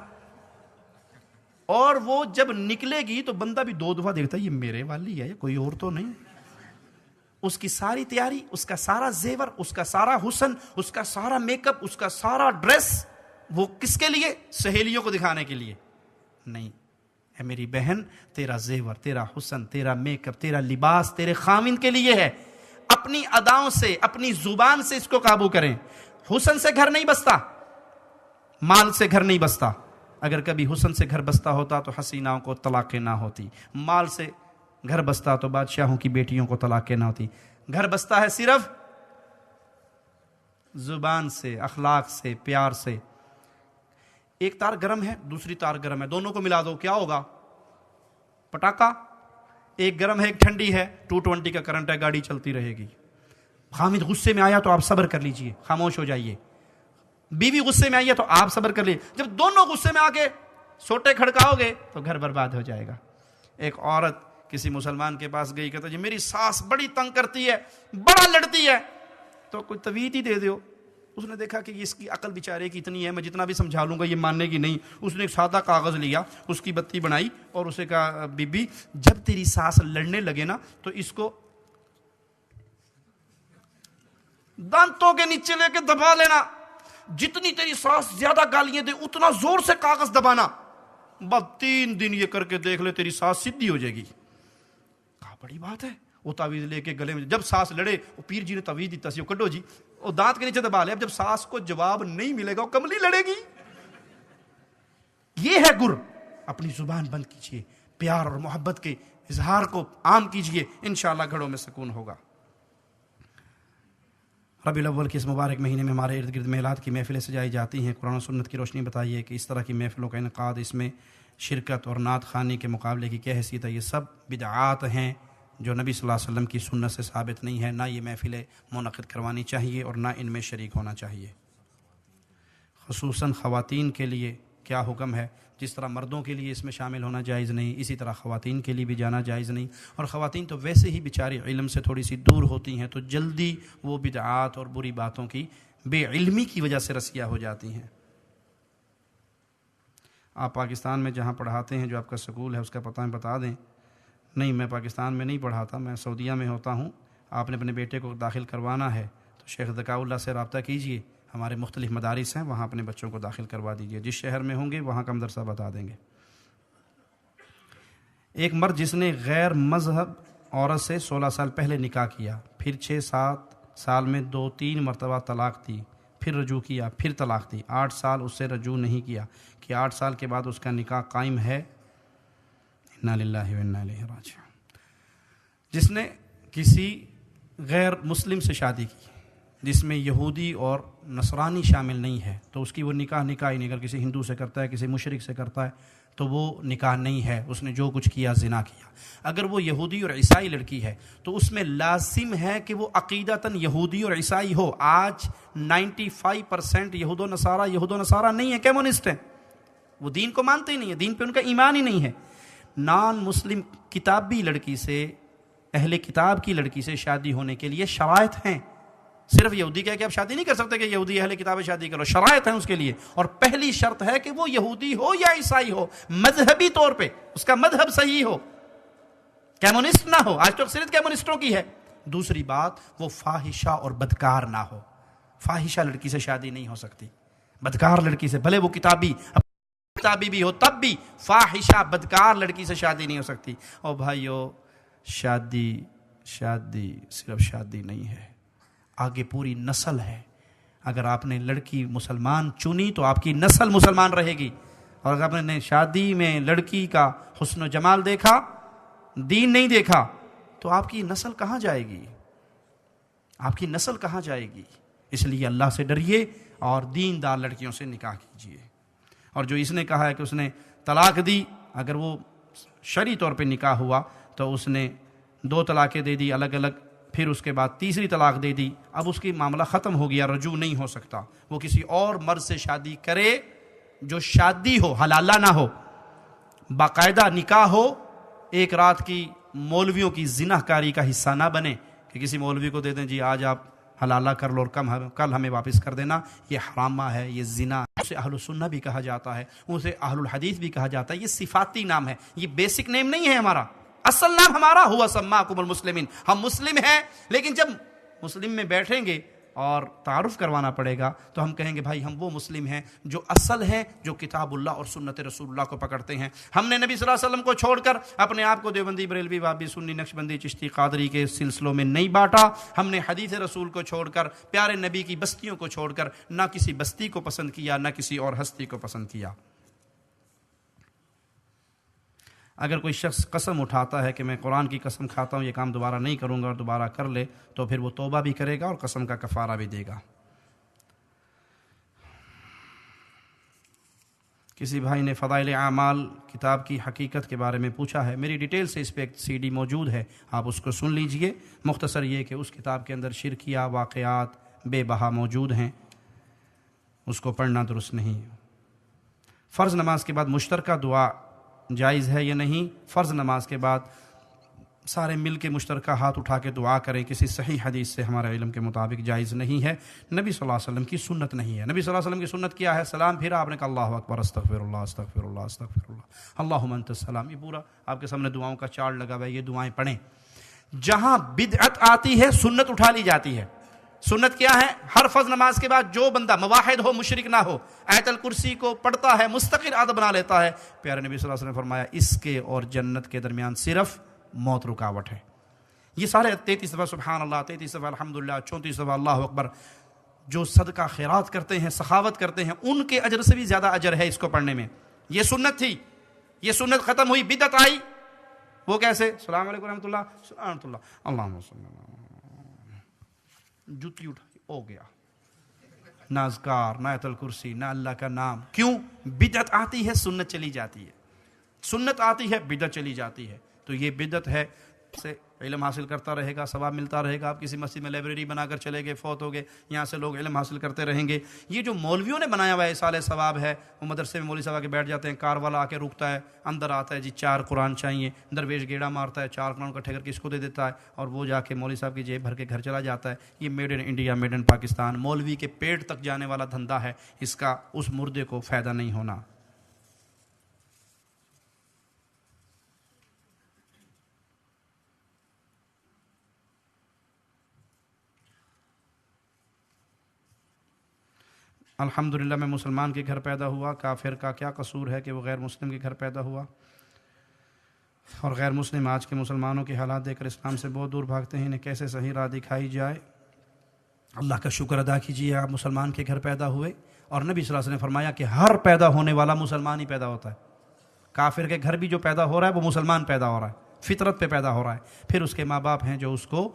[SPEAKER 1] اور وہ جب نکلے گی تو بندہ بھی 2 دفعہ دیکھتا ہے یہ میرے والی ہے, کوئی اور تو نہیں. اس کی ساری تیاری, اس کا سارا زیور, اس کا سارا حسن, اس کا سارا میک اپ, اس کا سارا ڈریس, وہ کس کے لیے؟ سہیلیوں کو دکھانے کے لیے نہیں. اے میری بہن, تیرا زیور, تیرا حسن, تیرا میک اپ, تیرا لباس تیرے خامند کے لیے ہے. اپنی اداؤں سے, اپنی زبان سے اس کو قابو کریں. حسن سے گھر نہیں بستا, مال سے گھر نہیں بستا. اگر کبھی حسن سے گھر بستا ہوتا تو حسیناؤں کو طلاقیں نہ ہوتی. مال سے گھر بستا تو بادشاہوں کی بیٹیوں کو طلاقیں نہ ہوتی. گھر بستا ہے صرف زبان سے, اخلاق سے, پیار سے. ایک تار گرم ہے, دوسری تار گرم ہے, دونوں کو ملا دو, کیا ہوگا؟ پٹاخہ. ایک گرم ہے, ایک ٹھنڈی ہے, 220 کا کرنٹ ہے, گاڑی چلتی رہے گی. خامد غصے میں آیا تو آپ صبر کر لیجئے, خاموش ہو جائیے. بیوی غصے میں آئی ہے تو آپ صبر کر لیجئے. جب دونوں غصے میں آ کے سوٹے کھڑکاؤ گے تو گھر برباد ہو جائے گا. ایک عورت کسی مسلمان کے پاس گئی, کہتا جی میری ساس بڑی تنگ کرتی ہے, بڑا لڑتی ہے, تو کوئی تویت ہی دے دیو. اس نے دیکھا کہ اس کی عقل بیچارے کی اتنی ہے, میں جتنا بھی سمجھا لوں گا یہ ماننے کی نہیں. اس نے ایک سادہ کاغذ لیا, اس کی بتی بنائی اور اسے کہا بی بی جب تیری ساس لڑنے لگے نا تو اس کو دانتوں کے نیچے لے کے دبا لینا, جتنی تیری ساس زیادہ گالیاں دے اتنا زور سے کاغذ دبانا, بس 3 دن یہ کر کے دیکھ لے تیری ساس سیدھی ہو جائے گی. کہا بڑی بات ہے. وہ تعویذ لے کے گلے میں, جب ساس لڑے وہ پیر جی نے تعویذ دیتا سی, وہ کڈو جی, وہ دانت کے نیچے دبا لے. اب جب ساس کو جواب نہیں ملے گا وہ کملی لڑے گی. یہ ہے گر. اپنی زبان بند کیجئے, پیار اور محبت کے اظہار کو عام کیجئے, انشاءاللہ گھروں میں سکون ہوگا. ربیع الاول کے اس مبارک مہینے میں ہمارے ارد گرد میلاد کی محفلیں سجائی جاتی ہیں. قرآن و سنت کی روشنی بتائیے کہ اس طرح کی محفلوں کا انعقاد, اس میں شرکت اور نعت خوانی کے مقابلے کی کیا حیثیت ہے؟ یہ سب بدعات ہیں جو نبی صلی اللہ علیہ وسلم کی سنت سے ثابت نہیں ہے. نہ یہ محفلیں منعقد کروانی چاہیے اور نہ ان میں شریک ہونا چاہیے. خصوصاً خواتین کے لیے کیا حکم ہے؟ جس طرح مردوں کے لیے اس میں شامل ہونا جائز نہیں, اسی طرح خواتین کے لیے بھی جانا جائز نہیں. اور خواتین تو ویسے ہی بیچاری علم سے تھوڑی سی دور ہوتی ہیں, تو جلدی وہ بدعات اور بری باتوں کی بے علمی کی وجہ سے رسیہ ہو جاتی ہیں. آپ پاکستان میں جہاں پڑھاتے ہیں, جو آپ کا سکول ہے اس کا پتہ بتا دیں. نہیں, میں پاکستان میں نہیں پڑھاتا, میں سعودیہ میں ہوتا ہوں. آپ نے اپنے بیٹے کو داخل کروانا ہے تو شیخ ذکاء اللہ سے رابطہ کیجئے. ہمارے مختلف مدارس ہیں, وہاں اپنے بچوں کو داخل کروا دیجئے. جس شہر میں ہوں گے وہاں کا مدرسہ بتا دیں گے. ایک مرد جس نے غیر مذہب عورت سے 16 سال پہلے نکاح کیا, پھر 6-7 سال میں 2-3 مرتبہ طلاق دی, پھر رجوع کیا, پھر طلاق دی, 8 سال اس سے رجوع نہیں کیا, کہ 8 سال کے بعد اس کا نکاح قائم ہے؟ انا للہ و انا الیہ راجعون. جس نے کسی غیر مسلم سے شادی کی, جس میں یہودی اور نصرانی شامل نہیں ہے تو اس کی وہ نکاح ہی نہیں. اگر کسی ہندو سے کرتا ہے، کسی مشرک سے کرتا ہے تو وہ نکاح نہیں ہے، اس نے جو کچھ کیا زنا کیا. اگر وہ یہودی اور عیسائی لڑکی ہے تو اس میں لازم ہے کہ وہ عقیدتاً یہودی اور عیسائی ہو. آج 95% یہود و نصارہ نہیں ہے، کمیونسٹ ہیں، وہ دین کو مانتے ہی نہیں ہے، دین پہ ان کا ایمان ہی نہیں ہے. نان مسلم کتابی لڑکی سے، اہل کتاب کی لڑکی سے شادی ہونے کے لیے شرائط ہیں. صرف یہودی کہہ کہ آپ شادی نہیں کر سکتے کہ یہودی اہل کتاب شادی کرو، شرائط ہیں اس کے لیے. اور پہلی شرط ہے کہ وہ یہودی ہو یا عیسائی ہو، مذہبی طور پہ اس کا مذہب صحیح ہو، کمیونسٹ نہ ہو. آج تو اکثریت کمیونسٹوں کی ہے. دوسری بات، وہ فاحشہ اور بدکار نہ ہو. فاحشہ لڑکی سے شادی نہیں ہو سکتی، بدکار لڑکی سے، بھلے وہ کتابی بھی ہو تب بھی فاحشہ بدکار لڑکی سے شادی نہیں ہو سکتی. اور بھائیو، شادی صرف شادی نہیں ہے، آگے پوری نسل ہے. اگر آپ نے لڑکی مسلمان چنی تو آپ کی نسل مسلمان رہے گی، اور اگر آپ نے شادی میں لڑکی کا حسن و جمال دیکھا، دین نہیں دیکھا، تو آپ کی نسل کہاں جائے گی؟ آپ کی نسل کہاں جائے گی؟ اس لیے اللہ سے ڈریے اور دیندار لڑکیوں سے نکاح کیجیے. اور جو اس نے کہا ہے کہ اس نے طلاق دی، اگر وہ شرعی طور پہ نکاح ہوا تو اس نے 2 طلاقیں دے دی الگ الگ، پھر اس کے بعد تیسری طلاق دے دی، اب اس کی معاملہ ختم ہو گیا، رجوع نہیں ہو سکتا. وہ کسی اور مرد سے شادی کرے جو شادی ہو، حلالہ نہ ہو، باقاعدہ نکاح ہو. ایک رات کی مولویوں کی زنا کاری کا حصہ نہ بنے کہ کسی مولوی کو دے دیں جی آج آپ حلالہ کر لو اور کل ہمیں واپس کر دینا. یہ حرامہ ہے، یہ زنا. اسے اہل السنہ بھی کہا جاتا ہے، اسے اہل الحدیث بھی کہا جاتا ہے. یہ صفاتی نام ہے، یہ بیسک نیم نہیں ہے ہمارا. اصل نام ہمارا ہوا سماکم المسلمین، ہم مسلم ہیں. لیکن جب مسلم میں بیٹھیں گے اور تعارف کروانا پڑے گا تو ہم کہیں گے بھائی ہم وہ مسلم ہیں جو اصل ہیں، جو کتاب اللہ اور سنت رسول اللہ کو پکڑتے ہیں. ہم نے نبی صلی اللہ علیہ وسلم کو چھوڑ کر اپنے آپ کو دیوبندی، بریلوی، وہابی، سنی، نقشبندی، چشتی، قادری کے سلسلوں میں نہیں بانٹا. ہم نے حدیث رسول کو چھوڑ کر، پیارے نبی کی بستیوں کو چھوڑ کر نہ کسی بستی کو پسند کیا، نہ کسی اور ہستی کو پسند کیا. اگر کوئی شخص قسم اٹھاتا ہے کہ میں قرآن کی قسم کھاتا ہوں یہ کام دوبارہ نہیں کروں گا اور دوبارہ کر لے تو پھر وہ توبہ بھی کرے گا اور قسم کا کفارہ بھی دے گا. کسی بھائی نے فضائل اعمال کتاب کی حقیقت کے بارے میں پوچھا ہے. میری ڈیٹیل سے اس پہ ایک CD موجود ہے، آپ اس کو سن لیجئے. مختصر یہ کہ اس کتاب کے اندر شرکیہ واقعات بے بہا موجود ہیں، اس کو پڑھنا درست نہیں. فرض نماز کے بعد مشترکہ دعا جائز ہے یا نہیں؟ فرض نماز کے بعد سارے مل کے مشترکہ ہاتھ اٹھا کے دعا کریں، کسی صحیح حدیث سے ہمارے علم کے مطابق جائز نہیں ہے. نبی صلی اللہ علیہ وسلم کی سنت نہیں ہے. نبی صلی اللہ علیہ وسلم کی سنت کیا ہے؟ سلام پھرا آپ نے کہا اللہ اکبر، استغفر اللہ استغفر اللہ استغفر اللہ، اللہم انت السلام. یہ پورا آپ کے سامنے دعاؤں کا چارٹ لگا ہوا ہے، یہ دعائیں پڑھیں. جہاں بدعت آتی ہے سنت اٹھا لی جاتی ہے. سنت کیا ہے؟ ہر فرض نماز کے بعد جو بندہ موحد ہو، مشرک نہ ہو، آیت الکرسی کو پڑھتا ہے، مستقل عادت بنا لیتا ہے. پیارے نبی صلی اللہ علیہ وسلم نے فرمایا اس کے اور جنت کے درمیان صرف موت رکاوٹ ہے. یہ سارے 33 دفعہ سبحان اللہ، 33 دفعہ الحمدللہ، 34 دفعہ اللہ اکبر جو صدقہ خیرات کرتے ہیں، سخاوت کرتے ہیں، ان کے اجر سے بھی زیادہ اجر ہے اس کو پڑھنے میں. یہ سنت تھی، یہ سنت ختم ہوئی، بدعت آئی. وہ کیسے؟ السلام علیکم ورحمۃ اللہ، السلام اللہ، اللہم صلی اللہ، جوتی اٹھائی ہو گیا، نہ اذکار، نہ آیت الکرسی، نہ اللہ کا نام. کیوں؟ بدعت آتی ہے سنت چلی جاتی ہے، سنت آتی ہے بدعت چلی جاتی ہے. تو یہ بدعت ہے. سے علم حاصل کرتا رہے گا، ثواب ملتا رہے گا. آپ کسی مسجد میں لائبریری بنا کر چلے گئے، فوت ہو گئے، یہاں سے لوگ علم حاصل کرتے رہیں گے. یہ جو مولویوں نے بنایا ہوا ہے سال ثواب ہے، وہ مدرسے میں مولوی صاحب آ کے بیٹھ جاتے ہیں، کار والا آ کے رکتا ہے، اندر آتا ہے جی 4 قرآن چاہیے، درویش گیڑا مارتا ہے، 4 قرآن اکٹھے کر کے اس کو دے دیتا ہے اور وہ جا کے مولوی صاحب کی جیب بھر کے گھر چلا جاتا ہے. یہ made in India, made in Pakistan, مولوی کے پیٹ تک جانے والا دھندا ہے. اس کا اس مردے کو فائدہ نہیں ہونا. الحمدللہ میں مسلمان کے گھر پیدا ہوا، کافر کا کیا قصور ہے کہ وہ غیر مسلم کے گھر پیدا ہوا؟ اور غیر مسلم آج کے مسلمانوں کے حالات دیکھ کر اسلام سے بہت دور بھاگتے ہیں، انہیں کیسے صحیح راہ دکھائی جائے؟ اللہ کا شکر ادا کیجیے آپ مسلمان کے گھر پیدا ہوئے، اور نبی صلی اللہ علیہ وسلم نے فرمایا کہ ہر پیدا ہونے والا مسلمان ہی پیدا ہوتا ہے. کافر کے گھر بھی جو پیدا ہو رہا ہے وہ مسلمان پیدا ہو رہا ہے، فطرت پہ پیدا ہو رہا ہے. پھر اس کے ماں باپ ہیں جو اس کو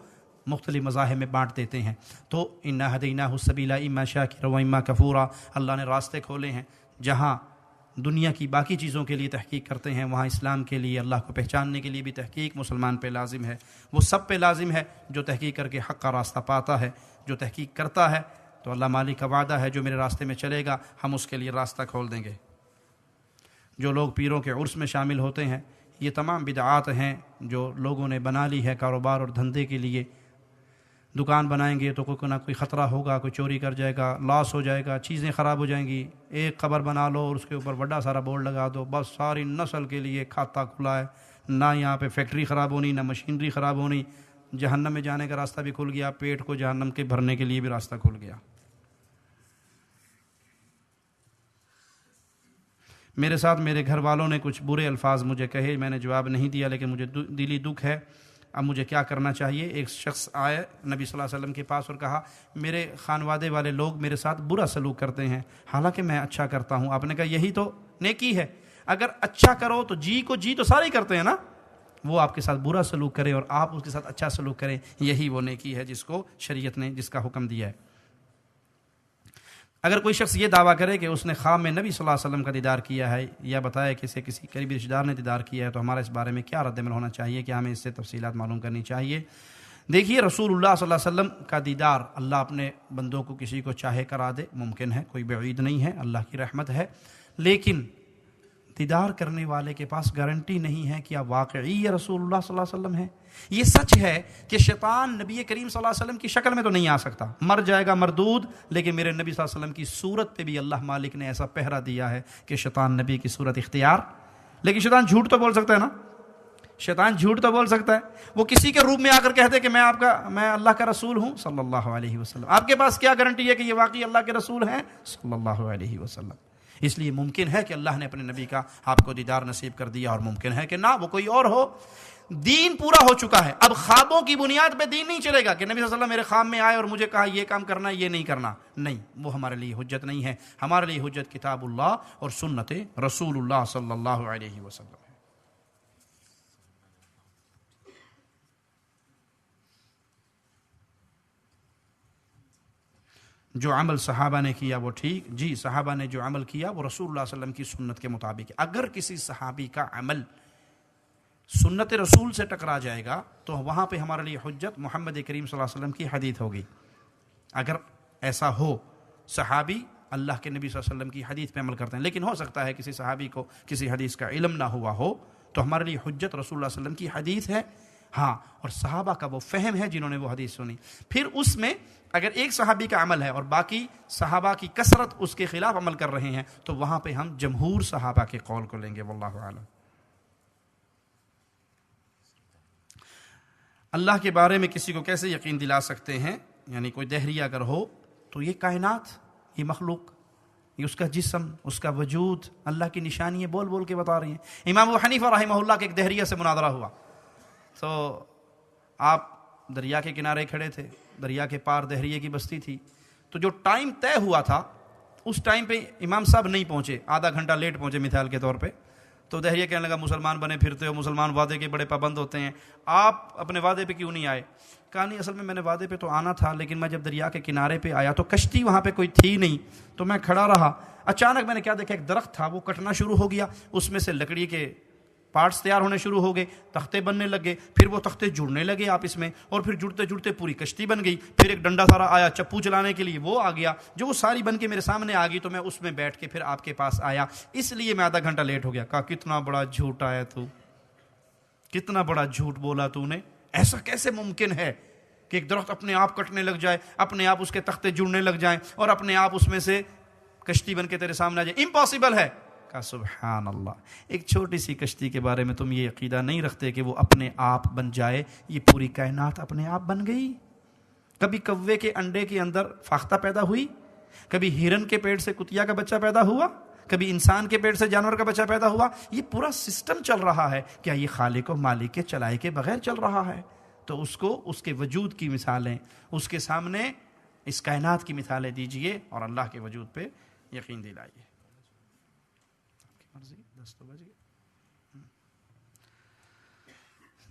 [SPEAKER 1] مختلف مذاہب میں بانٹ دیتے ہیں. تو انا ہدیناہ السبیل اما شاکرا و اما کفورا، اللہ نے راستے کھولے ہیں. جہاں دنیا کی باقی چیزوں کے لیے تحقیق کرتے ہیں، وہاں اسلام کے لیے، اللہ کو پہچاننے کے لیے بھی تحقیق مسلمان پہ لازم ہے. وہ سب پہ لازم ہے جو تحقیق کر کے حق کا راستہ پاتا ہے. جو تحقیق کرتا ہے تو اللہ مالک کا وعدہ ہے جو میرے راستے میں چلے گا ہم اس کے لیے راستہ کھول دیں گے. جو لوگ پیروں کے عرس میں شامل ہوتے ہیں، یہ تمام بدعات ہیں جو لوگوں نے بنا لی ہے کاروبار اور دھندے کے لیے. دکان بنائیں گے تو کوئی نہ کوئی خطرہ ہوگا، کوئی چوری کر جائے گا، لاس ہو جائے گا، چیزیں خراب ہو جائیں گی. ایک قبر بنا لو اور اس کے اوپر بڑا سارا بورڈ لگا دو، بس ساری نسل کے لیے کھاتا کھلا ہے. نہ یہاں پہ فیکٹری خراب ہونی، نہ مشینری خراب ہونی. جہنم میں جانے کا راستہ بھی کھل گیا، پیٹ کو جہنم کے بھرنے کے لیے بھی راستہ کھل گیا. میرے ساتھ میرے گھر والوں نے کچھ برے الفاظ مجھے کہے، میں نے جواب نہیں دیا، لیکن مجھے دلی دکھ ہے. اب مجھے کیا کرنا چاہیے؟ ایک شخص آئے نبی صلی اللہ علیہ وسلم کے پاس اور کہا میرے خانوادے والے لوگ میرے ساتھ برا سلوک کرتے ہیں حالانکہ میں اچھا کرتا ہوں. آپ نے کہا یہی تو نیکی ہے. اگر اچھا کرو تو جی کو جی تو سارے ہی کرتے ہیں نا. وہ آپ کے ساتھ برا سلوک کرے اور آپ اس کے ساتھ اچھا سلوک کریں، یہی وہ نیکی ہے جس کو شریعت نے جس کا حکم دیا ہے. اگر کوئی شخص یہ دعویٰ کرے کہ اس نے خواب میں نبی صلی اللہ علیہ وسلم کا دیدار کیا ہے یا بتایا کہ اسے کسی قریبی رشتہ دار نے دیدار کیا ہے، تو ہمارا اس بارے میں کیا رد عمل ہونا چاہیے؟ کہ ہمیں اس سے تفصیلات معلوم کرنی چاہیے. دیکھیے، رسول اللہ صلی اللہ علیہ وسلم کا دیدار اللہ اپنے بندوں کو کسی کو چاہے کرا دے، ممکن ہے، کوئی بعید نہیں ہے، اللہ کی رحمت ہے. لیکن دیدار کرنے والے کے پاس گارنٹی نہیں ہے کہ واقعی یہ رسول اللہ صلی اللہ علیہ وسلم ہے. یہ سچ ہے کہ شیطان نبی کریم صلی اللہ علیہ وسلم کی شکل میں تو نہیں آ سکتا، مر جائے گا مردود، لیکن میرے نبی صلی اللہ علیہ وسلم کی صورت پہ بھی اللہ مالک نے ایسا پہرا دیا ہے کہ شیطان نبی کی صورت اختیار. لیکن شیطان جھوٹ تو بول سکتا ہے نا، شیطان جھوٹ تو بول سکتا ہے. وہ کسی کے روپ میں آ کر کہتے کہ میں اللہ کا رسول ہوں صلی اللہ علیہ وسلم. آپ کے پاس کیا گارنٹی ہے کہ یہ واقعی اللہ کے رسول ہیں صلی اللہ علیہ وسلم؟ اس لیے ممکن ہے کہ اللہ نے اپنے نبی کا آپ کو دیدار نصیب کر دیا، اور ممکن ہے کہ نہ، وہ کوئی اور ہو. دین پورا ہو چکا ہے. اب خوابوں کی بنیاد پہ دین نہیں چلے گا کہ نبی صلی اللہ علیہ وسلم میرے خواب میں آئے اور مجھے کہا یہ کام کرنا یہ نہیں کرنا. نہیں، وہ ہمارے لیے حجت نہیں ہے. ہمارے لیے حجت کتاب اللہ اور سنت رسول اللہ صلی اللہ علیہ وسلم ہے. جو عمل صحابہ نے کیا وہ ٹھیک، جی صحابہ نے جو عمل کیا وہ رسول اللہ صلی اللہ علیہ وسلم کی سنت کے مطابق. اگر کسی صحابی کا عمل سنت رسول سے ٹکرا جائے گا تو وہاں پہ ہمارے لیے حجت محمد کریم صلی اللہ علیہ وسلم کی حدیث ہوگی. اگر ایسا ہو صحابی اللہ کے نبی صلی اللہ علیہ وسلم کی حدیث پہ عمل کرتے ہیں، لیکن ہو سکتا ہے کسی صحابی کو کسی حدیث کا علم نہ ہوا ہو، تو ہمارے لیے حجت رسول اللہ صلی اللہ علیہ وسلم کی حدیث ہے. ہاں، اور صحابہ کا وہ فہم ہے جنہوں نے وہ حدیث سنی. پھر اس میں اگر ایک صحابی کا عمل ہے اور باقی صحابہ کی کثرت اس کے خلاف عمل کر رہے ہیں، تو وہاں پہ ہم جمہور صحابہ کے قول کو لیں گے. واللہ اعلم. اللہ کے بارے میں کسی کو کیسے یقین دلا سکتے ہیں؟ یعنی کوئی دہریہ اگر ہو تو یہ کائنات، یہ مخلوق، یہ اس کا جسم، اس کا وجود اللہ کی نشانی ہے، بول بول کے بتا رہی ہیں. امام ابو حنیفہ رحمہ اللہ کے ایک دہریہ سے مناظرہ ہوا. تو آپ دریا کے کنارے کھڑے تھے، دریا کے پار دہریے کی بستی تھی. تو جو ٹائم طے ہوا تھا اس ٹائم پہ امام صاحب نہیں پہنچے، آدھا گھنٹہ لیٹ پہنچے مثال کے طور پہ. تو دہریہ کہنے لگا مسلمان بنے پھرتے ہو، مسلمان وعدے کے بڑے پابند ہوتے ہیں، آپ اپنے وعدے پہ کیوں نہیں آئے؟ کہا نہیں، اصل میں نے وعدے پہ تو آنا تھا، لیکن میں جب دریا کے کنارے پہ آیا تو کشتی وہاں پہ کوئی تھی نہیں، تو میں کھڑا رہا. اچانک میں نے کیا دیکھا، ایک درخت تھا وہ کٹنا شروع ہو گیا، اس میں سے لکڑی کے پارٹس تیار ہونے شروع ہو گئے، تختے بننے لگے، پھر وہ تختے جڑنے لگے آپس میں، اور پھر جڑتے جڑتے پوری کشتی بن گئی. پھر ایک ڈنڈا سارا آیا چپو چلانے کے لیے، وہ آ گیا، جو وہ ساری بن کے میرے سامنے آ گئی، تو میں اس میں بیٹھ کے پھر آپ کے پاس آیا، اس لیے میں آدھا گھنٹہ لیٹ ہو گیا. کہا کتنا بڑا جھوٹا ہے تو، کتنا بڑا جھوٹ بولا تو نے. ایسا کیسے ممکن ہے کہ ایک درخت اپنے آپ کٹنے لگ جائے، اپنے آپ اس کے تختے جڑنے لگ جائیں اور اپنے آپ اس میں سے کشتی بن کے تیرے سامنے آ جائے؟ امپاسبل ہے. کہا سبحان اللہ، ایک چھوٹی سی کشتی کے بارے میں تم یہ عقیدہ نہیں رکھتے کہ وہ اپنے آپ بن جائے؟ یہ پوری کائنات اپنے آپ بن گئی. کبھی کوے کے انڈے کے اندر فاختہ پیدا ہوئی، کبھی ہرن کے پیٹ سے کتیا کا بچہ پیدا ہوا، کبھی انسان کے پیٹ سے جانور کا بچہ پیدا ہوا. یہ پورا سسٹم چل رہا ہے. کیا یہ خالق و مالک کے چلائے کے بغیر چل رہا ہے؟ تو اس کو اس کے وجود کی مثالیں، اس کے سامنے اس کائنات کی مثالیں دیجئے اور اللہ کے وجود پہ یقین دلائیے.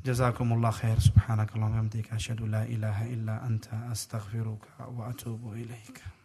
[SPEAKER 1] جزاكم الله خير. سبحانك اللهم وبحمدك أشهد لا إله إلا أنت أستغفرك وأتوب إليك.